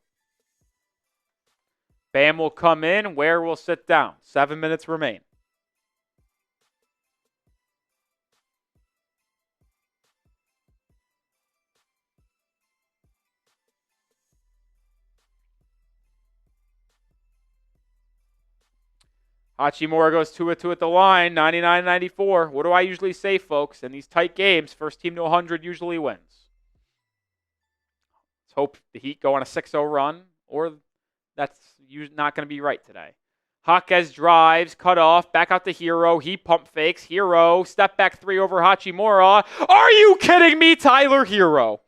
Bam will come in. Ware will sit down. 7 minutes remain. Hachimura goes 2-2 at the line, 99-94. What do I usually say, folks? In these tight games, first team to 100 usually wins. Let's hope the Heat go on a 6-0 run, or that's not going to be right today. Jaquez drives, cut off, back out to Hero. He pump fakes. Hero, step back 3 over Hachimura. Are you kidding me, Tyler Hero?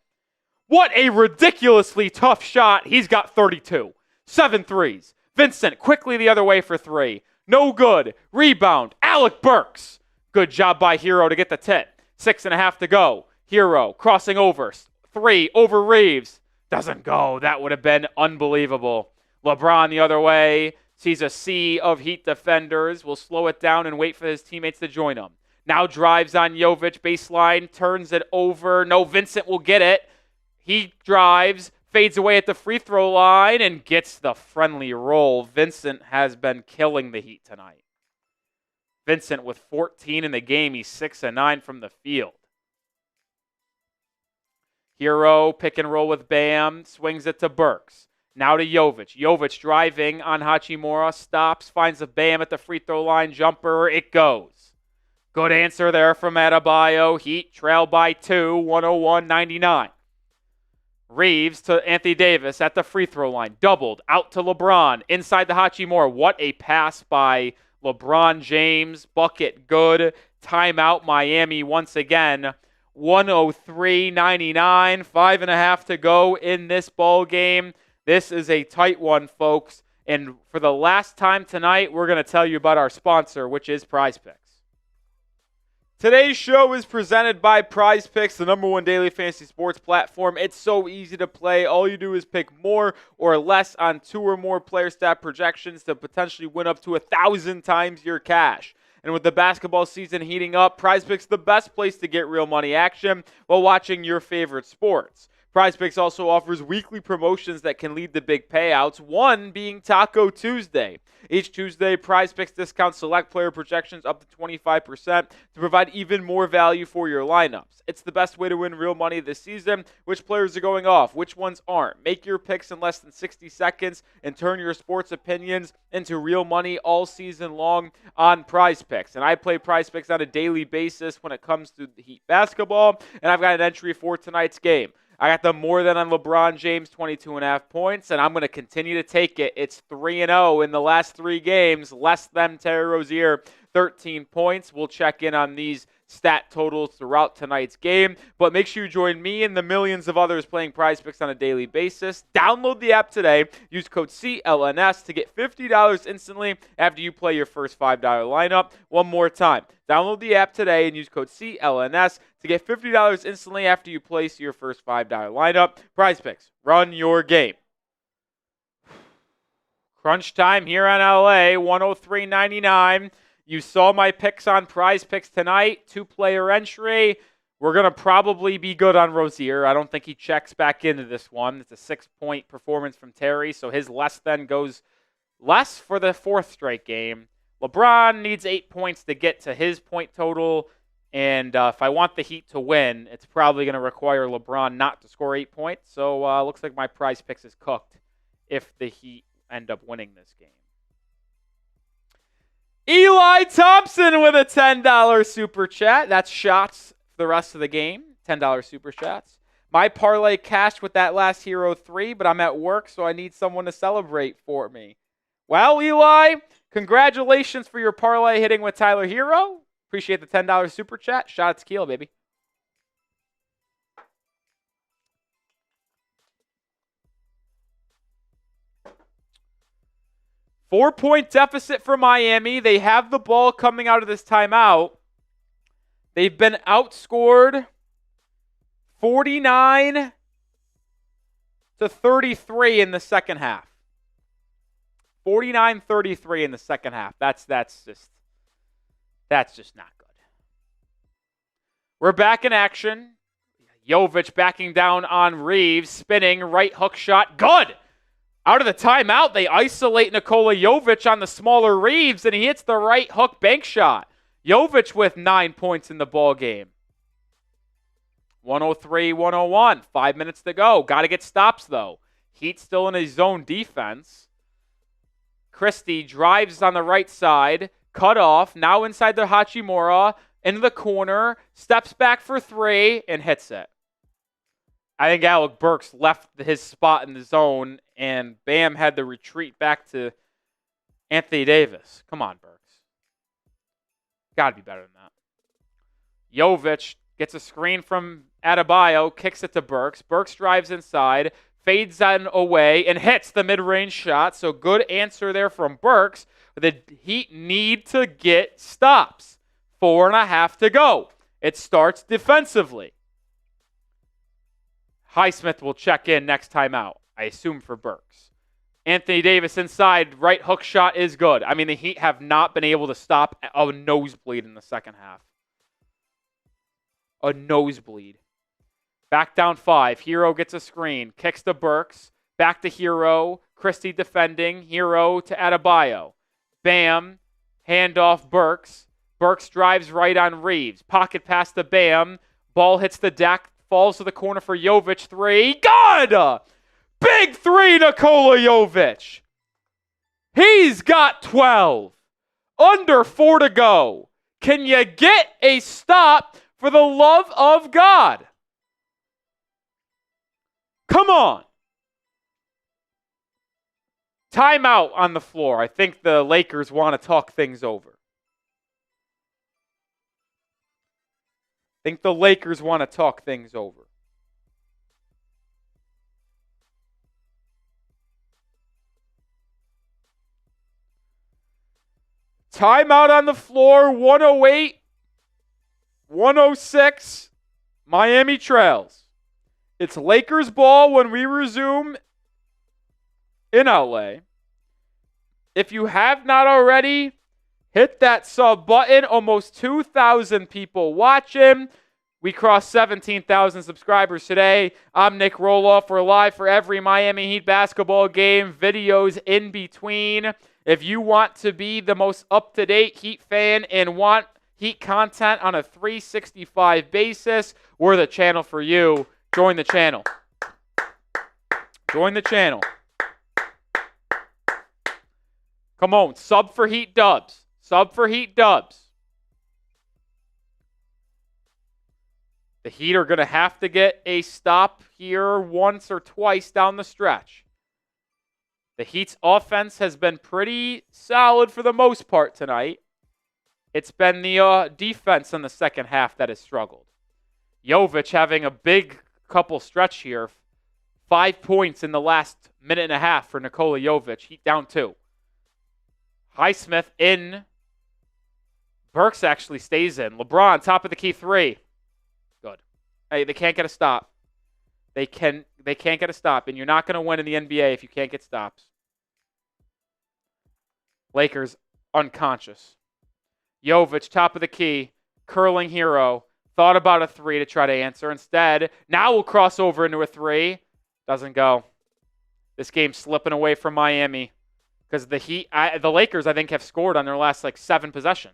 What a ridiculously tough shot. He's got 32. 7 threes. Vincent quickly the other way for 3. No good. Rebound. Alec Burks. Good job by Hero to get the tip. 6.5 to go. Hero crossing over. 3 over Reeves. Doesn't go. That would have been unbelievable. LeBron the other way. Sees a sea of Heat defenders. Will slow it down and wait for his teammates to join him. Now drives on Jovic. Baseline. Turns it over. No, Vincent will get it. He drives. Fades away at the free throw line and gets the friendly roll. Vincent has been killing the Heat tonight. Vincent with 14 in the game. He's 6-9 from the field. Hero, pick and roll with Bam. Swings it to Burks. Now to Jovic. Jovic driving on Hachimura. Stops. Finds a Bam at the free throw line. Jumper. It goes. Good answer there from Adebayo. Heat trail by 2. 101-99. Reeves to Anthony Davis at the free throw line. Doubled out to LeBron. Inside the Hachimura. What a pass by LeBron James. Bucket good. Timeout Miami once again. 103-99. 5.5 to go in this ball game. This is a tight one, folks. And for the last time tonight, we're going to tell you about our sponsor, which is Prize Picks. Today's show is presented by Prize Picks, the #1 daily fantasy sports platform. It's so easy to play. All you do is pick more or less on 2 or more player stat projections to potentially win up to 1,000 times your cash. And with the basketball season heating up, Prize Picks is the best place to get real money action while watching your favorite sports. Prize Picks also offers weekly promotions that can lead to big payouts, one being Taco Tuesday. Each Tuesday, Prize Picks discounts select player projections up to 25% to provide even more value for your lineups. It's the best way to win real money this season. Which players are going off? Which ones aren't? Make your picks in less than 60 seconds and turn your sports opinions into real money all season long on Prize Picks. And I play Prize Picks on a daily basis when it comes to the Heat basketball, and I've got an entry for tonight's game. I got the more than on LeBron James, 22.5 points, and I'm going to continue to take it. It's 3-0 in the last 3 games, less than Terry Rozier, 13 points. We'll check in on these stat totals throughout tonight's game, but make sure you join me and the millions of others playing Prize Picks on a daily basis. Download the app today. Use code CLNS to get $50 instantly after you play your first $5 lineup. One more time. Download the app today and use code CLNS to get $50 instantly after you place your first $5 lineup. Prize Picks, run your game. Crunch time here on LA, 103.99. You saw my picks on Prize Picks tonight. 2-player entry. We're going to probably be good on Rozier. I don't think he checks back into this one. It's a 6-point performance from Terry, so his less than goes less for the 4th straight game. LeBron needs 8 points to get to his point total, and if I want the Heat to win, it's probably going to require LeBron not to score 8 points. So looks like my Prize Picks is cooked if the Heat end up winning this game. Eli Thompson with a $10 super chat. That's shots for the rest of the game. $10 super chats. My parlay cashed with that last Hero 3, but I'm at work, so I need someone to celebrate for me. Well, Eli, congratulations for your parlay hitting with Tyler Hero. Appreciate the $10 super chat. Shots Keel, baby. Four-point deficit for Miami. They have the ball coming out of this timeout. They've been outscored 49-33 in the second half. 49-33 in the second half. That's just not good. We're back in action. Jovic backing down on Reeves, spinning, right hook shot. Good! Out of the timeout, they isolate Nikola Jovic on the smaller Reeves, and he hits the right hook bank shot. Jovic with 9 points in the ball game. 103-101. 5 minutes to go. Got to get stops, though. Heat still in his zone defense. Christie drives on the right side. Cut off. Now inside the Hachimura. Into the corner. Steps back for three and hits it. I think Alec Burks left his spot in the zone, and Bam had to retreat back to Anthony Davis. Come on, Burks. Got to be better than that. Jovic gets a screen from Adebayo, kicks it to Burks. Burks drives inside, fades on away, and hits the mid-range shot. So good answer there from Burks. The Heat need to get stops. 4.5 to go. It starts defensively. Highsmith will check in next time out, I assume for Burks. Anthony Davis inside, right hook shot is good. I mean, the Heat have not been able to stop a nosebleed in the second half. A nosebleed. Back down 5. Hero gets a screen. Kicks to Burks. Back to Hero. Christie defending. Hero to Adebayo. Bam. Handoff Burks. Burks drives right on Reeves. Pocket pass to Bam. Ball hits the deck. Falls to the corner for Jovic. 3. Good! Big 3, Nikola Jovic. He's got 12. Under 4 to go. Can you get a stop for the love of God? Come on. Timeout on the floor. I think the Lakers want to talk things over. The Lakers want to talk things over. Timeout on the floor, 108, 106, Miami trails. It's Lakers ball when we resume in LA. If you have not already, hit that sub button. Almost 2,000 people watching. We crossed 17,000 subscribers today. I'm Nic Rohloff. We're live for every Miami Heat basketball game. Videos in between. If you want to be the most up-to-date Heat fan and want Heat content on a 365 basis, we're the channel for you. Join the channel. Join the channel. Come on. Sub for Heat dubs. Sub for Heat dubs. The Heat are going to have to get a stop here once or twice down the stretch. The Heat's offense has been pretty solid for the most part tonight. It's been the defense in the second half that has struggled. Jovic having a big couple stretch here. 5 points in the last minute and a half for Nikola Jovic. Heat down 2. Highsmith in. Burks actually stays in. LeBron, top of the key 3. Good. Hey, they can't get a stop. They can't get a stop, and you're not going to win in the NBA if you can't get stops. Lakers unconscious. Jovic, top of the key, curling Hero. Thought about a 3 to try to answer. Instead, now we'll cross over into a 3. Doesn't go. This game's slipping away from Miami because the Lakers, I think, have scored on their last 7 possessions.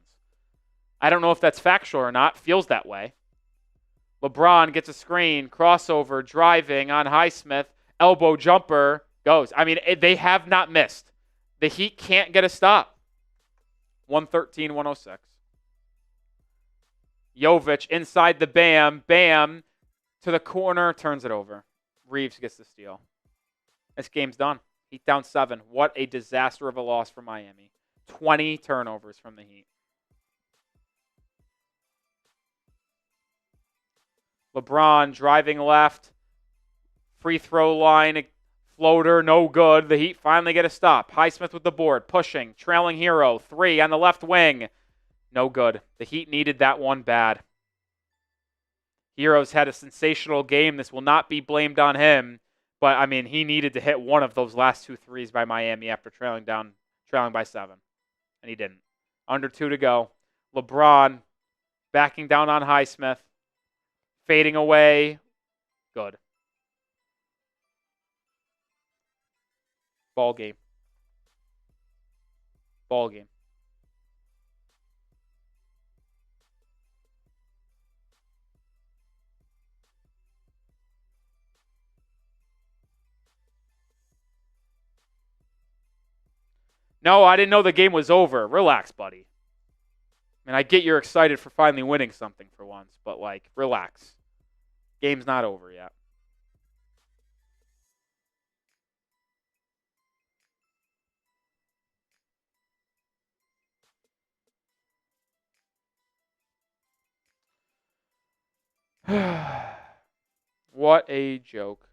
I don't know if that's factual or not. Feels that way. LeBron gets a screen, crossover, driving on Highsmith, elbow jumper, goes. I mean, they have not missed. The Heat can't get a stop. 113-106. Jovic inside the Bam. Bam To the corner, turns it over. Reeves gets the steal. This game's done. Heat down 7. What a disaster of a loss for Miami. 20 turnovers from the Heat. LeBron driving left. Free throw line. Floater, no good. The Heat finally get a stop. Highsmith with the board. Pushing. Trailing Hero. 3 on the left wing. No good. The Heat needed that one bad. Hero's had a sensational game. This will not be blamed on him. But, I mean, he needed to hit one of those last 2 threes by Miami after trailing by 7. And he didn't. Under 2 to go. LeBron backing down on Highsmith. Fading away. Good. Ball game. Ball game. No, I didn't know the game was over. Relax, buddy. I mean, I get you're excited for finally winning something for once, but, like, relax. Game's not over yet. What a joke.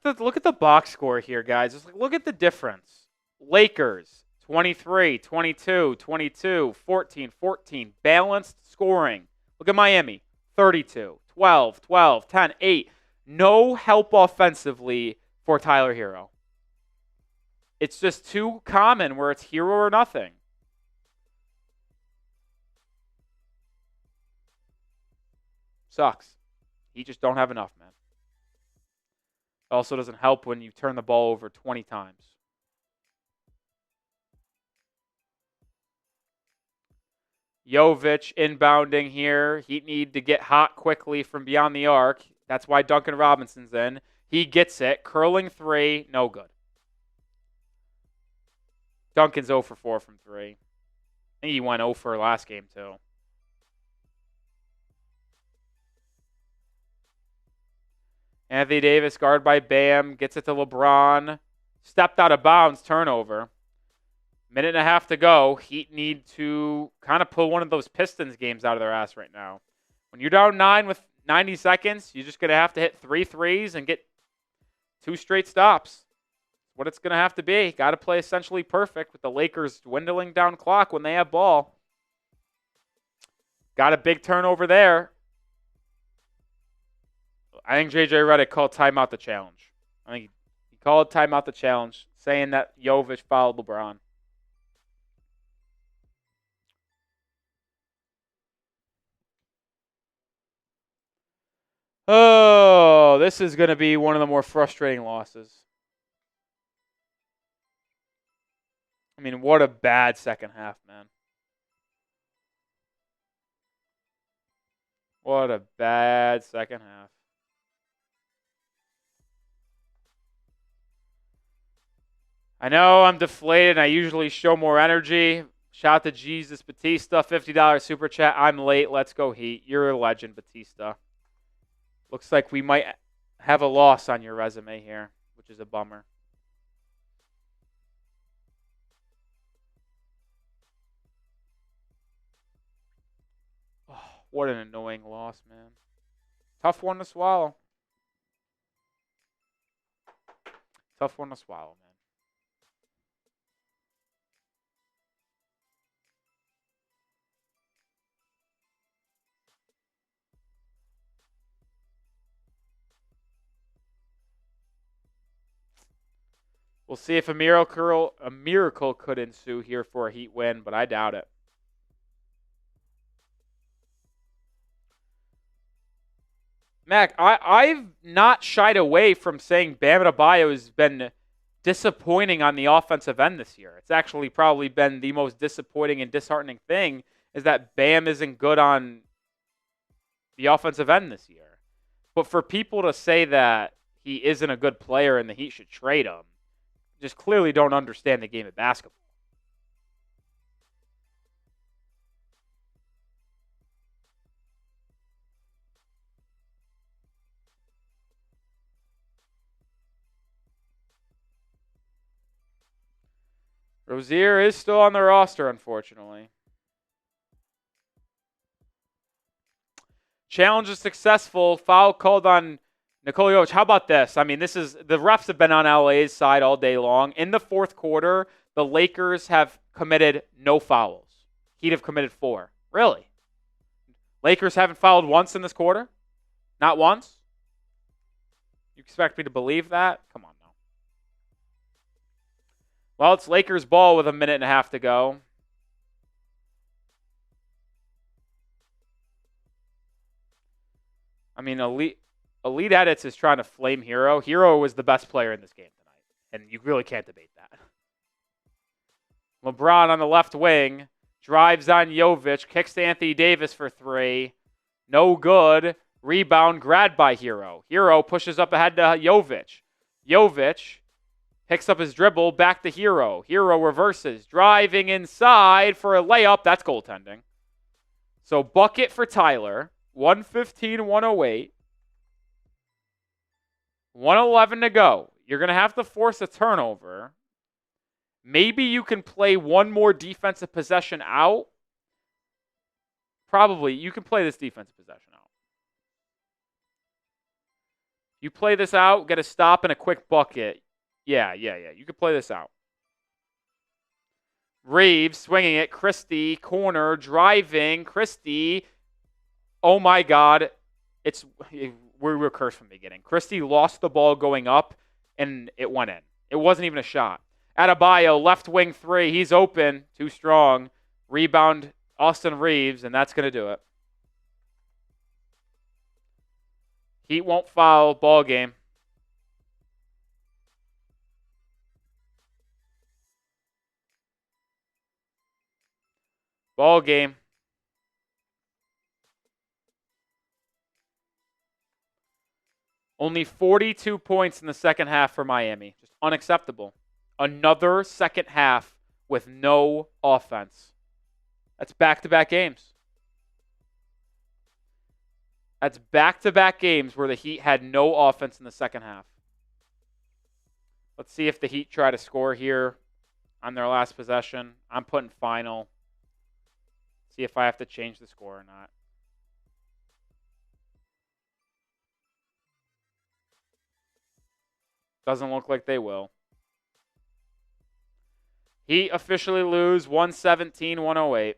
Look at the box score here, guys. Just look at the difference. Lakers 23, 22, 22, 14, 14. Balanced scoring. Look at Miami 32, 12, 12, 10, 8. No help offensively for Tyler Hero. It's just too common where it's Hero or nothing. Sucks. You just don't have enough, man. Also doesn't help when you turn the ball over 20 times. Jovic inbounding here. Heat need to get hot quickly from beyond the arc. That's why Duncan Robinson's in. He gets it. Curling 3. No good. Duncan's 0 for 4 from 3. I think he went 0 for last game, too. Anthony Davis, guard by Bam, gets it to LeBron. Stepped out of bounds, turnover. Minute and a half to go. Heat need to kind of pull one of those Pistons games out of their ass right now. When you're down 9 with 90 seconds, you're just going to have to hit 3 threes and get 2 straight stops. What it's going to have to be. Got to play essentially perfect with the Lakers dwindling down clock when they have ball. Got a big turnover there. I think J.J. Redick called timeout the challenge. I think he called timeout the challenge, saying that Jovic fouled LeBron. Oh, this is going to be one of the more frustrating losses. I mean, what a bad second half, man. What a bad second half. I know I'm deflated. I usually show more energy. Shout out to Jesus Batista, $50 super chat. I'm late. Let's go Heat. You're a legend, Batista. Looks like we might have a loss on your resume here, which is a bummer. Oh, what an annoying loss, man. Tough one to swallow. Tough one to swallow, man. We'll see if a miracle could ensue here for a Heat win, but I doubt it. Mac, I've not shied away from saying Bam Adebayo has been disappointing on the offensive end this year. It's actually probably been the most disappointing and disheartening thing is that Bam isn't good on the offensive end this year. But for people to say that he isn't a good player and the Heat should trade him, just clearly don't understand the game of basketball. Rozier is still on the roster, unfortunately. Challenge is successful. Foul called on Nikola Jovic. How about this? I mean, the refs have been on LA's side all day long. In the fourth quarter, the Lakers have committed no fouls. Heat have committed 4. Really? Lakers haven't fouled once in this quarter? Not once? You expect me to believe that? Come on now. Well, it's Lakers ball with a minute and a half to go. I mean, Elite Edits is trying to flame Hero. Hero was the best player in this game tonight, and you really can't debate that. LeBron on the left wing drives on Jovic, kicks to Anthony Davis for 3. No good. Rebound grabbed by Hero. Hero pushes up ahead to Jovic. Jovic picks up his dribble, back to Hero. Hero reverses, driving inside for a layup. That's goaltending. So bucket for Tyler. 115-108. 111 to go. You're going to have to force a turnover. Maybe you can play one more defensive possession out. Probably. You can play this defensive possession out. You play this out, get a stop and a quick bucket. Yeah. You can play this out. Reeves swinging it. Christie, corner, driving. Christie. Oh, my God. We were cursed from the beginning. Christie lost the ball going up, and it went in. It wasn't even a shot. Adebayo, left wing 3. He's open. Too strong. Rebound, Austin Reeves, and that's going to do it. Heat won't foul. Ball game. Ball game. Only 42 points in the second half for Miami. Just unacceptable. Another second half with no offense. That's back-to-back games. That's back-to-back games where the Heat had no offense in the second half. Let's see if the Heat try to score here on their last possession. I'm putting final. See if I have to change the score or not. Doesn't look like they will. Heat officially lose 117-108.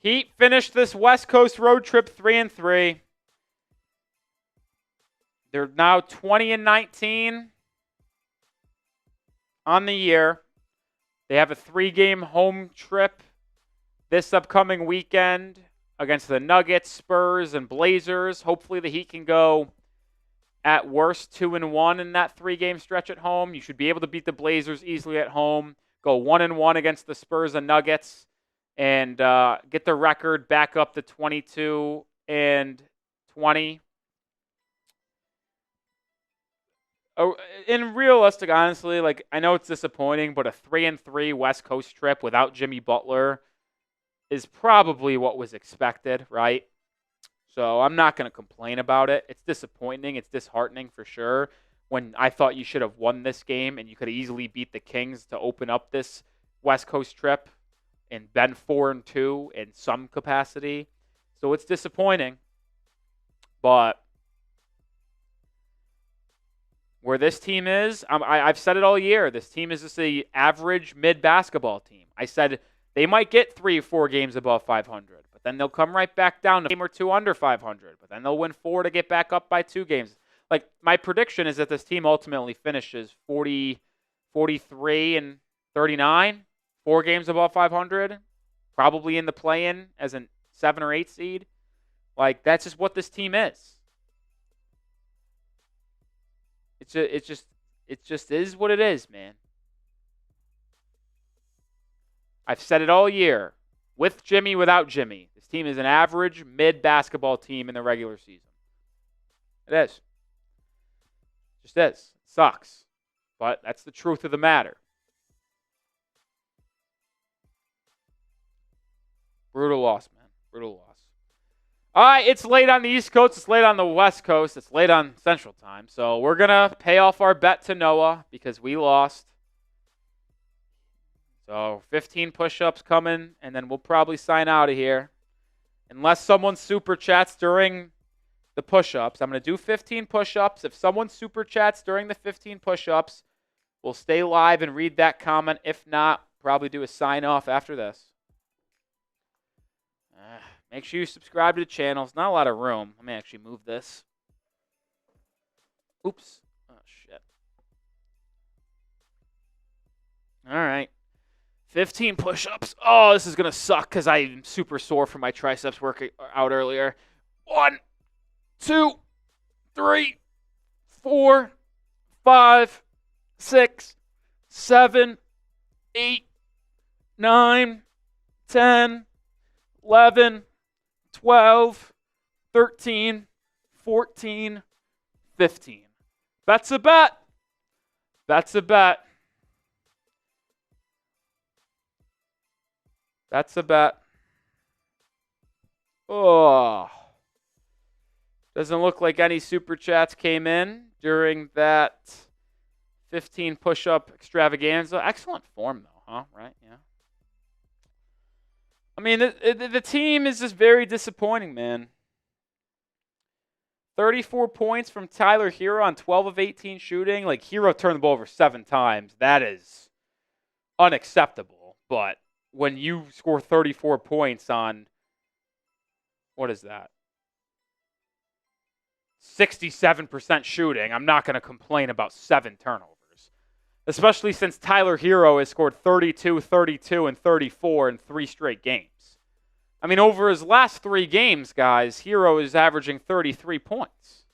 Heat finished this West Coast road trip 3-3. They're now 20-19 on the year. They have a 3-game home trip this upcoming weekend against the Nuggets, Spurs, and Blazers. Hopefully the Heat can go at worst 2-1 in that 3-game stretch at home. You should be able to beat the Blazers easily at home. Go 1-1 against the Spurs and Nuggets. And get the record back up to 22-20. Oh, in realistic, honestly, like I know it's disappointing, but a 3-3 West Coast trip without Jimmy Butler is probably what was expected, right? So I'm not going to complain about it. It's disappointing. It's disheartening for sure. When I thought you should have won this game and you could have easily beat the Kings to open up this West Coast trip and been 4-2 in some capacity. So it's disappointing. But where this team is, I've said it all year. This team is just the average mid-basketball team. I said they might get 3 or 4 games above 500, but then they'll come right back down to a game or 2 under 500, but then they'll win 4 to get back up by 2 games. Like, my prediction is that this team ultimately finishes 40, 43, and 39, 4 games above 500, probably in the play-in as a 7 or 8 seed. Like, that's just what this team is. It just is what it is, man. I've said it all year. With Jimmy, without Jimmy, this team is an average mid-basketball team in the regular season. It is. Just is. It sucks. But that's the truth of the matter. Brutal loss, man. Brutal loss. All right, it's late on the East Coast. It's late on the West Coast. It's late on Central Time. So we're going to pay off our bet to Noah because we lost. So 15 push-ups coming, and then we'll probably sign out of here. Unless someone super chats during the push-ups. I'm going to do 15 push-ups. If someone super chats during the 15 push-ups, we'll stay live and read that comment. If not, probably do a sign-off after this. Make sure you subscribe to the channel. There's not a lot of room. Let me actually move this. Oops. Oh, shit. All right. 15 push-ups. Oh, this is going to suck because I'm super sore from my triceps working out earlier. 1, 2, 3, 4, 5, 6, 7, 8, 9, 10, 11, 12, 13, 14, 15. That's a bet. That's a bet. That's a bet. Oh. Doesn't look like any super chats came in during that 15 push-up extravaganza. Excellent form, though, huh? Right? Yeah. I mean, the team is just very disappointing, man. 34 points from Tyler Hero on 12 of 18 shooting. Like, Hero turned the ball over 7 times. That is unacceptable. But when you score 34 points on, what is that? 67% shooting, I'm not going to complain about 7 turnovers. Especially since Tyler Hero has scored 32, 32, and 34 in 3 straight games. I mean, over his last 3 games, guys, Hero is averaging 33 points.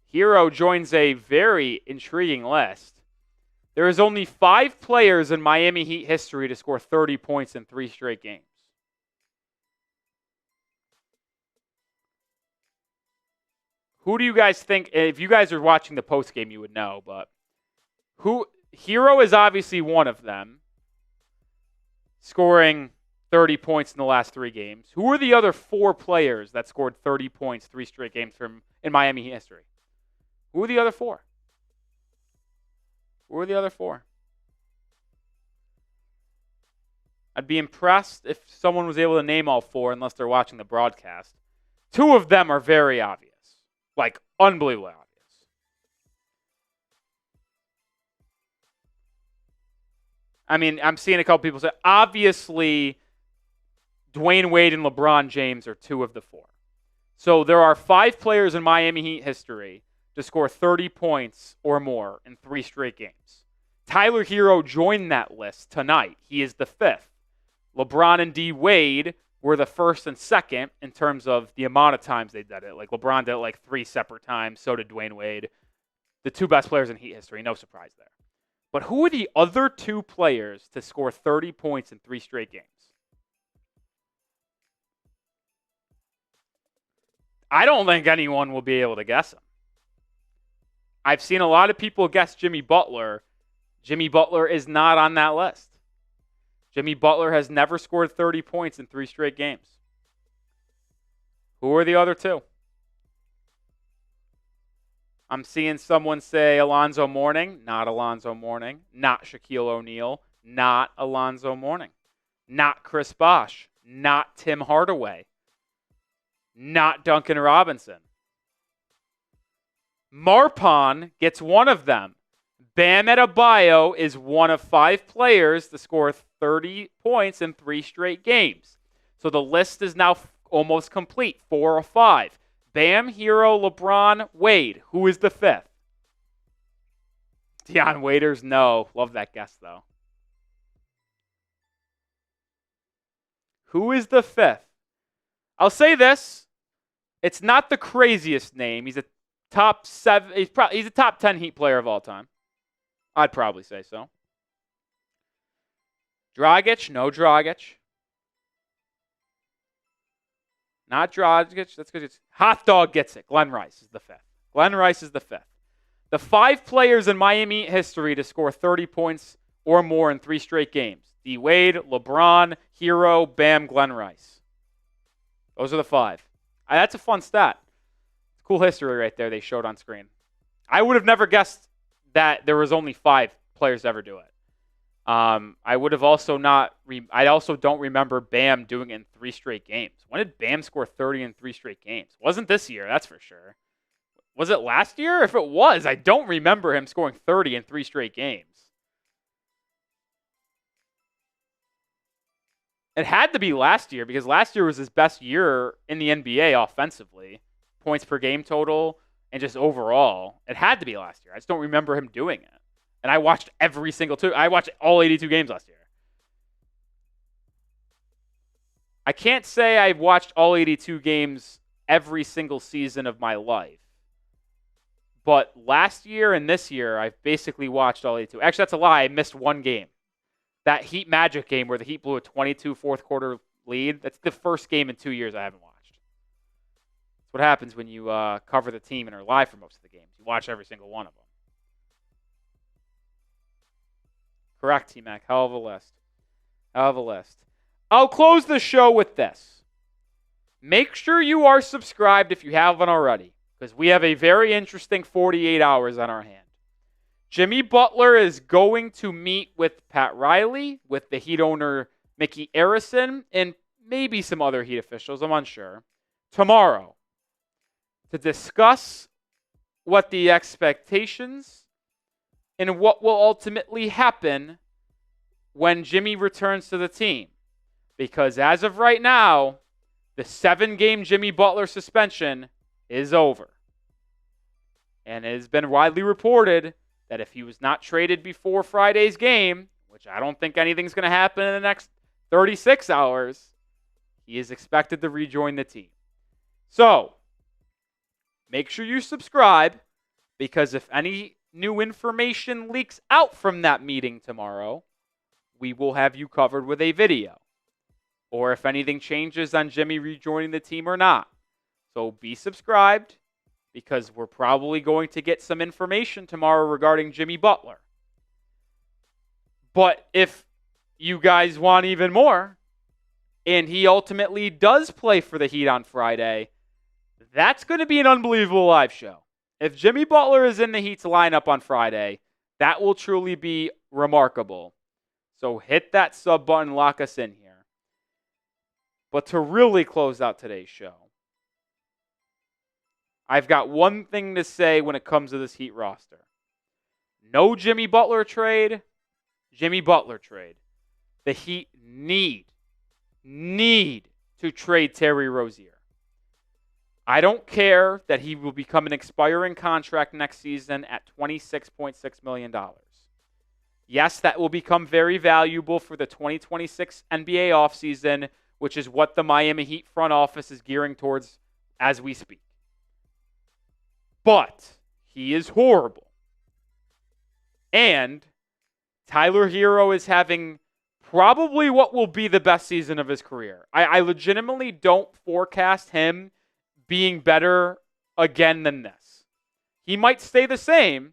Hero joins a very intriguing list. There is only 5 players in Miami Heat history to score 30 points in 3 straight games. Who do you guys think, if you guys are watching the postgame, you would know, but Hero is obviously one of them, scoring 30 points in the last 3 games. Who are the other 4 players that scored 30 points 3 straight games in Miami Heat history? Who are the other 4? Who are the other 4? I'd be impressed if someone was able to name all 4 unless they're watching the broadcast. 2 of them are very obvious. Like, unbelievably obvious. I mean, I'm seeing a couple people say, obviously, Dwayne Wade and LeBron James are 2 of the 4. So there are 5 players in Miami Heat history to score 30 points or more in 3 straight games. Tyler Hero joined that list tonight. He is the 5th. LeBron and D. Wade were the 1st and 2nd in terms of the amount of times they did it. Like, LeBron did it like 3 separate times. So did Dwayne Wade. The 2 best players in Heat history. No surprise there. But who are the other two players to score 30 points in 3 straight games? I don't think anyone will be able to guess them. I've seen a lot of people guess Jimmy Butler. Jimmy Butler is not on that list. Jimmy Butler has never scored 30 points in 3 straight games. Who are the other two? I'm seeing someone say Alonzo Mourning. Not Alonzo Mourning. Not Shaquille O'Neal. Not Alonzo Mourning. Not Chris Bosh. Not Tim Hardaway. Not Duncan Robinson. Marpon gets one of them. Bam Adebayo is one of 5 players to score 30 points in 3 straight games. So the list is now almost complete. 4 or 5. Bam, Hero, LeBron, Wade. Who is the 5th? Deion Waiters? No. Love that guess, though. Who is the 5th? I'll say this. It's not the craziest name. He's a top 7. He's a top 10 Heat player of all time. I'd probably say so. Dragic? No Dragic. Not Dragic. That's good. Hot Dog gets it. Glenn Rice is the 5th. Glenn Rice is the 5th. The 5 players in Miami history to score 30 points or more in 3 straight games. D. Wade, LeBron, Hero, Bam, Glenn Rice. Those are the 5. That's a fun stat. Cool history right there they showed on screen. I would have never guessed that there was only 5 players to ever do it. I would have also not. I also don't remember Bam doing it in 3 straight games. When did Bam score 30 in 3 straight games? Wasn't this year, that's for sure. Was it last year? If it was, I don't remember him scoring 30 in 3 straight games. It had to be last year because last year was his best year in the NBA offensively. Points per game total and just overall. It had to be last year. I just don't remember him doing it. And I watched I watched all 82 games last year. I can't say I've watched all 82 games every single season of my life. But last year and this year, I've basically watched all 82. Actually, that's a lie. I missed one game. That Heat Magic game where the Heat blew a 22 fourth quarter lead. That's the first game in 2 years I haven't watched. That's what happens when you cover the team and are live for most of the games. You watch every single one of them. Correct, T-Mac. Hell of a list. Hell of a list. I'll close the show with this. Make sure you are subscribed if you haven't already, because we have a very interesting 48 hours on our hand. Jimmy Butler is going to meet with Pat Riley, with the Heat owner Mickey Arison, and maybe some other Heat officials, I'm unsure, tomorrow to discuss what the expectations and what will ultimately happen when Jimmy returns to the team. Because as of right now, the 7-game Jimmy Butler suspension is over. And it has been widely reported that if he was not traded before Friday's game, which I don't think anything's going to happen in the next 36 hours, he is expected to rejoin the team. So, make sure you subscribe, because if any new information leaks out from that meeting tomorrow, we will have you covered with a video. Or if anything changes on Jimmy rejoining the team or not. So be subscribed, because we're probably going to get some information tomorrow regarding Jimmy Butler. But if you guys want even more, and he ultimately does play for the Heat on Friday, that's going to be an unbelievable live show. If Jimmy Butler is in the Heat's lineup on Friday, that will truly be remarkable. So hit that sub button, lock us in here. But to really close out today's show, I've got one thing to say when it comes to this Heat roster. No Jimmy Butler trade, Jimmy Butler trade. The Heat need to trade Terry Rozier. I don't care that he will become an expiring contract next season at $26.6 million. Yes, that will become very valuable for the 2026 NBA offseason, which is what the Miami Heat front office is gearing towards as we speak. But he is horrible. And Tyler Hero is having probably what will be the best season of his career. I legitimately don't forecast him being better again than this. He might stay the same,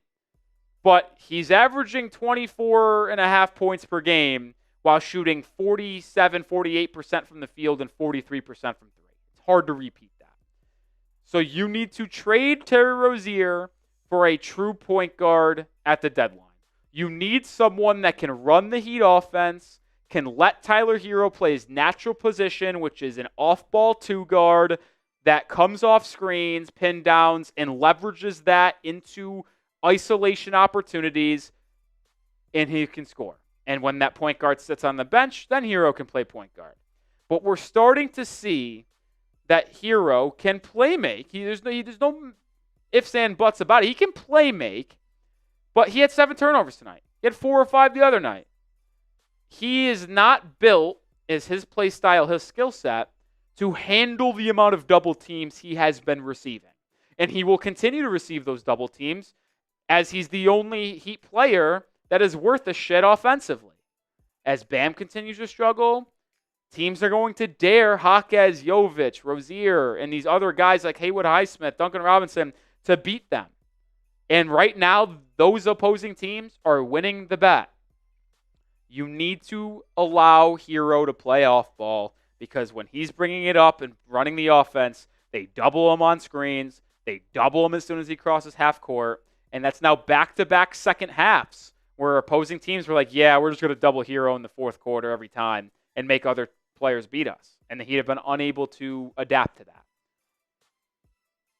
but he's averaging 24.5 points per game while shooting 47, 48% from the field and 43% from three. It's hard to repeat that. So you need to trade Terry Rozier for a true point guard at the deadline. You need someone that can run the Heat offense, can let Tyler Hero play his natural position, which is an off-ball two guard that comes off screens, pin downs, and leverages that into isolation opportunities, and he can score. And when that point guard sits on the bench, then Hero can play point guard. But we're starting to see that Hero can play make. There's no ifs and buts about it. He can play make, but he had 7 turnovers tonight. He had 4 or 5 the other night. He is not built, as his play style, his skill set, to handle the amount of double teams he has been receiving. And he will continue to receive those double teams as he's the only Heat player that is worth a shit offensively. As Bam continues to struggle, teams are going to dare Jaquez, Jovic, Rozier, and these other guys like Haywood Highsmith, Duncan Robinson to beat them. And right now, those opposing teams are winning the bet. You need to allow Hero to play off ball because when he's bringing it up and running the offense, they double him on screens. They double him as soon as he crosses half court. And that's now back-to-back second halves where opposing teams were like, yeah, we're just going to double Hero in the fourth quarter every time and make other players beat us. And the Heat have been unable to adapt to that.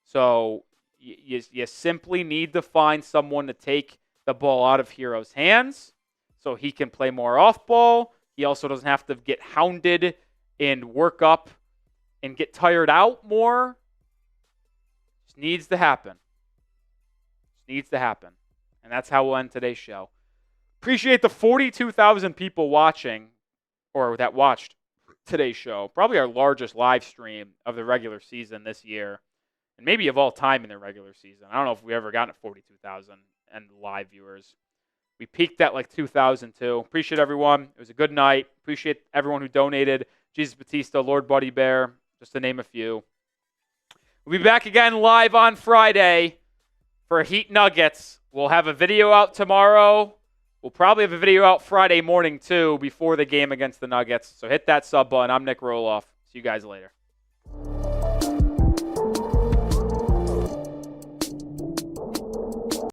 So you simply need to find someone to take the ball out of Hero's hands so he can play more off ball. He also doesn't have to get hounded and work up and get tired out more. Just needs to happen. Needs to happen. And that's how we'll end today's show. Appreciate the 42,000 people watching or that watched today's show. Probably our largest live stream of the regular season this year. And maybe of all time in the regular season. I don't know if we ever gotten to 42,000 and live viewers. We peaked at like 2,002. Appreciate everyone. It was a good night. Appreciate everyone who donated. Jesus Batista, Lord Buddy Bear, just to name a few. We'll be back again live on Friday for Heat Nuggets. We'll have a video out tomorrow. We'll probably have a video out Friday morning, too, before the game against the Nuggets. So hit that sub button. I'm Nic Rohloff. See you guys later.